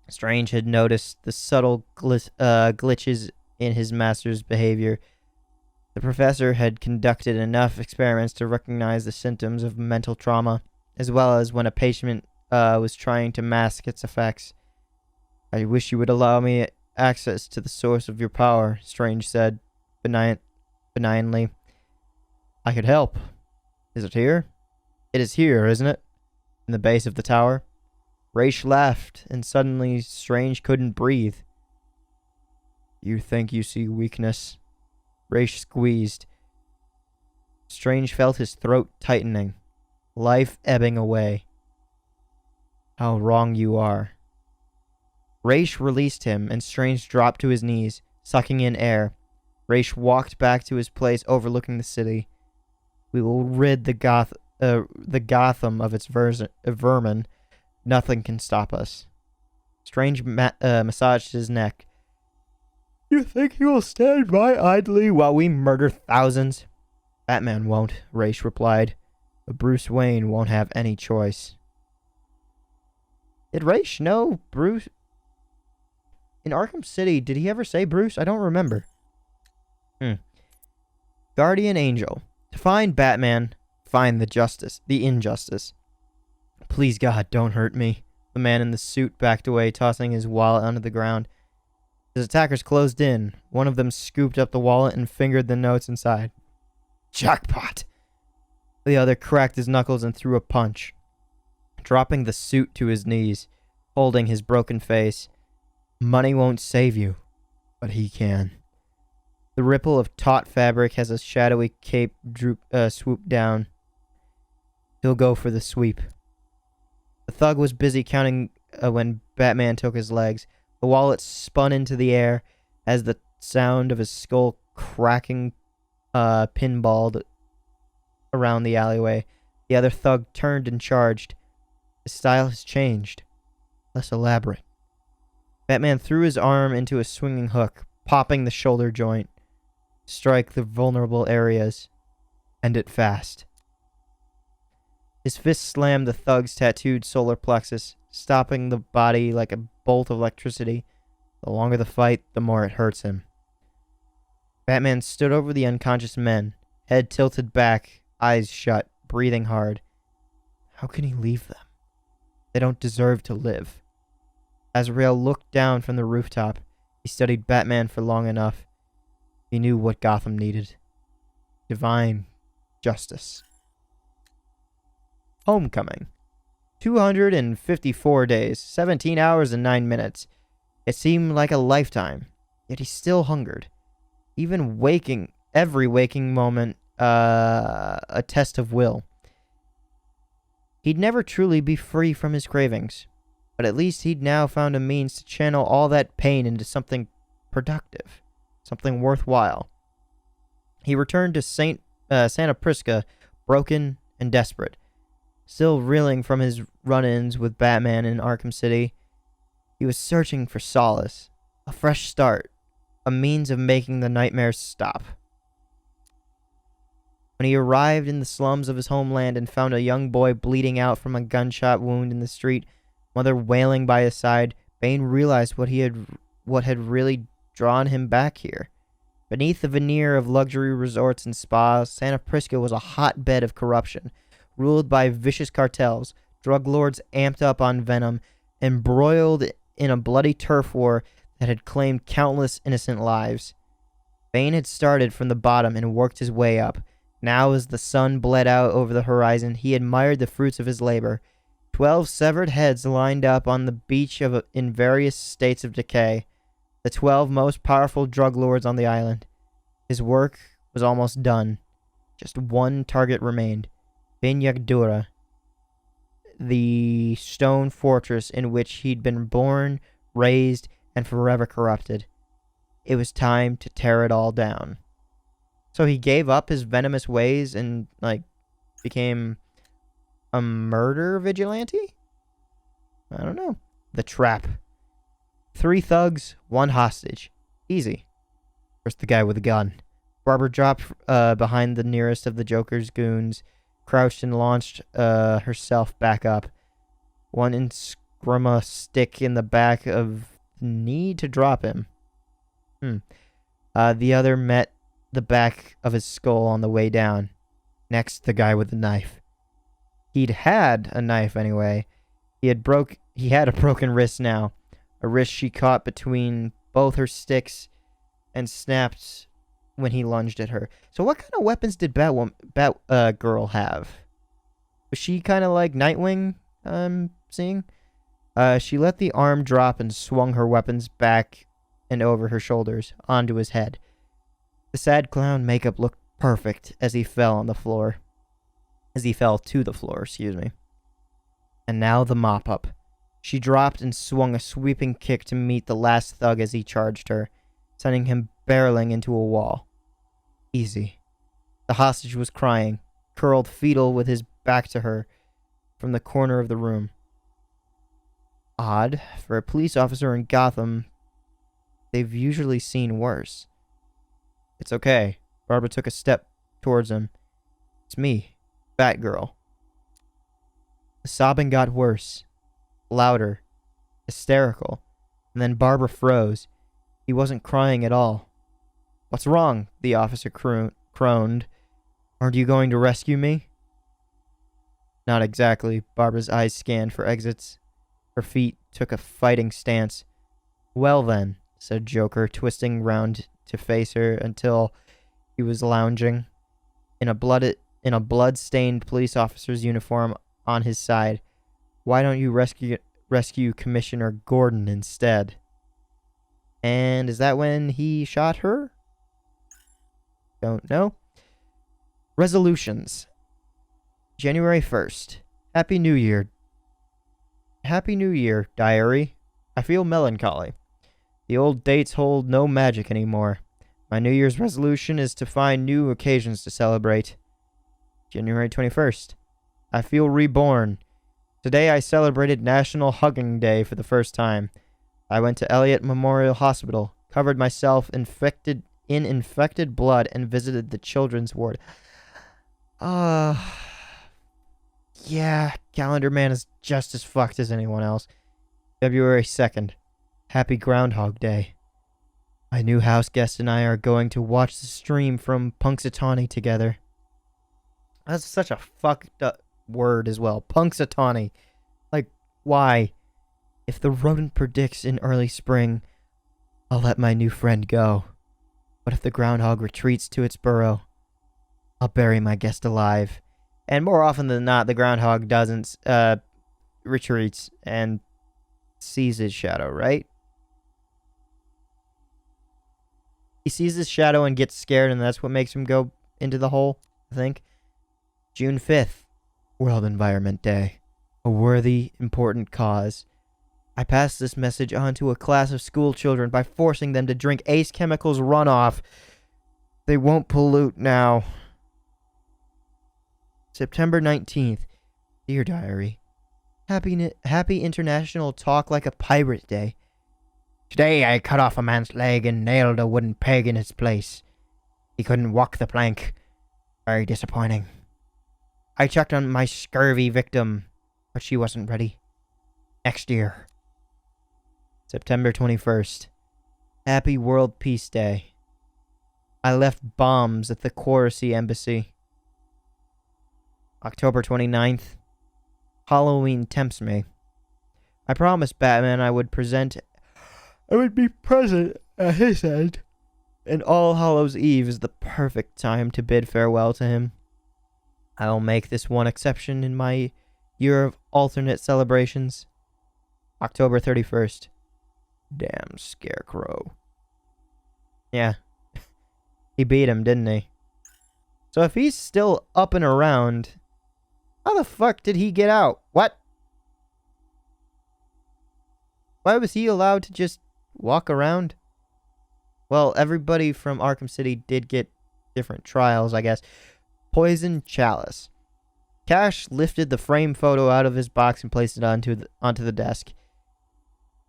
Strange had noticed the subtle glitches in his master's behavior. The professor had conducted enough experiments to recognize the symptoms of mental trauma, as well as when a patient was trying to mask its effects. "I wish you would allow me access to the source of your power," Strange said benignly. "I could help. Is it here?" "It is here, isn't it? In the base of the tower?" Raish laughed, and suddenly Strange couldn't breathe. "You think you see weakness?" Raish squeezed. Strange felt his throat tightening, life ebbing away. "How wrong you are." Raish released him, and Strange dropped to his knees, sucking in air. Raish walked back to his place overlooking the city. "We will rid the Gotham of its vermin. Nothing can stop us." Strange massaged his neck. "You think he will stand by idly while we murder thousands?" "Batman won't," Raish replied. "But Bruce Wayne won't have any choice." Did Raish know Bruce? In Arkham City, did he ever say Bruce? I don't remember. Guardian Angel. To find Batman, find the injustice. "Please God, don't hurt me." The man in the suit backed away, tossing his wallet onto the ground. His attackers closed in. One of them scooped up the wallet and fingered the notes inside. "Jackpot!" The other cracked his knuckles and threw a punch, dropping the suit to his knees, holding his broken face. "Money won't save you, but he can." The ripple of taut fabric as a shadowy cape swooped down. "He'll go for the sweep." The thug was busy counting when Batman took his legs. The wallet spun into the air as the sound of his skull cracking pinballed around the alleyway. The other thug turned and charged. His style has changed, less elaborate. Batman threw his arm into a swinging hook, popping the shoulder joint. Strike the vulnerable areas. End it fast. His fist slammed the thug's tattooed solar plexus, stopping the body like a bolt of electricity. The longer the fight, the more it hurts him. Batman stood over the unconscious men, head tilted back, eyes shut, breathing hard. How can he leave them? They don't deserve to live. Azrael looked down from the rooftop. He studied Batman for long enough. He knew what Gotham needed. Divine justice. Homecoming. 254 days, 17 hours and 9 minutes. It seemed like a lifetime, yet he still hungered. Even every waking moment, a test of will. He'd never truly be free from his cravings, but at least he'd now found a means to channel all that pain into something productive, something worthwhile. He returned to Santa Prisca, broken and desperate, still reeling from his run-ins with Batman in Arkham City. He was searching for solace, a fresh start, a means of making the nightmares stop. When he arrived in the slums of his homeland and found a young boy bleeding out from a gunshot wound in the street, mother wailing by his side, Bane realized what had really drawn him back here. Beneath the veneer of luxury resorts and spas, Santa Prisca was a hotbed of corruption, ruled by vicious cartels, drug lords amped up on venom, embroiled in a bloody turf war that had claimed countless innocent lives. Bane had started from the bottom and worked his way up, Now, as the sun bled out over the horizon, he admired the fruits of his labor. 12 severed heads lined up on the beach in various states of decay. The 12 most powerful drug lords on the island. His work was almost done. Just one target remained. Binyagdura, the stone fortress in which he'd been born, raised, and forever corrupted. It was time to tear it all down. So he gave up his venomous ways and, became a murder vigilante? I don't know. The trap. 3 thugs, 1 hostage. Easy. First, the guy with a gun. Barbara dropped behind the nearest of the Joker's goons, crouched and launched herself back up. One inscrima stick in the back of the knee to drop him. The other met the back of his skull on the way down. Next, the guy with the knife. He'd had a knife anyway. He had a broken wrist now. A wrist she caught between both her sticks and snapped when he lunged at her. So what kind of weapons did Batgirl have? Was she kind of like Nightwing, I'm seeing? She let the arm drop and swung her weapons back and over her shoulders, onto his head. The sad clown makeup looked perfect as he fell to the floor, excuse me. And now the mop-up. She dropped and swung a sweeping kick to meet the last thug as he charged her, sending him barreling into a wall. Easy. The hostage was crying, curled fetal with his back to her, from the corner of the room. Odd. For a police officer in Gotham, they've usually seen worse. It's okay. Barbara took a step towards him. It's me, Batgirl. The sobbing got worse, louder, hysterical, and then Barbara froze. He wasn't crying at all. What's wrong? The officer crooned. Aren't you going to rescue me? Not exactly. Barbara's eyes scanned for exits. Her feet took a fighting stance. Well then, said Joker, twisting round to face her until he was lounging in a blood-stained police officer's uniform on his side. Why don't you rescue Commissioner Gordon instead? And is that when he shot her? Don't know. Resolutions. January 1st. Happy New Year. Happy New Year, diary. I feel melancholy. The old dates hold no magic anymore. My New Year's resolution is to find new occasions to celebrate. January 21st. I feel reborn. Today I celebrated National Hugging Day for the first time. I went to Elliott Memorial Hospital, covered myself in infected blood, and visited the children's ward. Yeah, Calendar Man is just as fucked as anyone else. February 2nd. Happy Groundhog Day. My new house guest and I are going to watch the stream from Punxsutawney together. That's such a fucked up word as well. Punxsutawney. Like, why? If the rodent predicts in early spring, I'll let my new friend go. But if the groundhog retreats to its burrow, I'll bury my guest alive. And more often than not, the groundhog doesn't, retreats and sees his shadow, right? He sees his shadow and gets scared, and that's what makes him go into the hole, I think. June 5th, World Environment Day. A worthy, important cause. I passed this message on to a class of school children by forcing them to drink Ace Chemicals runoff. They won't pollute now. September 19th. Dear Diary. Happy International Talk Like a Pirate Day. Today I cut off a man's leg and nailed a wooden peg in its place. He couldn't walk the plank. Very disappointing. I checked on my scurvy victim, but she wasn't ready. Next year. September 21st. Happy World Peace Day. I left bombs at the Quarcy Embassy. October 29th. Halloween tempts me. I promised Batman I would be present at his end. And All Hallows Eve is the perfect time to bid farewell to him. I'll make this one exception in my year of alternate celebrations. October 31st. Damn Scarecrow. Yeah. He beat him, didn't he? So if he's still up and around, how the fuck did he get out? What? Why was he allowed to just walk around? Well, everybody from Arkham City did get different trials, I guess. Poison Chalice. Cash lifted the frame photo out of his box and placed it onto the desk.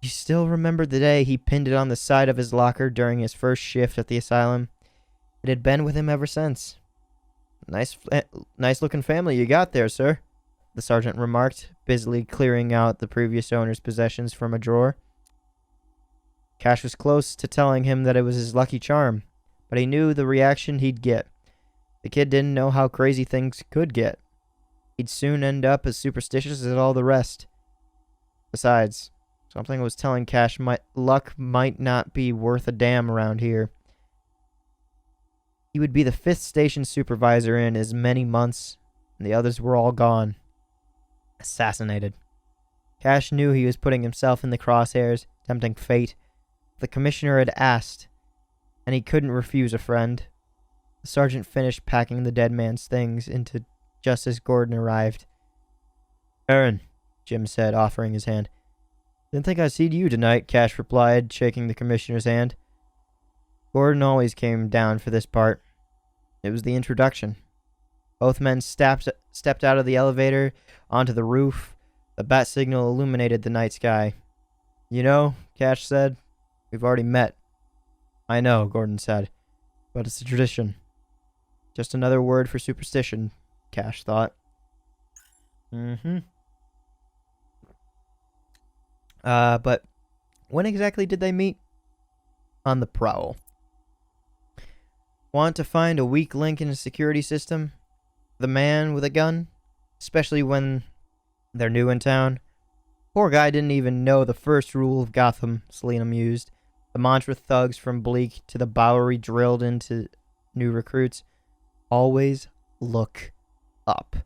You still remember the day he pinned it on the side of his locker during his first shift at the asylum? It had been with him ever since. Nice looking family you got there, sir, the sergeant remarked, busily clearing out the previous owner's possessions from a drawer. Cash was close to telling him that it was his lucky charm, but he knew the reaction he'd get. The kid didn't know how crazy things could get. He'd soon end up as superstitious as all the rest. Besides, something was telling Cash luck might not be worth a damn around here. He would be the 5th station supervisor in as many months, and the others were all gone. Assassinated. Cash knew he was putting himself in the crosshairs, tempting fate. The commissioner had asked, and he couldn't refuse a friend. The sergeant finished packing the dead man's things into just as Gordon arrived. Aaron, Jim said, offering his hand. Didn't think I'd see you tonight, Cash replied, shaking the commissioner's hand. Gordon always came down for this part. It was the introduction. Both men stepped out of the elevator onto the roof. The bat signal illuminated the night sky. You know, Cash said, we've already met. I know, Gordon said, but it's a tradition. Just another word for superstition, Cash thought. But when exactly did they meet? On the prowl. Want to find a weak link in a security system? The man with a gun? Especially when they're new in town? Poor guy didn't even know the first rule of Gotham, Selina mused. The mantra thugs from Bleak to the Bowery drilled into new recruits. Always look up.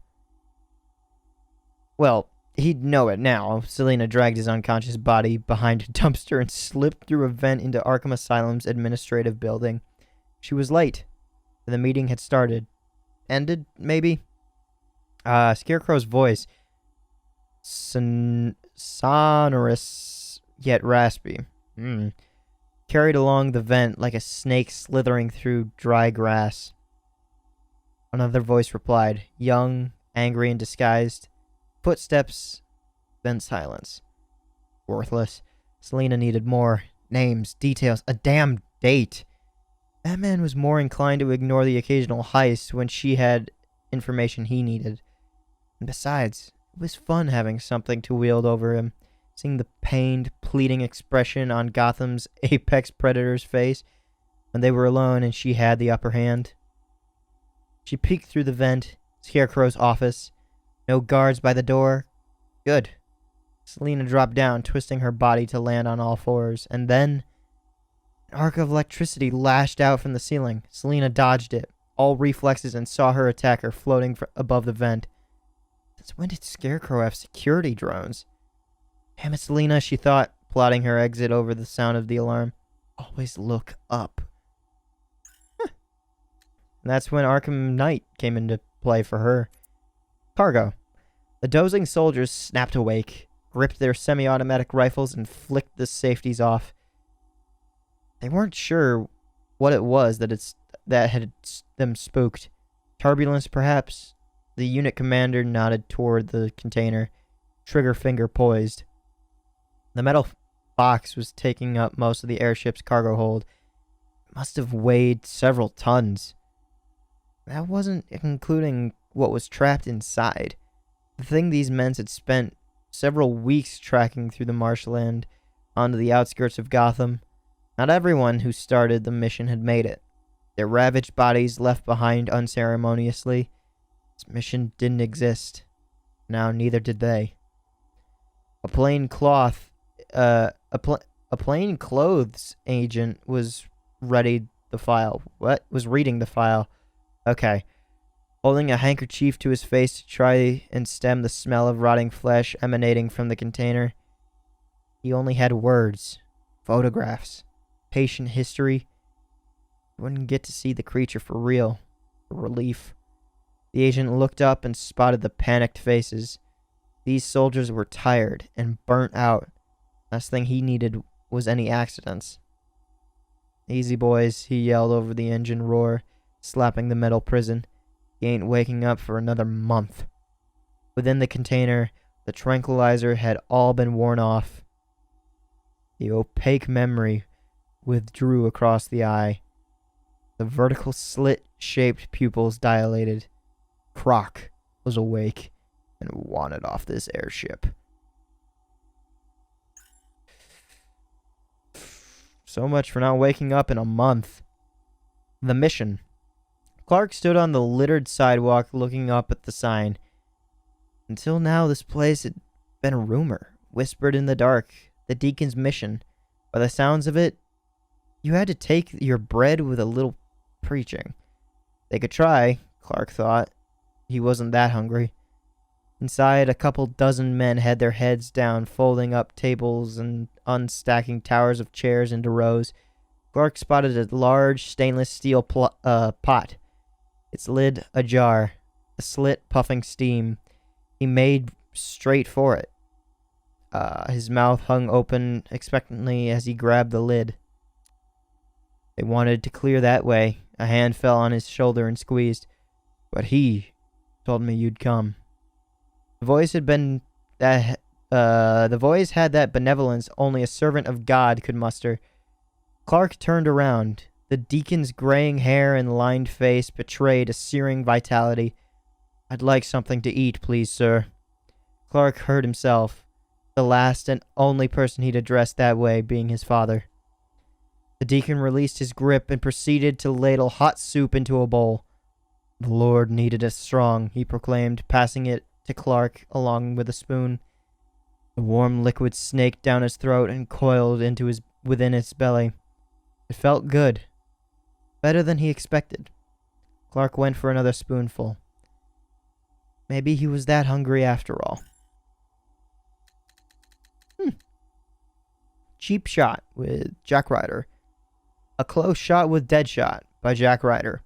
Well, he'd know it now. Selina dragged his unconscious body behind a dumpster and slipped through a vent into Arkham Asylum's administrative building. She was late, and the meeting had started. Ended, maybe? Scarecrow's voice, sonorous yet raspy, carried along the vent like a snake slithering through dry grass. Another voice replied, young, angry, and disguised. Footsteps, then silence. Worthless. Selina needed more. Names, details, a damn date. Batman was more inclined to ignore the occasional heist when she had information he needed. And besides, it was fun having something to wield over him, seeing the pained, pleading expression on Gotham's apex predator's face when they were alone and she had the upper hand. She peeked through the vent, Scarecrow's office. No guards by the door. Good. Selina dropped down, twisting her body to land on all fours, and then an arc of electricity lashed out from the ceiling. Selina dodged it, all reflexes, and saw her attacker floating above the vent. Since when did Scarecrow have security drones? Damn it, Selina, she thought, plotting her exit over the sound of the alarm. Always look up. And that's when Arkham Knight came into play for her. Cargo. The dozing soldiers snapped awake, gripped their semi-automatic rifles, and flicked the safeties off. They weren't sure what it was that had them spooked. Turbulence, perhaps? The unit commander nodded toward the container, trigger finger poised. The metal box was taking up most of the airship's cargo hold. It must have weighed several tons. That wasn't including what was trapped inside. The thing these men had spent several weeks tracking through the marshland onto the outskirts of Gotham. Not everyone who started the mission had made it. Their ravaged bodies left behind unceremoniously. This mission didn't exist. Now neither did they. A plain clothes agent was readied the file. What? Was reading the file. Okay. Holding a handkerchief to his face to try and stem the smell of rotting flesh emanating from the container. He only had words, photographs, patient history. He wouldn't get to see the creature for real. For relief. The agent looked up and spotted the panicked faces. These soldiers were tired and burnt out. Last thing he needed was any accidents. Easy, boys, he yelled over the engine roar, slapping the metal prison. He ain't waking up for another month. Within the container, the tranquilizer had all been worn off. The opaque memory withdrew across the eye. The vertical slit-shaped pupils dilated. Croc was awake and wanted off this airship. So much for not waking up in a month. The mission. Clark stood on the littered sidewalk looking up at the sign. Until now, this place had been a rumor, whispered in the dark. The deacon's mission. By the sounds of it, you had to take your bread with a little preaching. They could try, Clark thought. He wasn't that hungry. Inside, a couple dozen men had their heads down, folding up tables and unstacking towers of chairs into rows. Clark spotted a large stainless steel pot, its lid ajar, a slit puffing steam. He made straight for it. His mouth hung open expectantly as he grabbed the lid. They wanted to clear that way. A hand fell on his shoulder and squeezed. But he told me you'd come. The voice had that benevolence only a servant of God could muster. Clark turned around. The deacon's graying hair and lined face betrayed a searing vitality. I'd like something to eat, please, sir. Clark heard himself, the last and only person he'd addressed that way being his father. The deacon released his grip and proceeded to ladle hot soup into a bowl. The Lord needed us strong, he proclaimed, passing it to Clark along with a spoon. The warm liquid snaked down his throat and coiled within his belly. It felt good. Better than he expected. Clark went for another spoonful. Maybe he was that hungry after all. Cheap Shot with Jack Ryder. A Close Shot with Deadshot by Jack Ryder.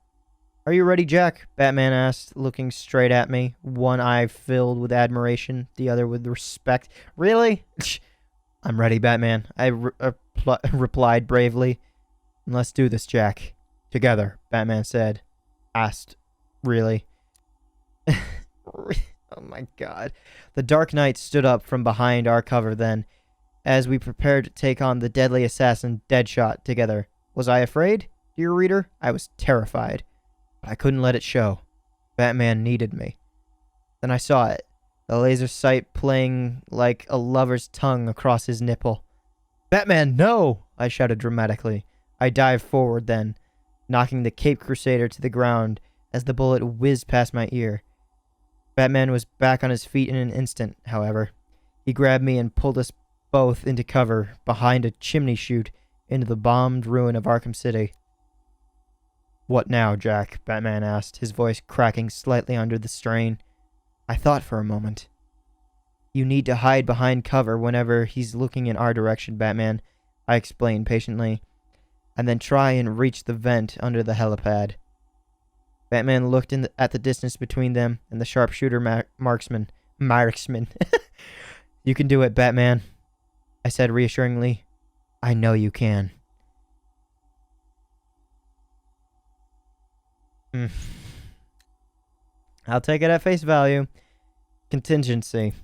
Are you ready, Jack? Batman asked, looking straight at me, one eye filled with admiration, the other with respect. Really? I'm ready, Batman, I replied bravely. Let's do this, Jack. Together, Batman said. Asked, really? Oh my god. The Dark Knight stood up from behind our cover then, as we prepared to take on the deadly assassin Deadshot together. Was I afraid, dear reader? I was terrified. But I couldn't let it show. Batman needed me. Then I saw it, the laser sight playing like a lover's tongue across his nipple. Batman, no! I shouted dramatically. I dived forward then, knocking the Cape Crusader to the ground as the bullet whizzed past my ear. Batman was back on his feet in an instant, however. He grabbed me and pulled us both into cover behind a chimney chute into the bombed ruin of Arkham City. What now, Jack? Batman asked, his voice cracking slightly under the strain. I thought for a moment. You need to hide behind cover whenever he's looking in our direction, Batman, I explained patiently, and then try and reach the vent under the helipad. Batman looked at the distance between them and the sharpshooter marksman. You can do it, Batman, I said reassuringly. I know you can. I'll take it at face value. Contingency.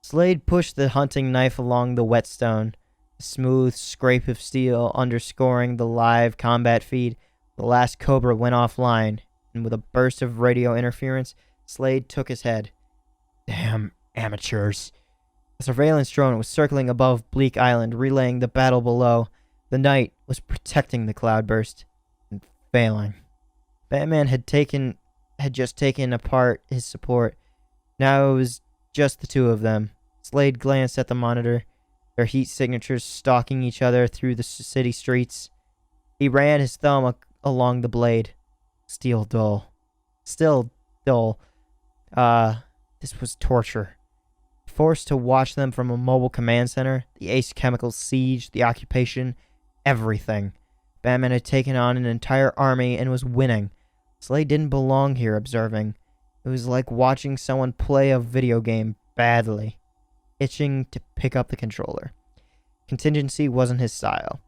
Slade pushed the hunting knife along the whetstone, a smooth scrape of steel underscoring the live combat feed. The last Cobra went offline, and with a burst of radio interference, Slade took his head. Damn amateurs. A surveillance drone was circling above Bleak Island, relaying the battle below. The night was protecting the cloudburst, and failing. Batman had just taken apart his support. Now it was just the two of them. Slade glanced at the monitor, their heat signatures stalking each other through the city streets. He ran his thumb along the blade. Still dull. Still dull. This was torture. Forced to watch them from a mobile command center, the Ace Chemicals siege, the occupation, everything. Batman had taken on an entire army and was winning. Slade didn't belong here observing. It was like watching someone play a video game badly, itching to pick up the controller. Contingency wasn't his style.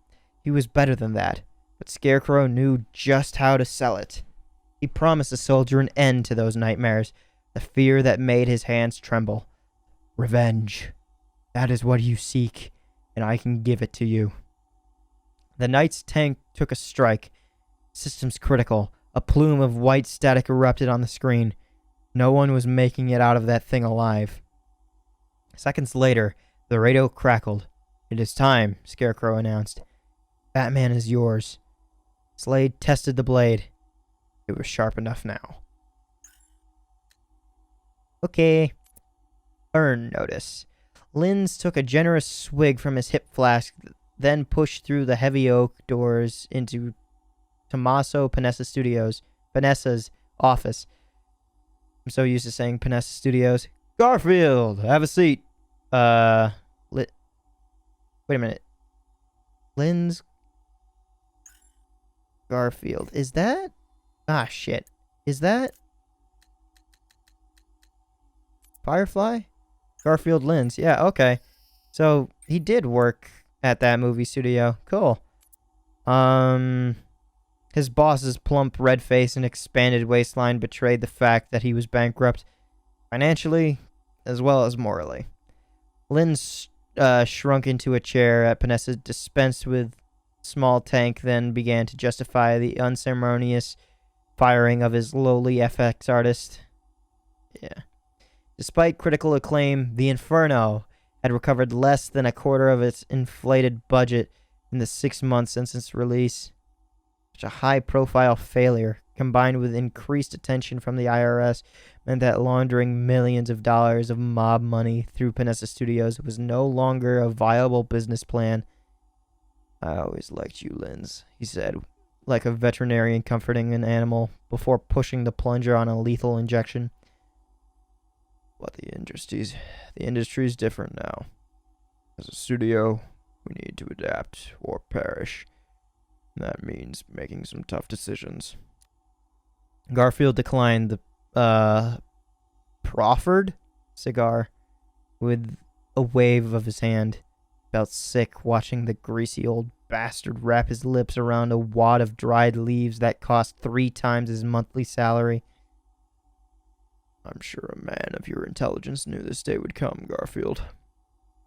He was better than that, but Scarecrow knew just how to sell it. He promised the soldier an end to those nightmares, the fear that made his hands tremble. Revenge. That is what you seek, and I can give it to you. The Knight's tank took a strike. Systems critical. A plume of white static erupted on the screen. No one was making it out of that thing alive. Seconds later, the radio crackled. It is time, Scarecrow announced. Batman is yours. Slade tested the blade. It was sharp enough now. Okay. Burn notice. Linz took a generous swig from his hip flask, then pushed through the heavy oak doors into Tommaso Panessa's office. I'm so used to saying Panessa Studios. Garfield, have a seat. Wait a minute. Linz Garfield. Is that? Ah, shit. Is that Firefly? Garfield Linz. Yeah, okay. So, he did work at that movie studio. Cool. His boss's plump red face and expanded waistline betrayed the fact that he was bankrupt, financially as well as morally. Linz shrunk into a chair at Panessa, dispensed with small tank, then began to justify the unceremonious firing of his lowly FX artist. Yeah. Despite critical acclaim, The Inferno had recovered less than a quarter of its inflated budget in the 6 months since its release. Such a high-profile failure, combined with increased attention from the IRS, meant that laundering millions of dollars of mob money through Panessa Studios was no longer a viable business plan. I always liked you, Linz, he said, like a veterinarian comforting an animal before pushing the plunger on a lethal injection. But the industry's different now. As a studio, we need to adapt or perish. That means making some tough decisions. Garfield declined the proffered cigar with a wave of his hand. Felt sick watching the greasy old bastard wrap his lips around a wad of dried leaves that cost 3 times his monthly salary. I'm sure a man of your intelligence knew this day would come, Garfield.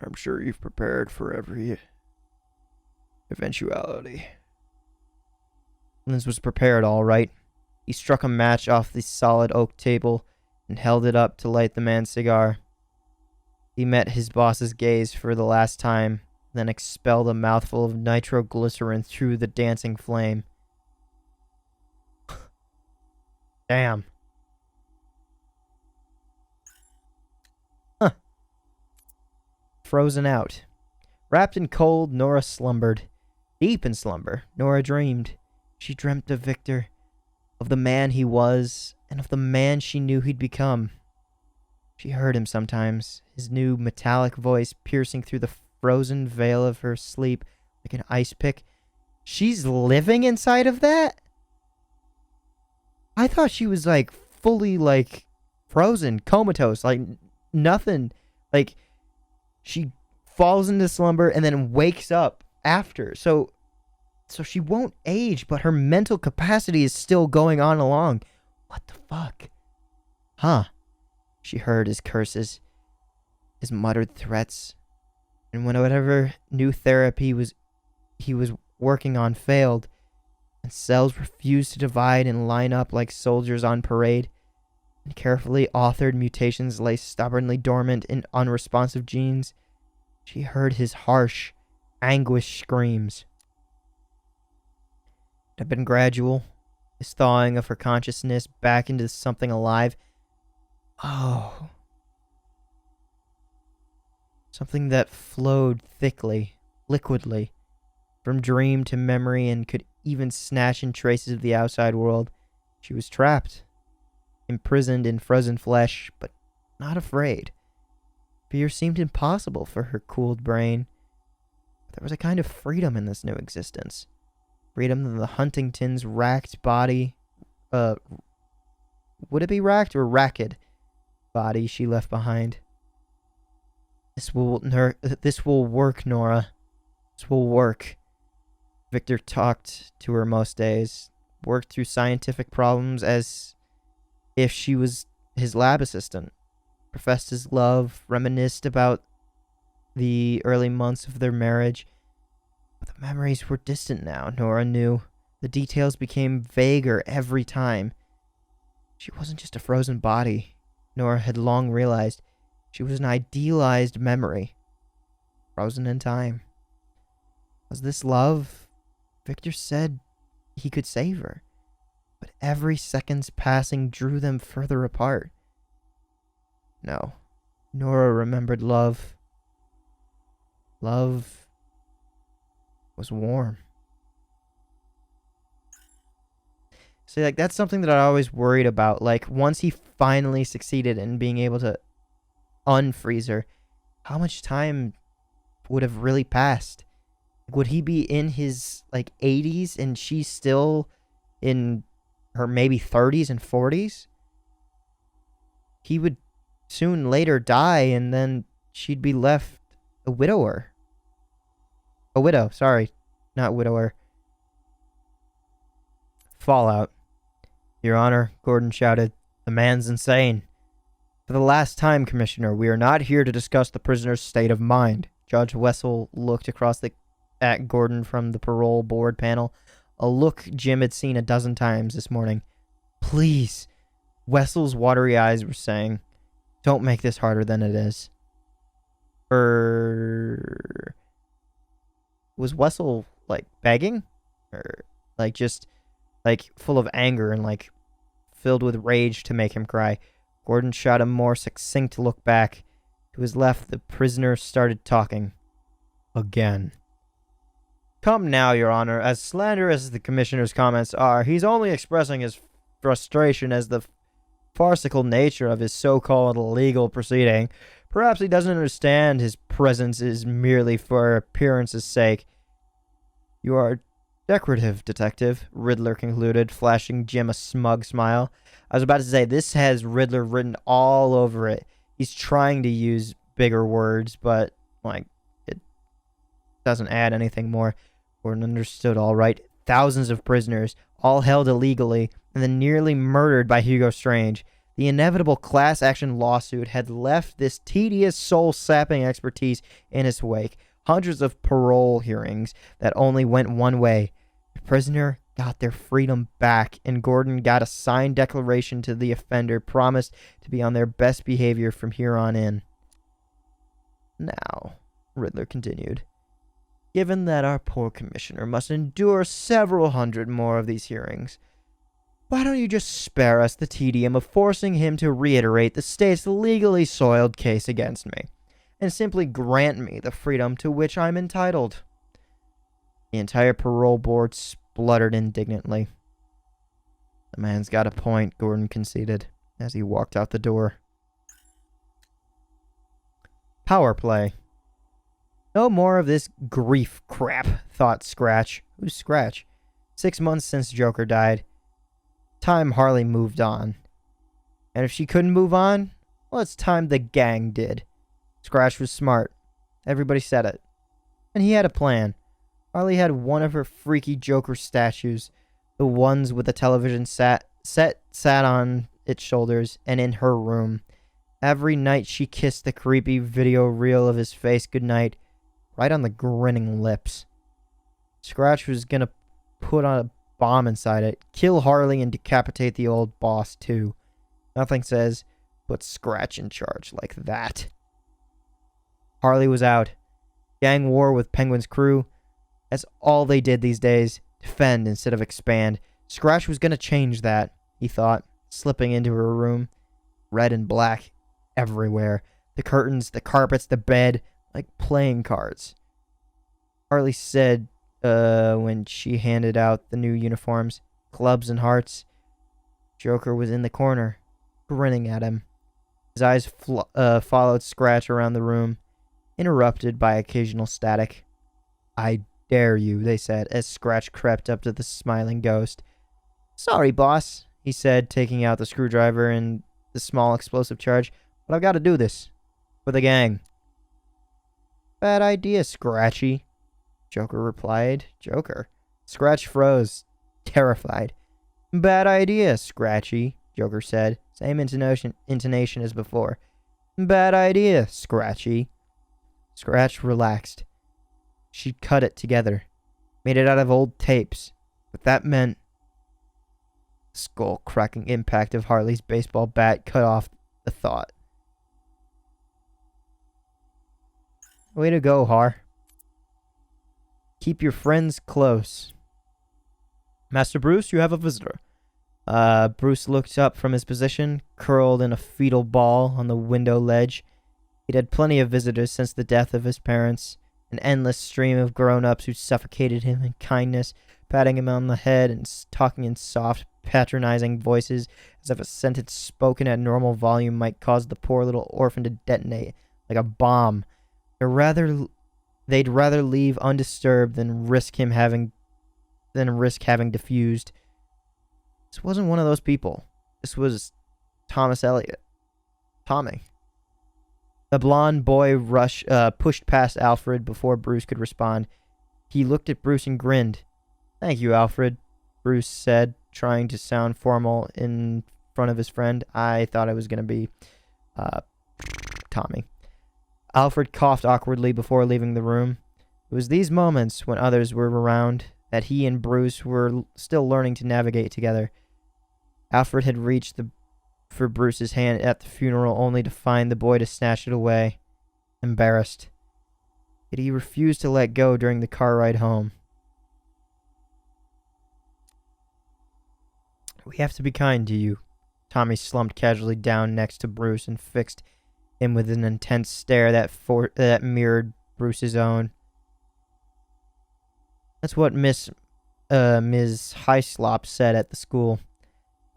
I'm sure you've prepared for every eventuality. Linz was prepared, all right. He struck a match off the solid oak table and held it up to light the man's cigar. He met his boss's gaze for the last time, then expelled a mouthful of nitroglycerin through the dancing flame. Damn. Huh. Frozen out. Wrapped in cold, Nora slumbered. Deep in slumber, Nora dreamed. She dreamt of Victor, of the man he was, and of the man she knew he'd become. She heard him sometimes, his new metallic voice piercing through the frozen veil of her sleep like an ice pick. She's living inside of that? I thought she was, like, fully, like, frozen, comatose, like, nothing. Like, she falls into slumber and then wakes up after. So she won't age, but her mental capacity is still going on along. What the fuck? Huh. She heard his curses, his muttered threats, and when whatever new therapy he was working on failed, and cells refused to divide and line up like soldiers on parade, and carefully authored mutations lay stubbornly dormant in unresponsive genes, she heard his harsh, anguished screams. It had been gradual, his thawing of her consciousness back into something alive. Oh. Something that flowed thickly, liquidly, from dream to memory and could even snatching traces of the outside world. She was trapped, imprisoned in frozen flesh, but not afraid. Fear seemed impossible for her cooled brain. There was a kind of freedom in this new existence. Freedom that the Huntington's racked body, would it be racked or racked body she left behind? This will work, Nora. This will work. Victor talked to her most days, worked through scientific problems as if she was his lab assistant, professed his love, reminisced about the early months of their marriage. But the memories were distant now, Nora knew. The details became vaguer every time. She wasn't just a frozen body. Nora had long realized she was an idealized memory, frozen in time. Was this love? Victor said he could save her, but every second's passing drew them further apart. No, Nora remembered love. Love was warm. So, like, that's something that I always worried about. Like, once he finally succeeded in being able to unfreeze her, how much time would have really passed? Would he be in his, like, 80s and she's still in her maybe 30s and 40s? He would soon later die, and then she'd be left a widower. A widow, sorry. Not widower. Fallout. Your Honor, Gordon shouted. The man's insane. For the last time, Commissioner, we are not here to discuss the prisoner's state of mind. Judge Wessel looked across at Gordon from the parole board panel, a look Jim had seen a dozen times this morning. Please, Wessel's watery eyes were saying, don't make this harder than it is. Was Wessel, like, begging? Or, like, just, like, full of anger and, like, filled with rage to make him cry? Gordon shot a more succinct look back. To his left, the prisoner started talking. Again. Come now, Your Honor. As slanderous as the Commissioner's comments are, he's only expressing his frustration as the farcical nature of his so-called legal proceeding. Perhaps he doesn't understand his presence is merely for appearance's sake. You are decorative, Detective, Riddler concluded, flashing Jim a smug smile. I was about to say, this has Riddler written all over it. He's trying to use bigger words, but, like, it doesn't add anything more. Gordon understood all right. Thousands of prisoners, all held illegally, and then nearly murdered by Hugo Strange. The inevitable class action lawsuit had left this tedious, soul-sapping expertise in its wake. Hundreds of parole hearings that only went one way. The prisoner got their freedom back, and Gordon got a signed declaration to the offender, promised to be on their best behavior from here on in. Now, Riddler continued, given that our poor commissioner must endure several hundred more of these hearings, why don't you just spare us the tedium of forcing him to reiterate the state's legally soiled case against me, and simply grant me the freedom to which I'm entitled? The entire parole board spluttered indignantly. The man's got a point, Gordon conceded, as he walked out the door. Power play. No more of this grief crap, thought Scratch. Who's Scratch? 6 months since Joker died. Time Harley moved on. And if she couldn't move on, well, it's time the gang did. Scratch was smart. Everybody said it. And he had a plan. Harley had one of her freaky Joker statues, the ones with the television sat on its shoulders, and in her room. Every night she kissed the creepy video reel of his face goodnight, right on the grinning lips. Scratch was gonna put on a bomb inside it, kill Harley, and decapitate the old boss, too. Nothing says, put Scratch in charge like that. Harley was out. Gang war with Penguin's crew. That's all they did these days. Defend instead of expand. Scratch was gonna change that, he thought, slipping into her room. Red and black everywhere. The curtains, the carpets, the bed, like playing cards. Harley said, when she handed out the new uniforms, clubs and hearts. Joker was in the corner, grinning at him. His eyes followed Scratch around the room, interrupted by occasional static. "I dare you," they said, as Scratch crept up to the smiling ghost. "Sorry, boss," he said, taking out the screwdriver and the small explosive charge, "but I've got to do this. For the gang." "Bad idea, Scratchy," Joker replied. Joker. Scratch froze, terrified. "Bad idea, Scratchy," Joker said, same intonation as before. "Bad idea, Scratchy." Scratch relaxed. She'd cut it together, made it out of old tapes, but that meant... The skull-cracking impact of Harley's baseball bat cut off the thought. "Way to go, Har. Keep your friends close." "Master Bruce, you have a visitor." Bruce looked up from his position, curled in a fetal ball on the window ledge. He'd had plenty of visitors since the death of his parents, an endless stream of grown-ups who suffocated him in kindness, patting him on the head and talking in soft, patronizing voices, as if a sentence spoken at normal volume might cause the poor little orphan to detonate like a bomb. They'd rather leave undisturbed than risk having diffused. This wasn't one of those people. This was Thomas Elliot. Tommy. The blonde boy pushed past Alfred before Bruce could respond. He looked at Bruce and grinned. "Thank you, Alfred," Bruce said, trying to sound formal in front of his friend. I thought it was going to be Tommy. Alfred coughed awkwardly before leaving the room. It was these moments, when others were around, that he and Bruce were still learning to navigate together. Alfred had reached for Bruce's hand at the funeral, only to find the boy to snatch it away, embarrassed. Yet he refused to let go during the car ride home. "We have to be kind to you." Tommy slumped casually down next to Bruce and fixed him with an intense stare that mirrored Bruce's own. "That's what Ms. Hyslop said at the school.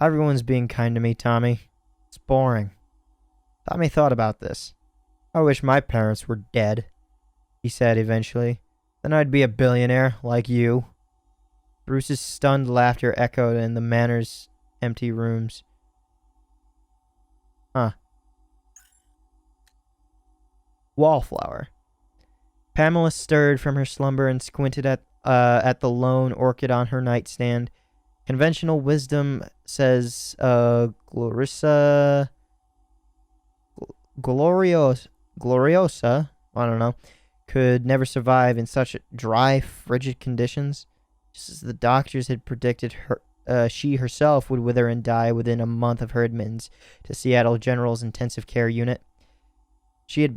Everyone's being kind to me, Tommy. It's boring." Tommy thought about this. "I wish my parents were dead," he said eventually. "Then I'd be a billionaire, like you." Bruce's stunned laughter echoed in the Manor's empty rooms. Wallflower. Pamela stirred from her slumber and squinted at the lone orchid on her nightstand. Conventional wisdom says Gloriosa, I don't know, could never survive in such dry, frigid conditions. Just as the doctors had predicted, she herself would wither and die within a month of her admittance to Seattle General's intensive care unit. It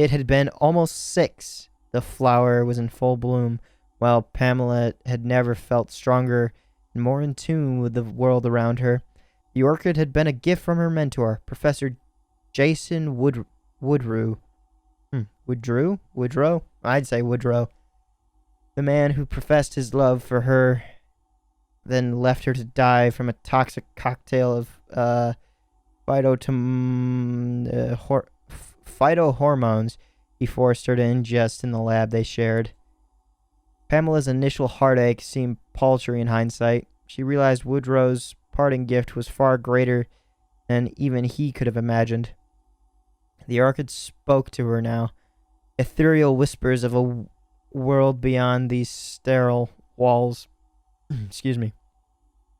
had been almost 6. The flower was in full bloom, while Pamela had never felt stronger and more in tune with the world around her. The orchid had been a gift from her mentor, Professor Jason Woodrow? I'd say Woodrow. The man who professed his love for her, then left her to die from a toxic cocktail of phytohormones he forced her to ingest in the lab they shared. Pamela's initial heartache seemed paltry in hindsight. She realized Woodrow's parting gift was far greater than even he could have imagined. The orchid spoke to her now, ethereal whispers of a world beyond these sterile walls. Excuse me.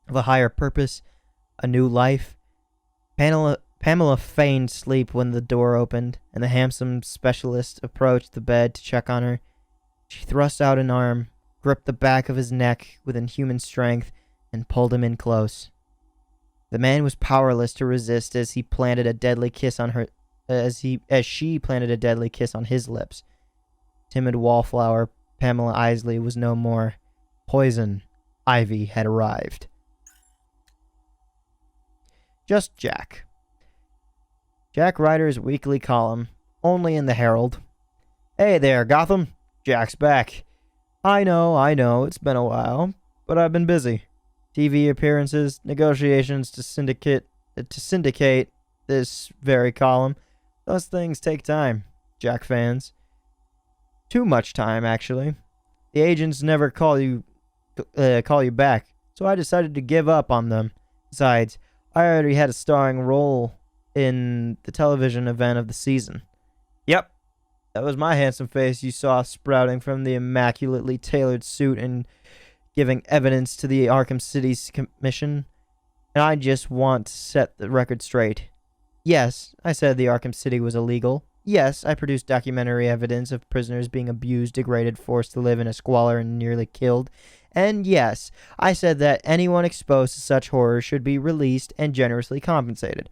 Of a higher purpose, a new life. Pamela feigned sleep when the door opened, and the handsome specialist approached the bed to check on her. She thrust out an arm, gripped the back of his neck with inhuman strength, and pulled him in close. The man was powerless to resist as he planted a deadly kiss on her, as she planted a deadly kiss on his lips. Timid wallflower Pamela Isley was no more. Poison Ivy had arrived. Just Jack. Jack Ryder's weekly column, only in the Herald. "Hey there, Gotham. Jack's back. I know, it's been a while, but I've been busy. TV appearances, negotiations to syndicate this very column. Those things take time, Jack fans. Too much time, actually. The agents never call you back, so I decided to give up on them. Besides, I already had a starring role in the television event of the season. Yep, that was my handsome face you saw sprouting from the immaculately tailored suit and giving evidence to the Arkham City's commission. And I just want to set the record straight. Yes, I said the Arkham City was illegal. Yes, I produced documentary evidence of prisoners being abused, degraded, forced to live in a squalor, and nearly killed. And yes, I said that anyone exposed to such horrors should be released and generously compensated.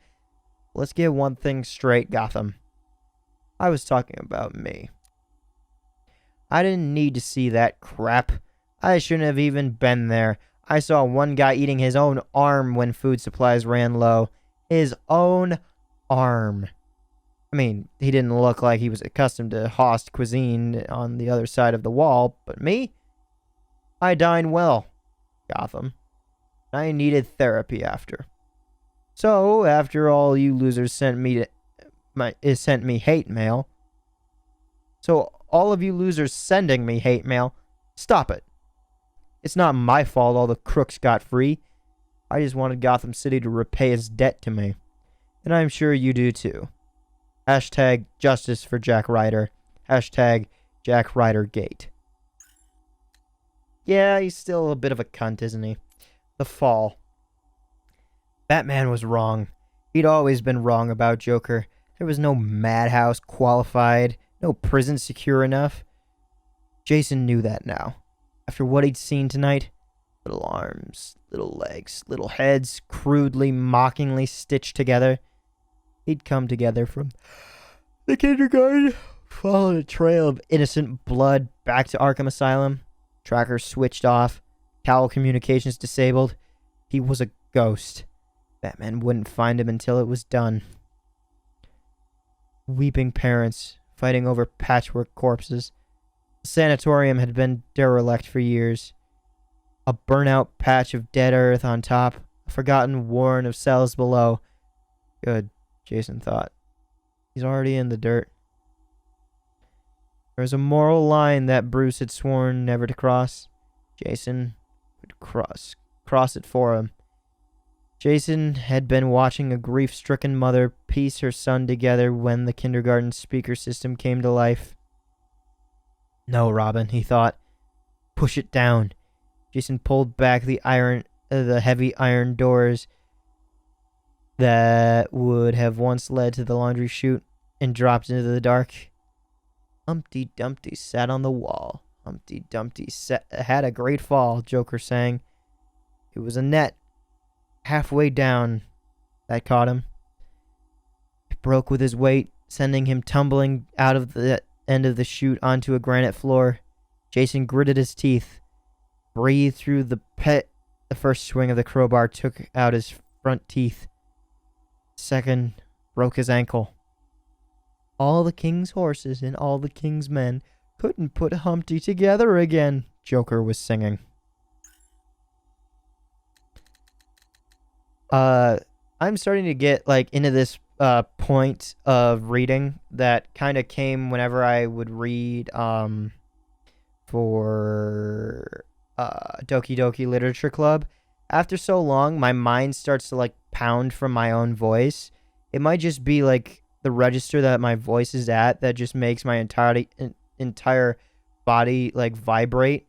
Let's get one thing straight, Gotham. I was talking about me. I didn't need to see that crap. I shouldn't have even been there. I saw one guy eating his own arm when food supplies ran low. His own arm. I mean, he didn't look like he was accustomed to host cuisine on the other side of the wall, but me? I dine well, Gotham. I needed therapy after. So, after all you losers sent me hate mail. So, all of you losers sending me hate mail, stop it. It's not my fault all the crooks got free. I just wanted Gotham City to repay its debt to me. And I'm sure you do too. Hashtag justice for Jack Ryder. Hashtag Jack Ryder Gate. Yeah, he's still a bit of a cunt, isn't he? The Fall. Batman was wrong. He'd always been wrong about Joker. There was no madhouse qualified, no prison secure enough. Jason knew that now. After what he'd seen tonight, little arms, little legs, little heads, crudely, mockingly stitched together. He'd come together from the kindergarten, followed a trail of innocent blood back to Arkham Asylum. Trackers switched off, cowl communications disabled. He was a ghost. Batman wouldn't find him until it was done. Weeping parents fighting over patchwork corpses. The sanatorium had been derelict for years. A burnout patch of dead earth on top, a forgotten warren of cells below. Good, Jason thought. He's already in the dirt. There was a moral line that Bruce had sworn never to cross. Jason would cross it for him. Jason had been watching a grief-stricken mother piece her son together when the kindergarten speaker system came to life. No, Robin, he thought. Push it down. Jason pulled back the heavy iron doors that would have once led to the laundry chute and dropped into the dark. Humpty Dumpty sat on the wall. Humpty Dumpty had a great fall, Joker sang. It was a net halfway down that caught him. It broke with his weight, sending him tumbling out of the end of the chute onto a granite floor. Jason gritted his teeth, breathed through the pit. The first swing of the crowbar took out his front teeth. Second, broke his ankle. All the king's horses and all the king's men couldn't put Humpty together again, Joker was singing. I'm starting to get into this point of reading that kind of came whenever I would read for Doki Doki Literature Club. After so long, my mind starts to pound from my own voice. It might just be the register that my voice is at that just makes my entire body vibrate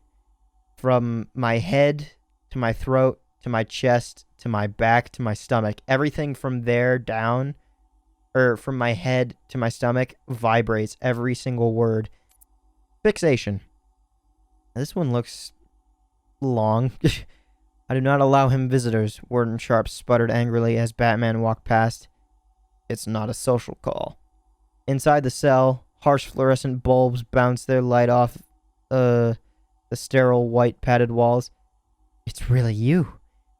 from my head to my throat to my chest to my back to my stomach. Everything from there down, or from my head to my stomach, vibrates every single word. Fixation. This one looks long. I do not allow him visitors, Warden Sharp sputtered angrily as Batman walked past. It's not a social call. Inside the cell, harsh fluorescent bulbs bounced their light off the sterile white padded walls. It's really you.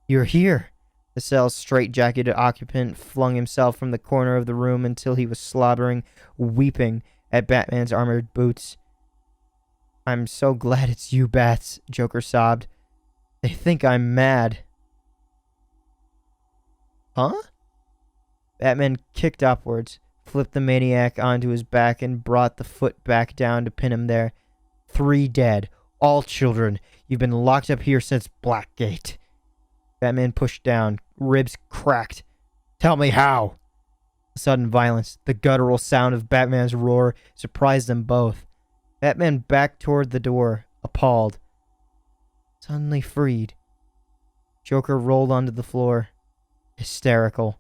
You're here. The cell's straight-jacketed occupant flung himself from the corner of the room until he was slobbering, weeping at Batman's armored boots. I'm so glad it's you, Bats, Joker sobbed. They think I'm mad. Huh? Batman kicked upwards, flipped the maniac onto his back, and brought the foot back down to pin him there. 3 dead. All children. You've been locked up here since Blackgate. Batman pushed down. Ribs cracked. Tell me how. Sudden violence, the guttural sound of Batman's roar, surprised them both. Batman backed toward the door, appalled. Suddenly freed. Joker rolled onto the floor, hysterical.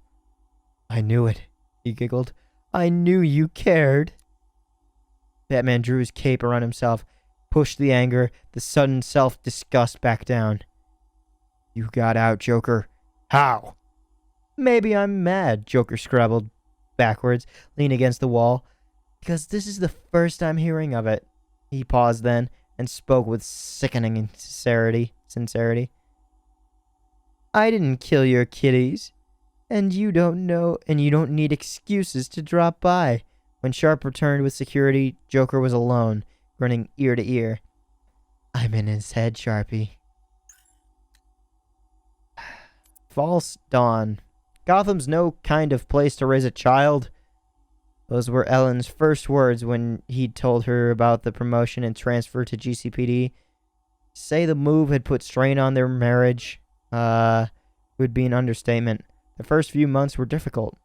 I knew it, he giggled. I knew you cared. Batman drew his cape around himself, pushed the anger, the sudden self-disgust back down. You got out, Joker. How? Maybe I'm mad, Joker scrabbled backwards, leaning against the wall. Because this is the first I'm hearing of it. He paused then, and spoke with sickening sincerity. I didn't kill your kitties. And you don't need excuses to drop by. When Sharp returned with security, Joker was alone, grinning ear to ear. I'm in his head, Sharpie. False dawn. Gotham's no kind of place to raise a child. Those were Ellen's first words when he'd told her about the promotion and transfer to GCPD. Say the move had put strain on their marriage, would be an understatement. The first few months were difficult,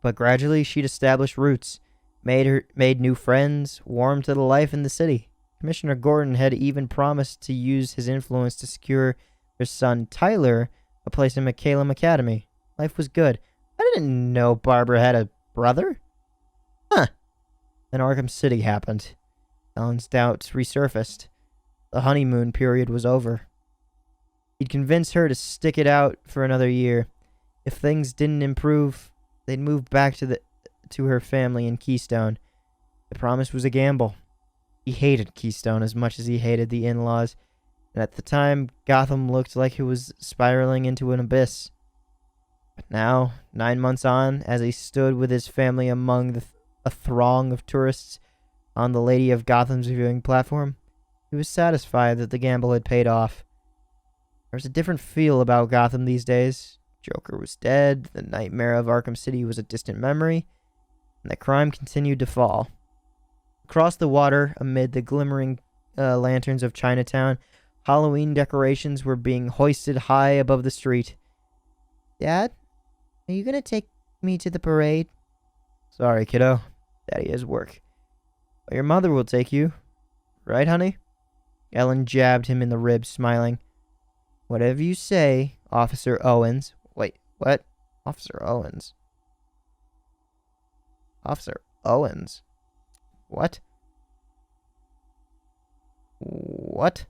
but gradually she'd established roots, made new friends, warmed to the life in the city. Commissioner Gordon had even promised to use his influence to secure their son Tyler a place in McCallum Academy. Life was good. I didn't know Barbara had a brother. Huh. Then Arkham City happened. Ellen's doubts resurfaced. The honeymoon period was over. He'd convinced her to stick it out for another year. If things didn't improve, they'd move back to her family in Keystone. The promise was a gamble. He hated Keystone as much as he hated the in-laws, and at the time, Gotham looked like it was spiraling into an abyss. But now, 9 months on, as he stood with his family among a throng of tourists on the Lady of Gotham's viewing platform, he was satisfied that the gamble had paid off. There was a different feel about Gotham these days. Joker was dead, the nightmare of Arkham City was a distant memory, and the crime continued to fall. Across the water, amid the glimmering lanterns of Chinatown, Halloween decorations were being hoisted high above the street. Dad, are you going to take me to the parade? Sorry, kiddo. Daddy has work. But your mother will take you. Right, honey? Ellen jabbed him in the ribs, smiling. Whatever you say, Officer Owens. Wait, what? Officer Owens. Officer Owens? What? What?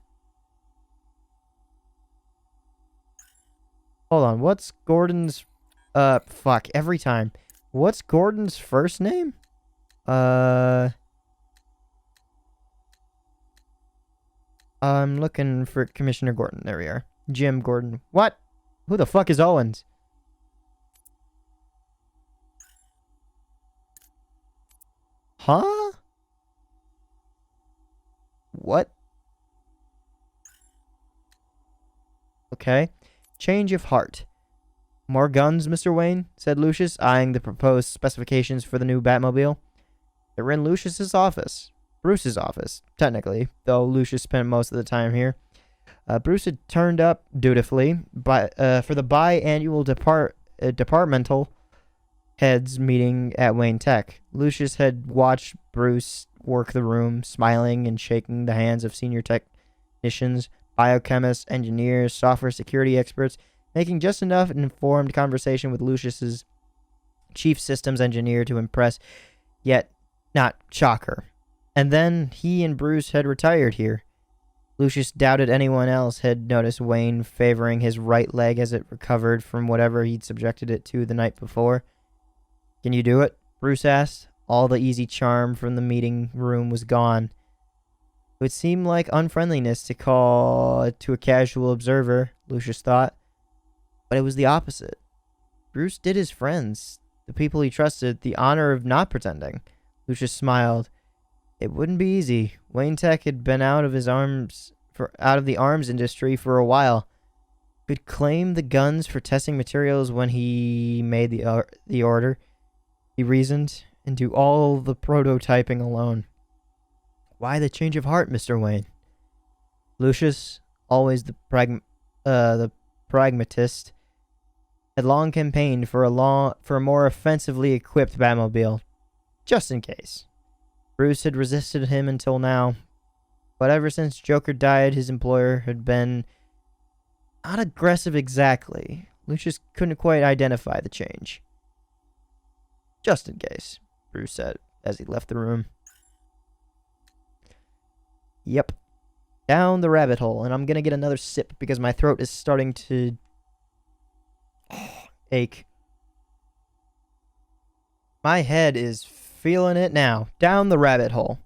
Hold on, what's Gordon's... fuck, every time. What's Gordon's first name? I'm looking for Commissioner Gordon. There we are. Jim Gordon. What? Who the fuck is Owens? Huh? What? Okay. Change of heart. More guns, Mr. Wayne, said Lucius, eyeing the proposed specifications for the new Batmobile. They're in Lucius's office. Bruce's office, technically, though Lucius spent most of the time here. Bruce had turned up dutifully for the biannual departmental heads meeting at Wayne Tech. Lucius had watched Bruce work the room, smiling and shaking the hands of senior technicians, biochemists, engineers, software security experts, making just enough informed conversation with Lucius's chief systems engineer to impress, yet not shock her. And then he and Bruce had retired here. Lucius doubted anyone else had noticed Wayne favoring his right leg as it recovered from whatever he'd subjected it to the night before. Can you do it? Bruce asked. All the easy charm from the meeting room was gone. It would seem like unfriendliness to call to a casual observer, Lucius thought. But it was the opposite. Bruce did his friends, the people he trusted, the honor of not pretending. Lucius smiled. It wouldn't be easy. Wayne Tech had been out of the arms industry for a while. Could claim the guns for testing materials when he made the order, he reasoned, and do all the prototyping alone. Why the change of heart, Mr. Wayne? Lucius, always the pragmatist, had long campaigned for a more offensively equipped Batmobile, just in case. Bruce had resisted him until now, but ever since Joker died, his employer had been not aggressive exactly. Lucius couldn't quite identify the change. Just in case, Bruce said as he left the room. Yep. Down the rabbit hole, and I'm gonna get another sip because my throat is starting to ache. My head is feeling it now. Down the rabbit hole.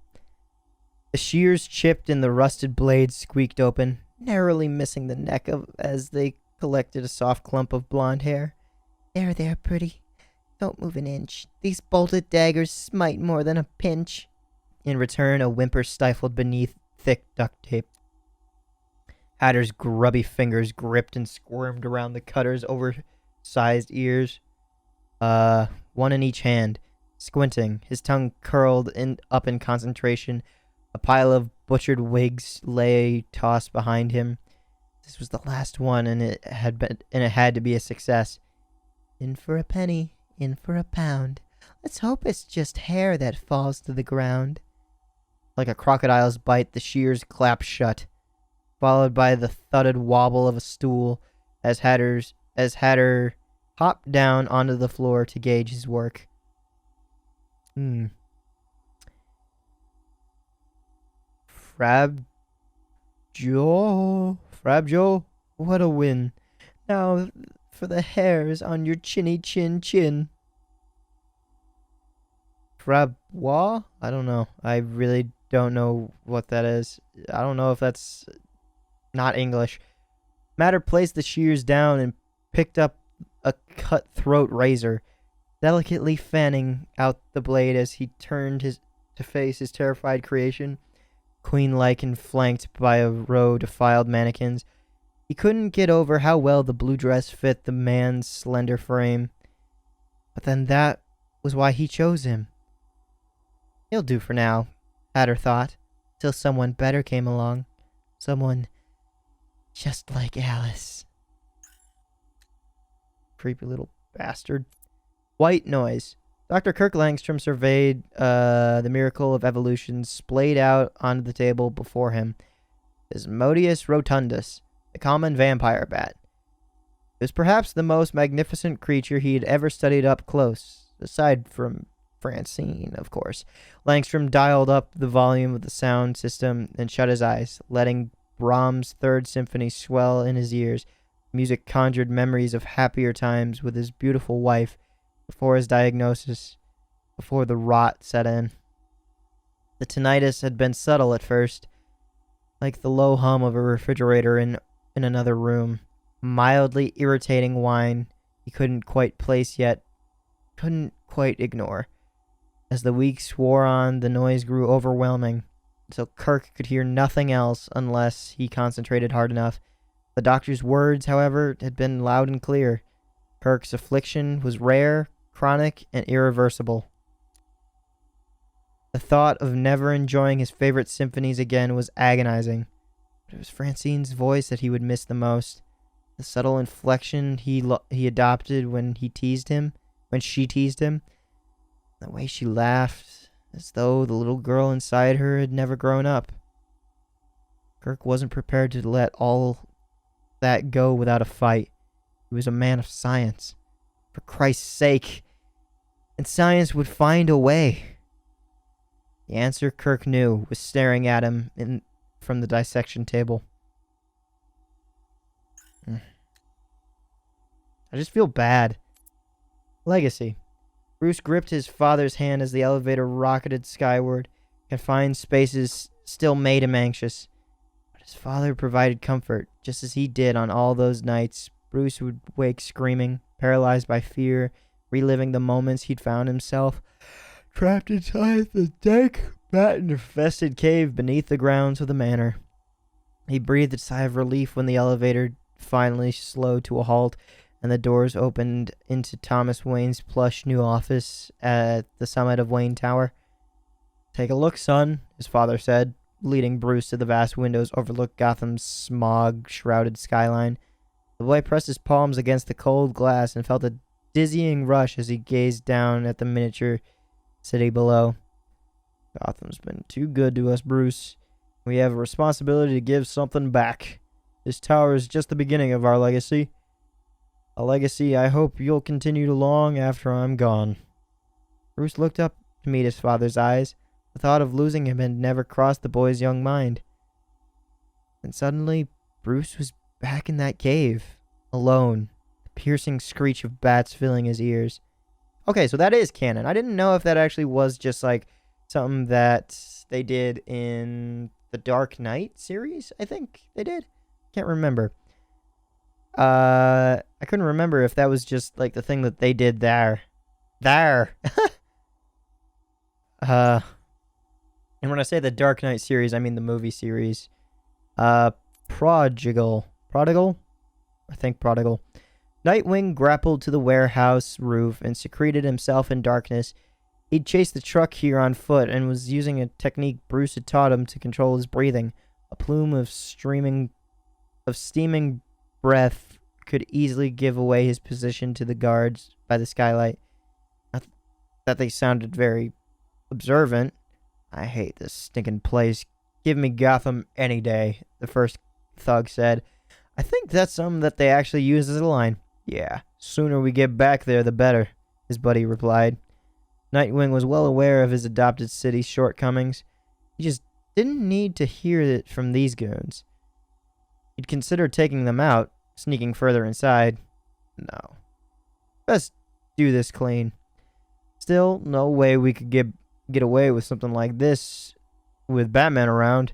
The shears chipped and the rusted blades squeaked open, narrowly missing the neck as they collected a soft clump of blonde hair. There, pretty. Don't move an inch. These bolted daggers smite more than a pinch. In return, a whimper stifled beneath thick duct tape. Hatter's grubby fingers gripped and squirmed around the cutter's oversized ears. One in each hand. Squinting, his tongue curled up in concentration. A pile of butchered wigs lay tossed behind him. This was the last one, and it had to be a success. In for a penny, in for a pound. Let's hope it's just hair that falls to the ground. Like a crocodile's bite, the shears clapped shut, followed by the thudded wobble of a stool as Hatter hopped down onto the floor to gauge his work. Frabjo, what a win. Now for the hairs on your chinny chin. Frabwa? I don't know. I really don't know what that is. I don't know if that's not English. Matter placed the shears down and picked up a cutthroat razor, delicately fanning out the blade as he turned to face his terrified creation, queen-like and flanked by a row of defiled mannequins. He couldn't get over how well the blue dress fit the man's slender frame. But then that was why he chose him. He'll do for now, Hatter thought, till someone better came along. Someone just like Alice. Creepy little bastard. White noise. Dr. Kirk Langstrom surveyed the miracle of evolution splayed out onto the table before him. Asmodeus rotundus, the common vampire bat. It was perhaps the most magnificent creature he had ever studied up close, aside from Francine, of course. Langstrom dialed up the volume of the sound system and shut his eyes, letting Brahms' Third Symphony swell in his ears. Music conjured memories of happier times with his beautiful wife before his diagnosis, before the rot set in. The tinnitus had been subtle at first, like the low hum of a refrigerator in another room. Mildly irritating whine he couldn't quite place yet, couldn't quite ignore. As the weeks wore on, the noise grew overwhelming, until Kirk could hear nothing else unless he concentrated hard enough. The doctor's words, however, had been loud and clear. Kirk's affliction was rare, chronic, and irreversible. The thought of never enjoying his favorite symphonies again was agonizing. But it was Francine's voice that he would miss the most. The subtle inflection he adopted when she teased him. The way she laughed, as though the little girl inside her had never grown up. Kirk wasn't prepared to let all that go without a fight. He was a man of science. For Christ's sake. And science would find a way. The answer, Kirk knew, was staring at him from the dissection table. I just feel bad. Legacy. Bruce gripped his father's hand as the elevator rocketed skyward. Confined spaces still made him anxious. But his father provided comfort, just as he did on all those nights. Bruce would wake screaming, paralyzed by fear, reliving the moments he'd found himself trapped inside the dank rat-infested cave beneath the grounds of the manor. He breathed a sigh of relief when the elevator finally slowed to a halt and the doors opened into Thomas Wayne's plush new office at the summit of Wayne Tower. "Take a look, son," his father said, leading Bruce to the vast windows overlook Gotham's smog-shrouded skyline. The boy pressed his palms against the cold glass and felt a dizzying rush as he gazed down at the miniature city below. "Gotham's been too good to us, Bruce. We have a responsibility to give something back. This tower is just the beginning of our legacy. A legacy I hope you'll continue long after I'm gone." Bruce looked up to meet his father's eyes. The thought of losing him had never crossed the boy's young mind. And suddenly, Bruce was back in that cave, alone, the piercing screech of bats filling his ears. Okay, so that is canon. I didn't know if that actually was just like something that they did in the Dark Knight series. I think they did. Can't remember. I couldn't remember if that was just like the thing that they did there. And when I say the Dark Knight series, I mean the movie series. Prodigal? I think Prodigal. Nightwing grappled to the warehouse roof and secreted himself in darkness. He'd chased the truck here on foot and was using a technique Bruce had taught him to control his breathing. A plume of steaming breath could easily give away his position to the guards by the skylight. Not that they sounded very observant. "I hate this stinking place. Give me Gotham any day," the first thug said. "I think that's something that they actually use as a line." "Yeah, sooner we get back there, the better," his buddy replied. Nightwing was well aware of his adopted city's shortcomings. He just didn't need to hear it from these goons. He'd considered taking them out, sneaking further inside. No. Best do this clean. Still, no way we could get away with something like this with Batman around.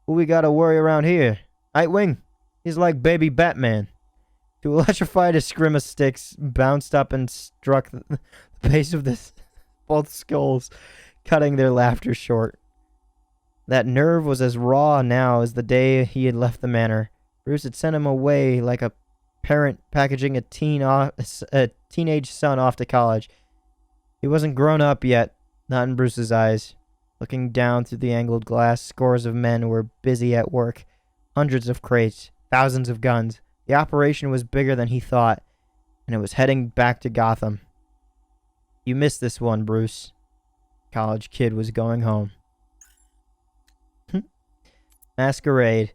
Who we gotta worry around here? Nightwing? He's like baby Batman. Two electrified Eskrima sticks bounced up and struck the base of both skulls, cutting their laughter short. That nerve was as raw now as the day he had left the manor. Bruce had sent him away like a parent packaging a teenage son off to college. He wasn't grown up yet, not in Bruce's eyes. Looking down through the angled glass, scores of men were busy at work. Hundreds of crates, thousands of guns. The operation was bigger than he thought, and it was heading back to Gotham. "You missed this one, Bruce." College kid was going home. Masquerade.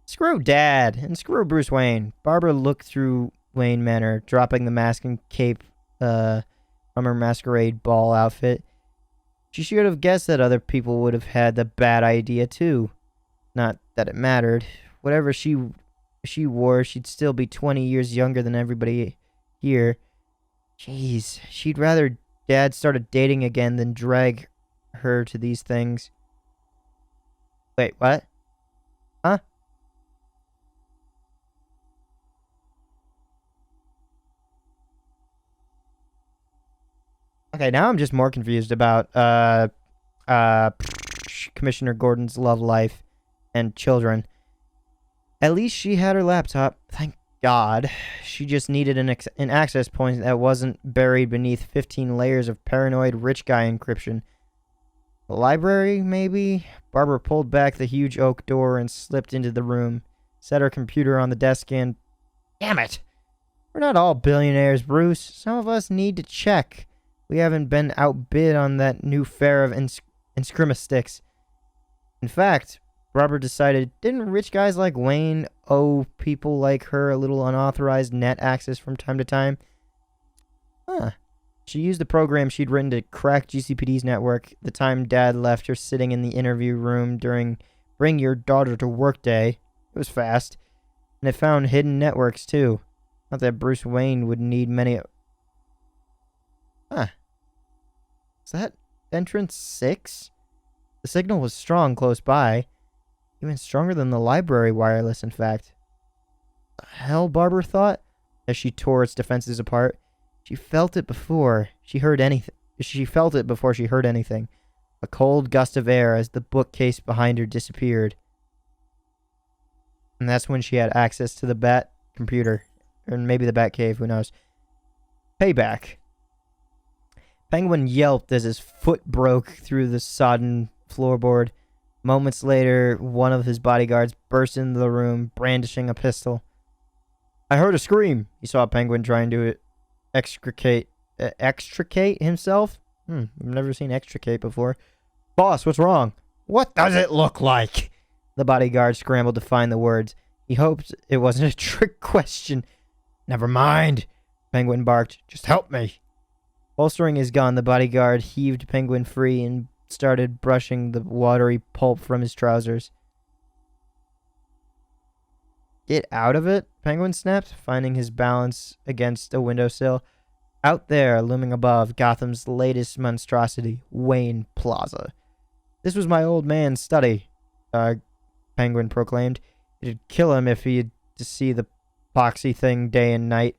Screw Dad, and screw Bruce Wayne. Barbara looked through Wayne Manor, dropping the mask and cape from her masquerade ball outfit. She should have guessed that other people would have had the bad idea too. Not that it mattered. Whatever she wore, she'd still be 20 years younger than everybody here. Jeez, she'd rather Dad started dating again than drag her to these things. Wait, what? Huh? Okay, now I'm just more confused about Commissioner Gordon's love life and children. At least she had her laptop. Thank God. She just needed an access point that wasn't buried beneath 15 layers of paranoid rich guy encryption. The library, maybe? Barbara pulled back the huge oak door and slipped into the room, set her computer on the desk and... Damn it! We're not all billionaires, Bruce. Some of us need to check. We haven't been outbid on that new fare of Eskrima sticks. In fact, Barbara decided, didn't rich guys like Wayne owe people like her a little unauthorized net access from time to time? Huh. She used the program she'd written to crack GCPD's network the time Dad left her sitting in the interview room during Bring Your Daughter to Work Day. It was fast. And it found hidden networks, too. Not that Bruce Wayne would need many... Huh. Is that entrance 6? The signal was strong close by. Even stronger than the library wireless, in fact. The hell, Barbara thought, as she tore its defenses apart. She felt it before she heard anything. A cold gust of air as the bookcase behind her disappeared. And that's when she had access to the Bat computer. Or maybe the Bat cave, who knows. Payback. Penguin yelped as his foot broke through the sodden floorboard. Moments later, one of his bodyguards burst into the room, brandishing a pistol. I heard a scream. He saw Penguin trying to extricate himself. I've never seen extricate before. Boss, what's wrong? What does it look like? The bodyguard scrambled to find the words. He hoped it wasn't a trick question. Never mind, Penguin barked. Just help me. Holstering his gun, the bodyguard heaved Penguin free and started brushing the watery pulp from his trousers. Get out of it, Penguin snapped, finding his balance against a windowsill. Out there, looming above, Gotham's latest monstrosity, Wayne Plaza. This was my old man's study, Penguin proclaimed. It'd kill him if he had to see the poxy thing day and night.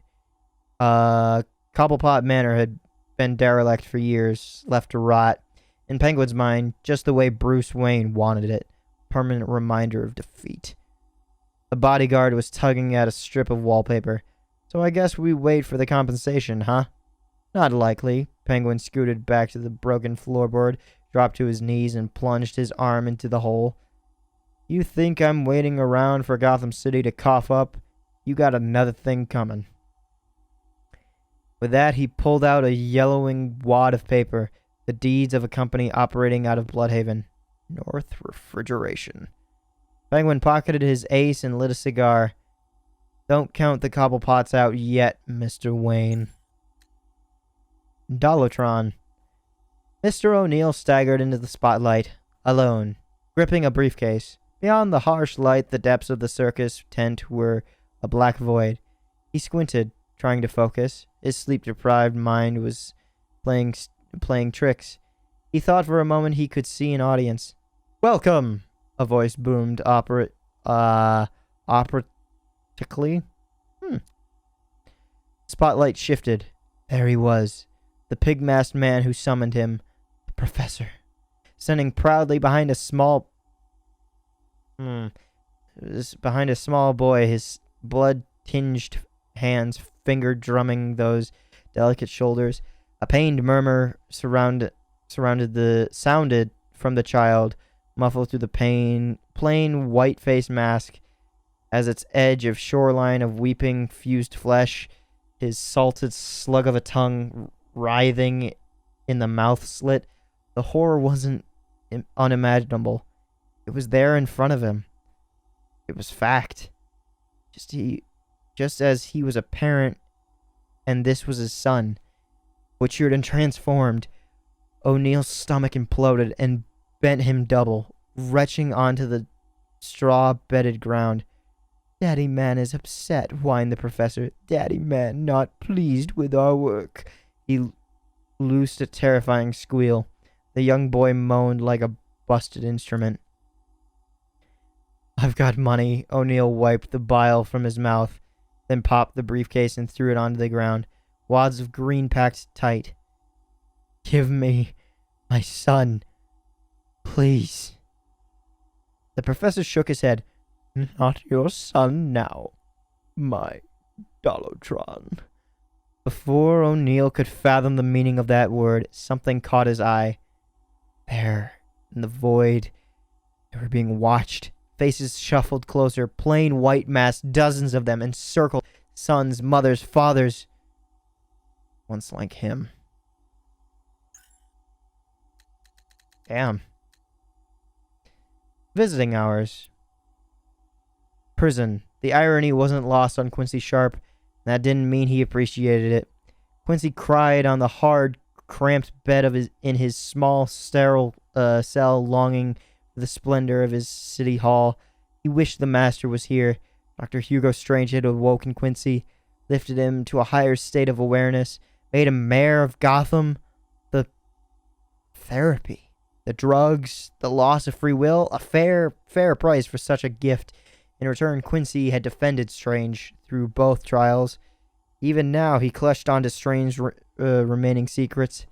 Cobblepot Manor had been derelict for years, left to rot. In Penguin's mind, just the way Bruce Wayne wanted it. Permanent reminder of defeat. The bodyguard was tugging at a strip of wallpaper. So I guess we wait for the compensation, huh? Not likely. Penguin scooted back to the broken floorboard, dropped to his knees, and plunged his arm into the hole. You think I'm waiting around for Gotham City to cough up? You got another thing coming. With that, he pulled out a yellowing wad of paper, the deeds of a company operating out of Bloodhaven. North Refrigeration. Penguin pocketed his ace and lit a cigar. Don't count the Cobblepots out yet, Mr. Wayne. Dolotron. Mr. O'Neill staggered into the spotlight, alone, gripping a briefcase. Beyond the harsh light, the depths of the circus tent were a black void. He squinted, trying to focus. His sleep-deprived mind was playing tricks. He thought for a moment he could see an audience. Welcome! A voice boomed operatically. Spotlight shifted. There he was. The pig-masked man who summoned him. The professor. Standing proudly behind a small boy, his blood-tinged hands finger-drumming those delicate shoulders. A pained murmur sounded from the child, muffled through the plain white-faced mask, as its edge of shoreline of weeping, fused flesh, his salted slug of a tongue writhing in the mouth slit. The horror wasn't unimaginable. It was there in front of him. It was fact. Just as he was a parent, and this was his son, butchered and transformed. O'Neill's stomach imploded and bent him double, retching onto the straw-bedded ground. Daddy Man is upset, whined the professor. Daddy Man not pleased with our work. He loosed a terrifying squeal. The young boy moaned like a busted instrument. I've got money. O'Neill wiped the bile from his mouth, then popped the briefcase and threw it onto the ground. Wads of green packed tight. Give me my son, please. The professor shook his head. Not your son now, my Dolotron. Before O'Neill could fathom the meaning of that word, something caught his eye. There, in the void, they were being watched. Faces shuffled closer, plain white masks, dozens of them, encircled sons, mothers, fathers. Once like him. Damn. Visiting hours. Prison. The irony wasn't lost on Quincy Sharp. That didn't mean he appreciated it. Quincy cried on the hard, cramped bed in his small, sterile cell, longing for the splendor of his city hall. He wished the master was here. Dr. Hugo Strange had awoken Quincy, lifted him to a higher state of awareness, made him mayor of Gotham. The therapy, the drugs, the loss of free will, a fair price for such a gift. In return, Quincy had defended Strange through both trials. Even now, he clutched onto Strange's remaining secrets.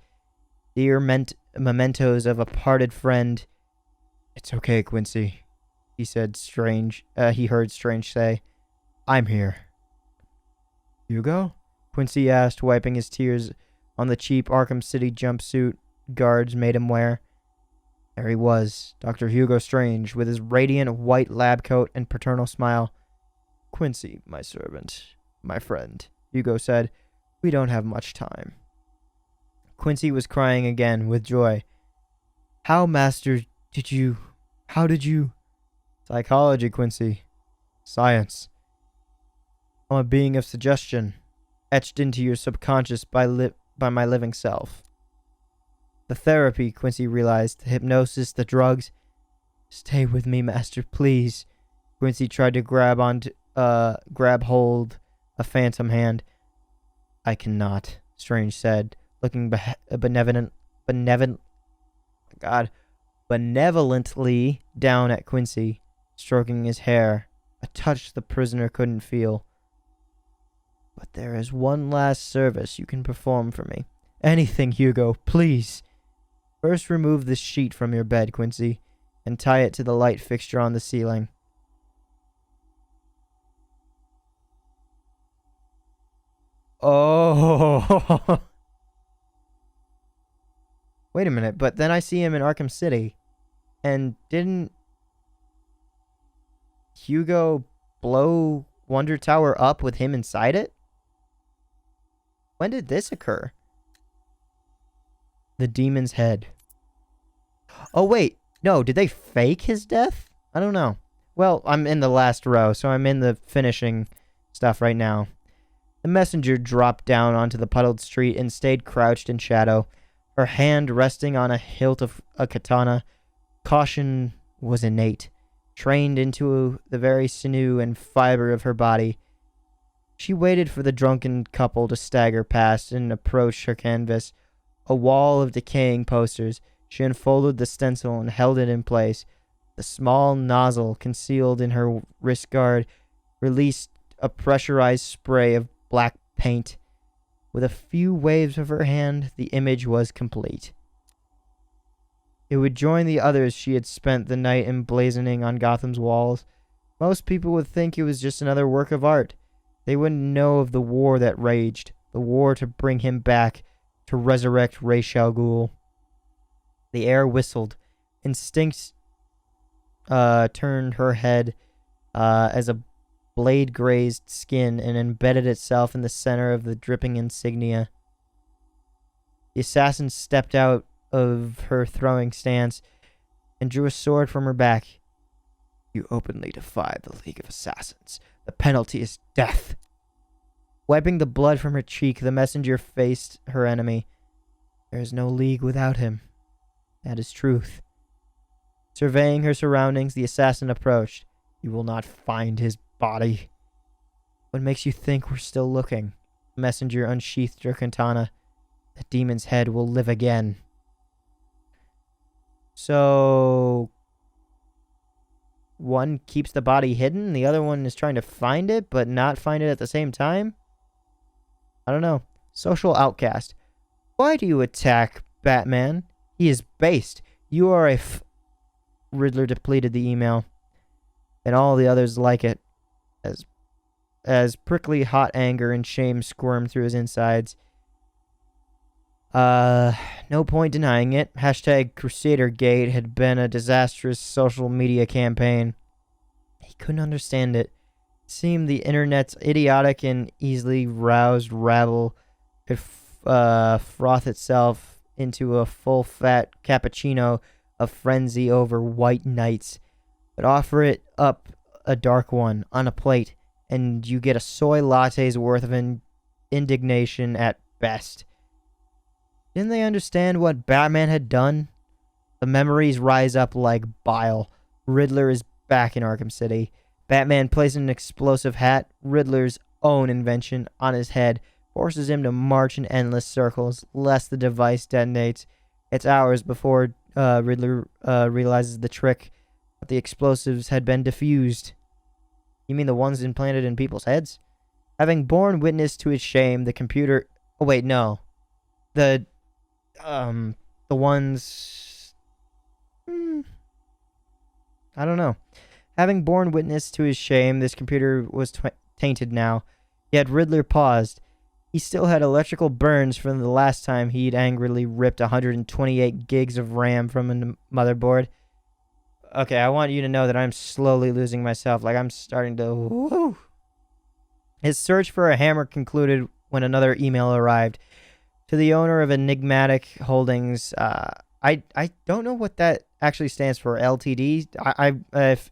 Dear mementos of a parted friend. It's okay, Quincy, he said he heard Strange say. I'm here. Hugo? Quincy asked, wiping his tears on the cheap Arkham City jumpsuit guards made him wear. There he was, Dr. Hugo Strange, with his radiant white lab coat and paternal smile. Quincy, my servant, my friend, Hugo said. We don't have much time. Quincy was crying again with joy. How did you... Psychology, Quincy. Science. I'm a being of suggestion, etched into your subconscious by my living self. The therapy, Quincy realized, the hypnosis, the drugs. Stay with me, Master, please. Quincy tried to grab hold a phantom hand. I cannot, Strange said, looking benevolently down at Quincy, stroking his hair, a touch the prisoner couldn't feel. But there is one last service you can perform for me. Anything, Hugo, please. First remove this sheet from your bed, Quincy, and tie it to the light fixture on the ceiling. Oh. Wait a minute, but then I see him in Arkham City. And didn't Hugo blow Wonder Tower up with him inside it? When did this occur? The demon's head. Oh, wait. No, did they fake his death? I don't know. Well, I'm in the last row, so I'm in the finishing stuff right now. The messenger dropped down onto the puddled street and stayed crouched in shadow, her hand resting on a hilt of a katana. Caution was innate, trained into the very sinew and fiber of her body. She waited for the drunken couple to stagger past and approach her canvas, a wall of decaying posters. She unfolded the stencil and held it in place. The small nozzle concealed in her wrist guard released a pressurized spray of black paint. With a few waves of her hand, the image was complete. It would join the others she had spent the night emblazoning on Gotham's walls. Most people would think it was just another work of art. They wouldn't know of the war that raged, the war to bring him back, to resurrect Ra's al Ghul. The air whistled. Instinct turned her head as a blade grazed skin and embedded itself in the center of the dripping insignia. The assassin stepped out of her throwing stance and drew a sword from her back. You openly defy the League of Assassins. The penalty is death. Wiping the blood from her cheek, the messenger faced her enemy. There is no league without him. That is truth. Surveying her surroundings, the assassin approached. You will not find his body. What makes you think we're still looking? The messenger unsheathed her katana. The demon's head will live again. So one keeps the body hidden, the other one is trying to find it, but not find it at the same time? I don't know. Social outcast. Why do you attack Batman? He is based. You are a Riddler depleted the email, and all the others like it. As prickly hot anger and shame squirmed through his insides. No point denying it. #CrusaderGate had been a disastrous social media campaign. He couldn't understand it. It seemed the internet's idiotic and easily roused rabble could froth itself into a full-fat cappuccino of frenzy over white knights, but offer it up a dark one on a plate, and you get a soy latte's worth of indignation at best. Didn't they understand what Batman had done? The memories rise up like bile. Riddler is back in Arkham City. Batman places an explosive hat, Riddler's own invention, on his head, forces him to march in endless circles, lest the device detonates. It's hours before Riddler realizes the trick, but the explosives had been diffused. You mean the ones implanted in people's heads? Having borne witness to his shame, the computer... Oh, wait, no. The the ones... I don't know. Having borne witness to his shame, this computer was tainted now. Yet Riddler paused. He still had electrical burns from the last time he'd angrily ripped 128 gigs of RAM from a motherboard. Okay, I want you to know that I'm slowly losing myself. Like, I'm starting to... Woo. His search for a hammer concluded when another email arrived. To the owner of Enigmatic Holdings, I don't know what that actually stands for, LTD.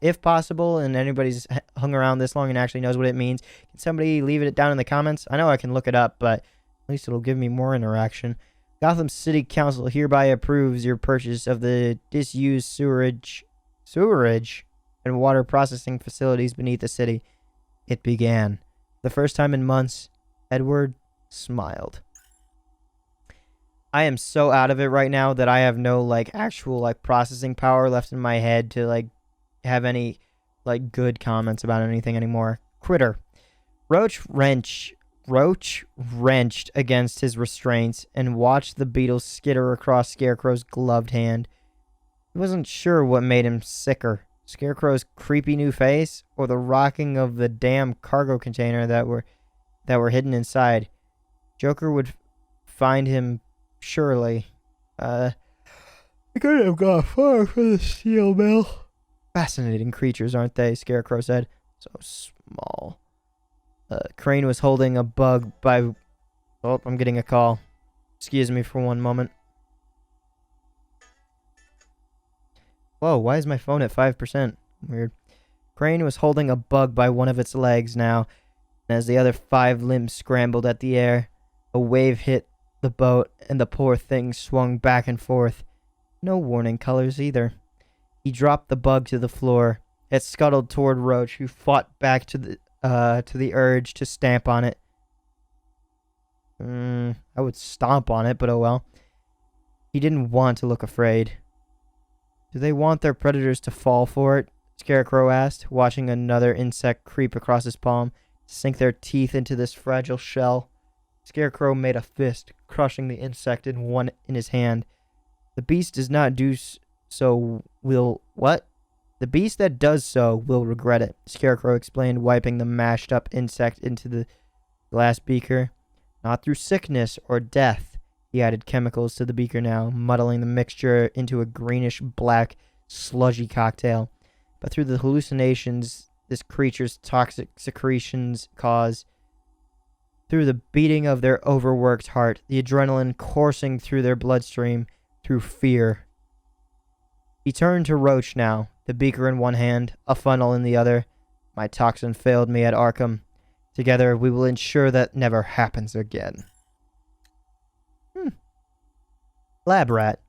If possible, and anybody's hung around this long and actually knows what it means, can somebody leave it down in the comments? I know I can look it up, but at least it'll give me more interaction. Gotham City Council hereby approves your purchase of the disused sewerage and water processing facilities beneath the city. It began. The first time in months, Edward smiled. I am so out of it right now that I have no actual processing power left in my head to have any good comments about anything anymore. Critter. Roach wrenched against his restraints and watched the beetle skitter across Scarecrow's gloved hand. He wasn't sure what made him sicker, Scarecrow's creepy new face or the rocking of the damn cargo container that were hidden inside. Joker would find him surely. I couldn't have gone far for the steel mill. Fascinating creatures, aren't they? Scarecrow said. So small. Crane was holding a bug by... Oh, I'm getting a call. Excuse me for one moment. Whoa, why is my phone at 5%? Weird. Crane was holding a bug by one of its legs now, and as the other 5 limbs scrambled at the air, a wave hit the boat, and the poor thing swung back and forth. No warning colors either. He dropped the bug to the floor. It scuttled toward Roach, who fought back to the urge to stamp on it. I would stomp on it, but oh well. He didn't want to look afraid. Do they want their predators to fall for it? Scarecrow asked, watching another insect creep across his palm, sink their teeth into this fragile shell. Scarecrow made a fist, crushing the insect in his hand. The beast does not do so will... What? The beast that does so will regret it, Scarecrow explained, wiping the mashed up insect into the glass beaker. Not through sickness or death. He added chemicals to the beaker now, muddling the mixture into a greenish-black, sludgy cocktail. But through the hallucinations this creature's toxic secretions cause, through the beating of their overworked heart, the adrenaline coursing through their bloodstream, through fear. He turned to Roach now, the beaker in one hand, a funnel in the other. My toxin failed me at Arkham. Together, we will ensure that never happens again. Lab rat.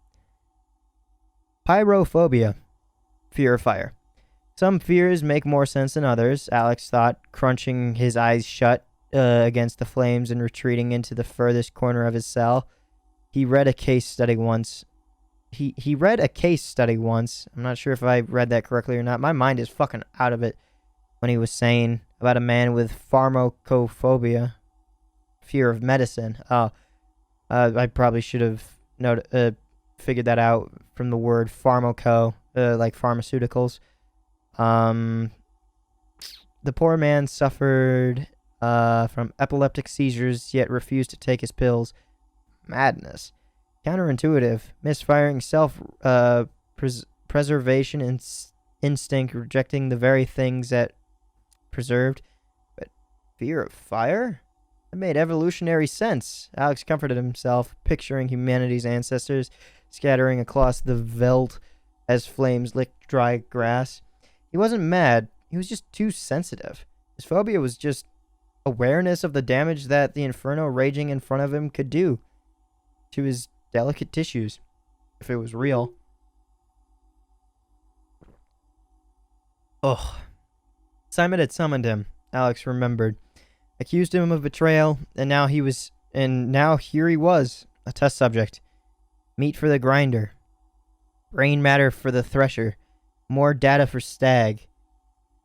Pyrophobia. Fear of fire. Some fears make more sense than others, Alex thought, crunching his eyes shut against the flames and retreating into the furthest corner of his cell. He read a case study once. He read a case study once. I'm not sure if I read that correctly or not. My mind is fucking out of it. When he was saying about a man with pharmacophobia, fear of medicine. I probably should have figured that out from the word pharmaco, like pharmaceuticals. The poor man suffered from epileptic seizures, yet refused to take his pills. Madness. Counterintuitive. Misfiring self-preservation instinct, rejecting the very things that preserved. But fear of fire? That made evolutionary sense. Alex comforted himself, picturing humanity's ancestors scattering across the veldt as flames licked dry grass. He wasn't mad. He was just too sensitive. His phobia was just awareness of the damage that the inferno raging in front of him could do to his delicate tissues, if it was real. Ugh. Simon had summoned him, Alex remembered. Accused him of betrayal, and now here he was, a test subject. Meat for the grinder. Brain matter for the thresher. More data for Stag.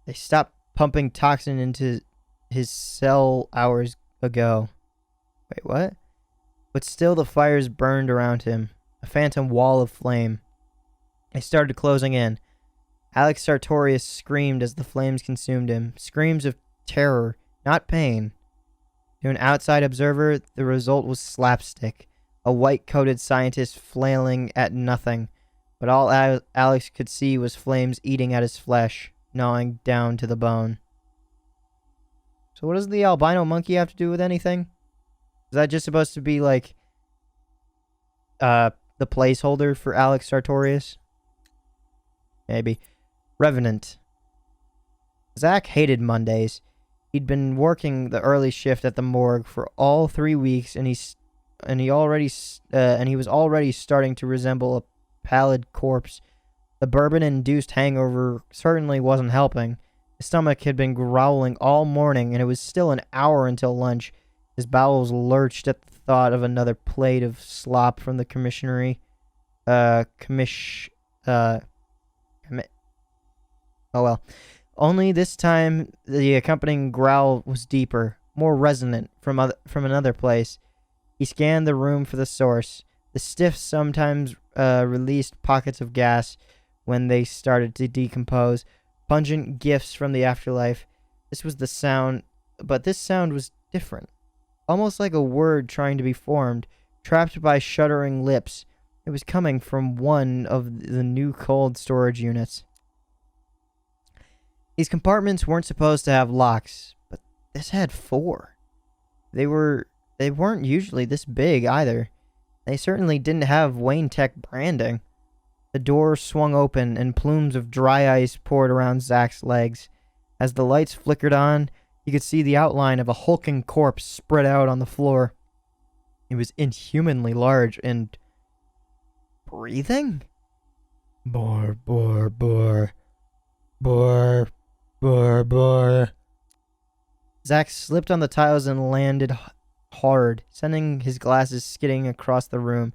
They stopped pumping toxin into his cell hours ago. Wait, what? But still the fires burned around him. a phantom wall of flame. They started closing in. Alex Sartorius screamed as the flames consumed him. Screams of terror, not pain. To an outside observer, the result was slapstick. A white-coated scientist flailing at nothing. But all Alex could see was flames eating at his flesh, gnawing down to the bone. So what does the albino monkey have to do with anything? Is that just supposed to be like the placeholder for Alex Sartorius? Maybe. Revenant. Zach hated Mondays. He'd been working the early shift at the morgue for all 3 weeks, and he was already starting to resemble a pallid corpse. The bourbon-induced hangover certainly wasn't helping. His stomach had been growling all morning, and it was still an hour until lunch. His bowels lurched at the thought of another plate of slop from the commissary. Oh well. Only this time, the accompanying growl was deeper, more resonant from another place. He scanned the room for the source. The stiffs sometimes released pockets of gas when they started to decompose, pungent gifts from the afterlife. This was the sound, but this sound was different. Almost like a word trying to be formed, trapped by shuddering lips. It was coming from one of the new cold storage units. These compartments weren't supposed to have locks, but this had 4. They weren't usually this big either. They certainly didn't have Wayne Tech branding. The door swung open and plumes of dry ice poured around Zach's legs. As the lights flickered on, you could see the outline of a hulking corpse spread out on the floor. It was inhumanly large and breathing? Bor, bor, bor. Bor, bor, bor. Zach slipped on the tiles and landed hard, sending his glasses skidding across the room.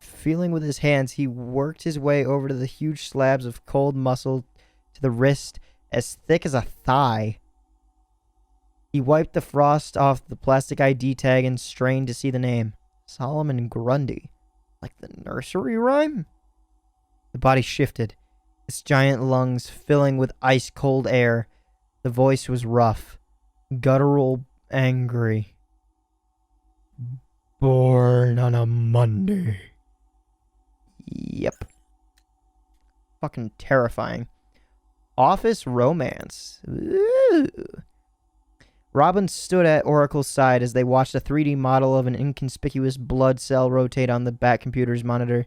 Feeling with his hands, he worked his way over to the huge slabs of cold muscle to the wrist, as thick as a thigh. He wiped the frost off the plastic ID tag and strained to see the name. Solomon Grundy. Like the nursery rhyme? The body shifted, its giant lungs filling with ice-cold air. The voice was rough, guttural, angry. Born on a Monday. Yep. Fucking terrifying. Office romance. Ooh. Robin stood at Oracle's side as they watched a 3D model of an inconspicuous blood cell rotate on the Bat computer's monitor.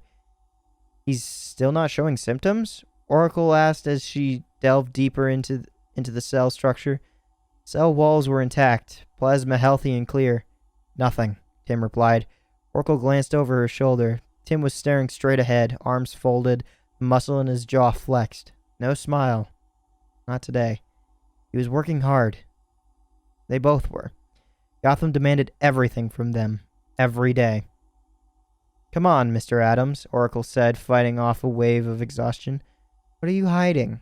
He's still not showing symptoms? Oracle asked as she delved deeper into the cell structure. Cell walls were intact, plasma healthy and clear. Nothing, Tim replied. Oracle glanced over her shoulder. Tim was staring straight ahead, arms folded, the muscle in his jaw flexed. No smile. Not today. He was working hard. They both were. Gotham demanded everything from them, every day. Come on, Mr. Adams, Oracle said, fighting off a wave of exhaustion. What are you hiding?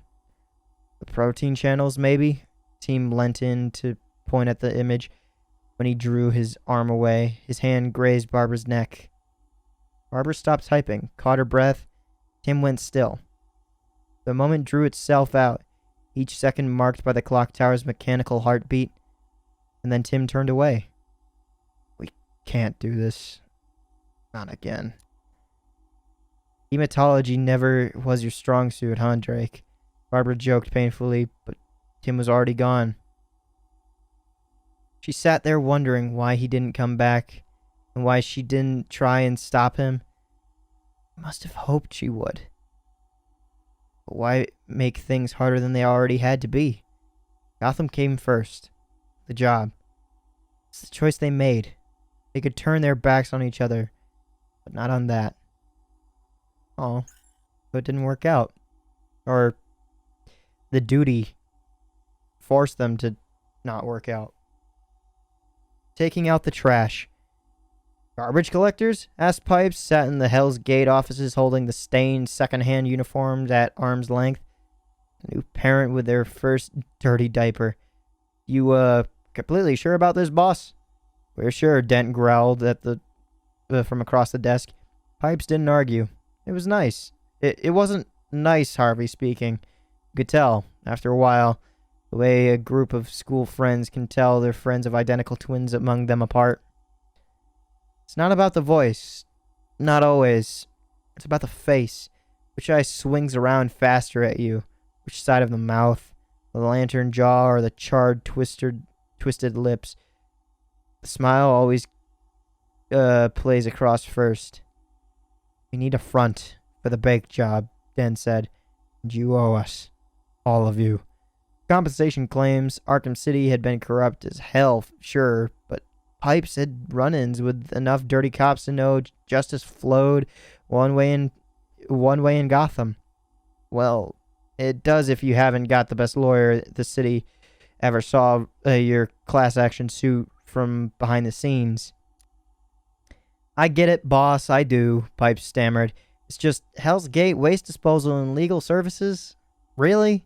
The protein channels, maybe? Tim leant in to point at the image. When he drew his arm away, his hand grazed Barbara's neck. Barbara stopped typing, caught her breath. Tim went still. The moment drew itself out, each second marked by the clock tower's mechanical heartbeat. And then Tim turned away. We can't do this. Not again. Hematology never was your strong suit, huh, Drake? Barbara joked painfully, but Tim was already gone. She sat there wondering why he didn't come back, and why she didn't try and stop him. Must have hoped she would. But why make things harder than they already had to be? Gotham came first. The job. It's the choice they made. They could turn their backs on each other, but not on that. Oh, but it didn't work out. Or the duty forced them to not work out. Taking out the trash. Garbage collectors? asked Pipes, sat in the Hell's Gate offices holding the stained second-hand uniforms at arm's length. A new parent with their first dirty diaper. You, completely sure about this, boss? We're sure, Dent growled at from across the desk. Pipes didn't argue. It was nice. It wasn't nice, Harvey speaking. You could tell, after a while, the way a group of school friends can tell their friends of identical twins among them apart. It's not about the voice. Not always. It's about the face. Which eye swings around faster at you? Which side of the mouth? The lantern jaw or the charred, twisted lips? The smile always plays across first. We need a front for the bake job, Den said. And you owe us. All of you. Compensation claims Arkham City had been corrupt as hell, sure, but Pipes had run-ins with enough dirty cops to know justice flowed one way in Gotham. Well, it does if you haven't got the best lawyer the city ever saw your class action suit from behind the scenes. I get it, boss, I do, Pipes stammered. It's just Hell's Gate, waste disposal, and legal services? Really?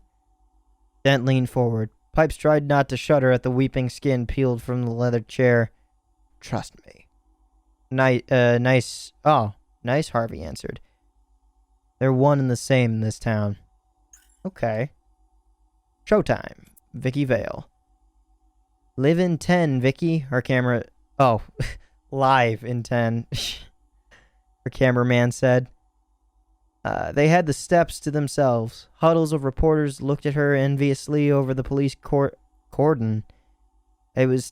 Dent leaned forward. Pipes tried not to shudder at the weeping skin peeled from the leather chair. Trust me. Nice. Oh, nice, Harvey answered. They're one and the same in this town. Okay. Showtime. Vicky Vale. Live in 10, Vicky. Her camera... Oh, live in 10. Her cameraman said. They had the steps to themselves. Huddles of reporters looked at her enviously over the police cordon. It was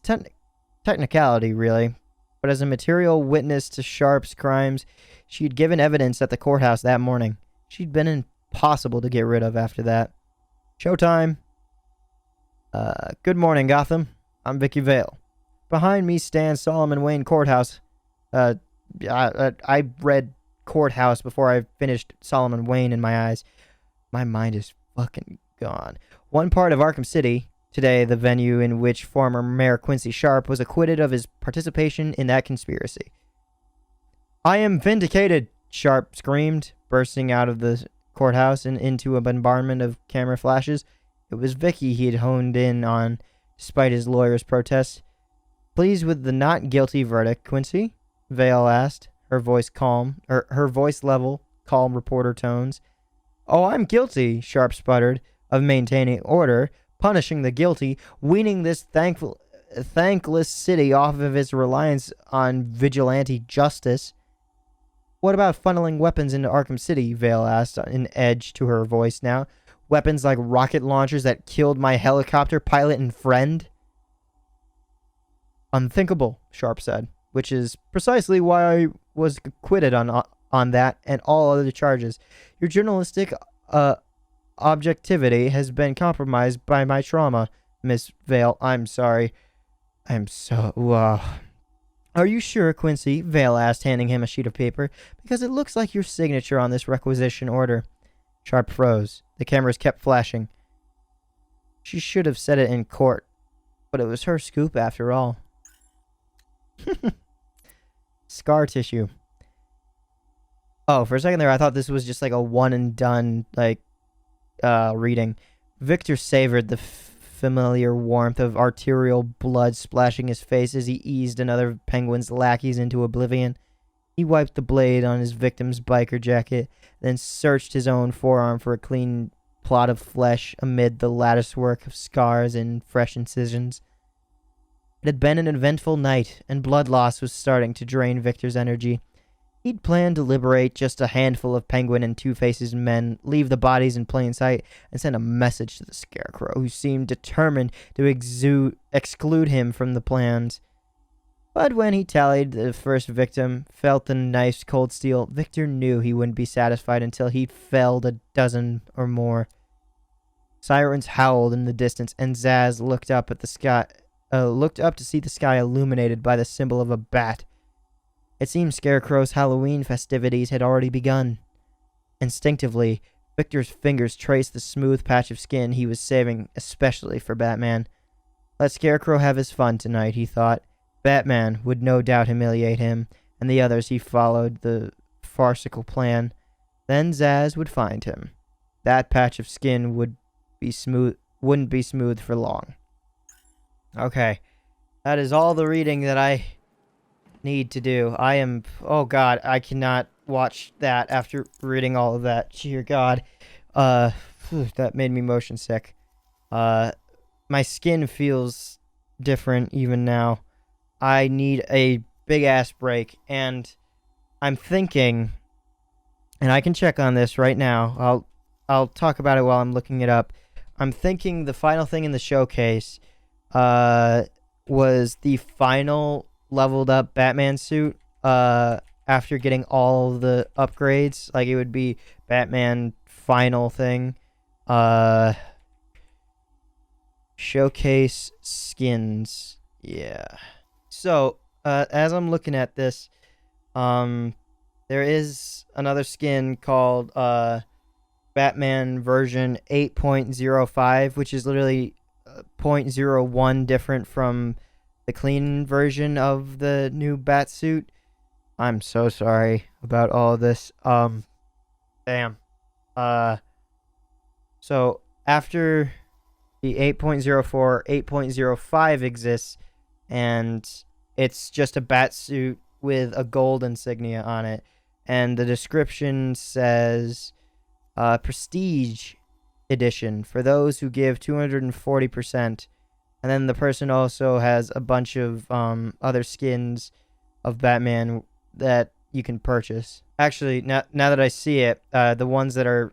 technicality, really. But as a material witness to Sharp's crimes, she'd given evidence at the courthouse that morning. She'd been impossible to get rid of after that. Showtime. Good morning, Gotham. I'm Vicky Vale. Behind me stands Solomon Wayne Courthouse. I read courthouse before I finished Solomon Wayne in my eyes. My mind is fucking gone. One part of Arkham City, today the venue in which former Mayor Quincy Sharp was acquitted of his participation in that conspiracy. I am vindicated, Sharp screamed, bursting out of the courthouse and into a bombardment of camera flashes. It was Vicky he had honed in on, despite his lawyer's protests. Pleased with the not guilty verdict, Quincy? Vale asked, her voice calm, her voice level, calm reporter tones. Oh, I'm guilty, Sharp sputtered, of maintaining order, punishing the guilty, weaning this thankless city off of its reliance on vigilante justice. What about funneling weapons into Arkham City? Vale asked, an edge to her voice now. Weapons like rocket launchers that killed my helicopter pilot and friend? Unthinkable, Sharp said, which is precisely why I was acquitted on that and all other charges. Your journalistic objectivity has been compromised by my trauma, Miss Vale. I'm sorry. I'm so... Are you sure, Quincy? Vale asked, handing him a sheet of paper. Because it looks like your signature on this requisition order. Sharp froze. The cameras kept flashing. She should have said it in court, but it was her scoop after all. Scar tissue. Oh, for a second there, I thought this was just like a one and done, reading. Victor savored the familiar warmth of arterial blood splashing his face as he eased another penguin's lackeys into oblivion. He wiped the blade on his victim's biker jacket, then searched his own forearm for a clean plot of flesh amid the latticework of scars and fresh incisions. It had been an eventful night, and blood loss was starting to drain Victor's energy. He'd planned to liberate just a handful of Penguin and Two-Face's men, leave the bodies in plain sight, and send a message to the Scarecrow, who seemed determined to exclude him from the plans. But when he tallied the first victim, felt the knife's cold steel, Victor knew he wouldn't be satisfied until he'd felled a dozen or more. Sirens howled in the distance, and Zaz looked up at the sky. Looked up to see the sky illuminated by the symbol of a bat. It seemed Scarecrow's Halloween festivities had already begun. Instinctively, Victor's fingers traced the smooth patch of skin he was saving especially for Batman. Let Scarecrow have his fun tonight, he thought. Batman would no doubt humiliate him, and the others he followed the farcical plan. Then Zaz would find him. That patch of skin wouldn't be smooth for long. Okay, that is all the reading that I need to do. Oh god, I cannot watch that after reading all of that. Dear God. That made me motion sick. My skin feels different even now. I need a big ass break, and I'm thinking, and I can check on this right now. I'll talk about it while I'm looking it up. I'm thinking the final thing in the showcase was the final leveled up Batman suit after getting all the upgrades. Like, it would be Batman final thing. Showcase skins. Yeah. So, as I'm looking at this, there is another skin called Batman version 8.05, which is literally 0.01 different from the clean version of the new Batsuit. I'm so sorry about all of this. Damn. So after the 8.04, 8.05 exists, and it's just a Batsuit with a gold insignia on it, and the description says Prestige Edition for those who give 240%, and then the person also has a bunch of other skins of Batman that you can purchase. Actually, now that I see it, the ones that are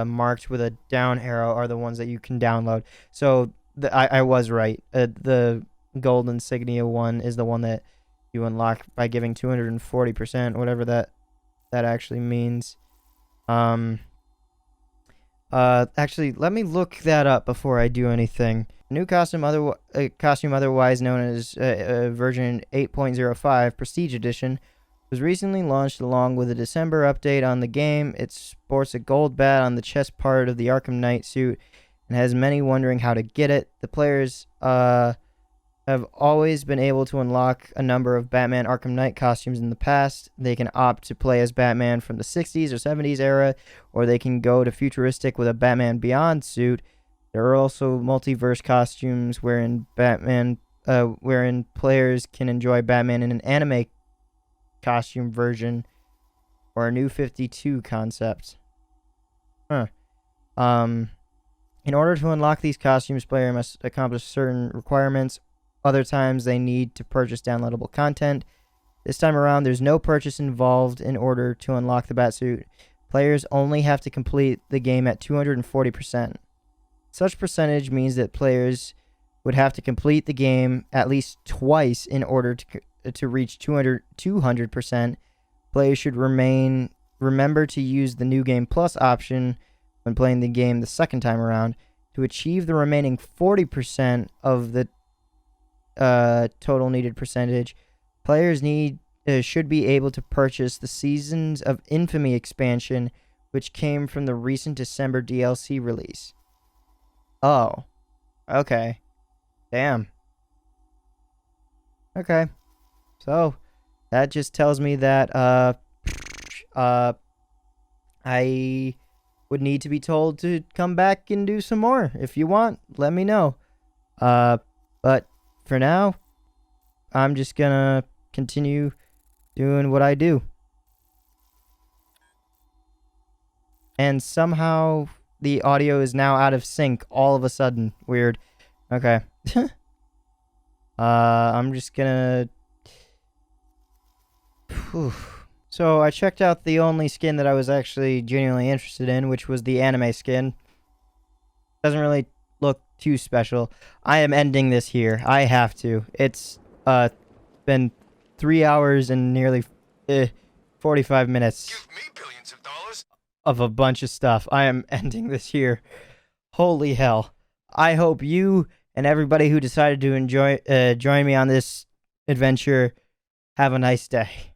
marked with a down arrow are the ones that you can download. So I was right. The gold insignia one is the one that you unlock by giving 240%, whatever that actually means. Actually, let me look that up before I do anything. New costume, otherwise known as version 8.05 Prestige Edition, was recently launched along with a December update on the game. It sports a gold bat on the chest part of the Arkham Knight suit and has many wondering how to get it. The players have always been able to unlock a number of Batman Arkham Knight costumes in the past. They can opt to play as Batman from the 60s or 70s era, or they can go to futuristic with a Batman Beyond suit. There are also multiverse costumes wherein players can enjoy Batman in an anime costume version or a new 52 concept. In order to unlock these costumes, player must accomplish certain requirements. Other times they need to purchase downloadable content. This time around, there's no purchase involved in order to unlock the Batsuit. Players only have to complete the game at 240%. Such percentage means that players would have to complete the game at least twice in order to reach 200%. Players should remember to use the New Game Plus option when playing the game the second time around. To achieve the remaining 40% of the total needed percentage, players should be able to purchase the Seasons of Infamy expansion, which came from the recent December DLC release. Oh. Okay. Damn. Okay. So, that just tells me that, I would need to be told to come back and do some more. If you want, let me know. But for now, I'm just gonna continue doing what I do. And somehow the audio is now out of sync all of a sudden. Weird. Okay. I'm just gonna... Whew. So I checked out the only skin that I was actually genuinely interested in, which was the anime skin. Doesn't really look too special. I am ending this here. I have to. It's been 3 hours and nearly 45 minutes. Give me billions of dollars. Of a bunch of stuff. I am ending this here. Holy hell. I hope you and everybody who decided to join me on this adventure have a nice day.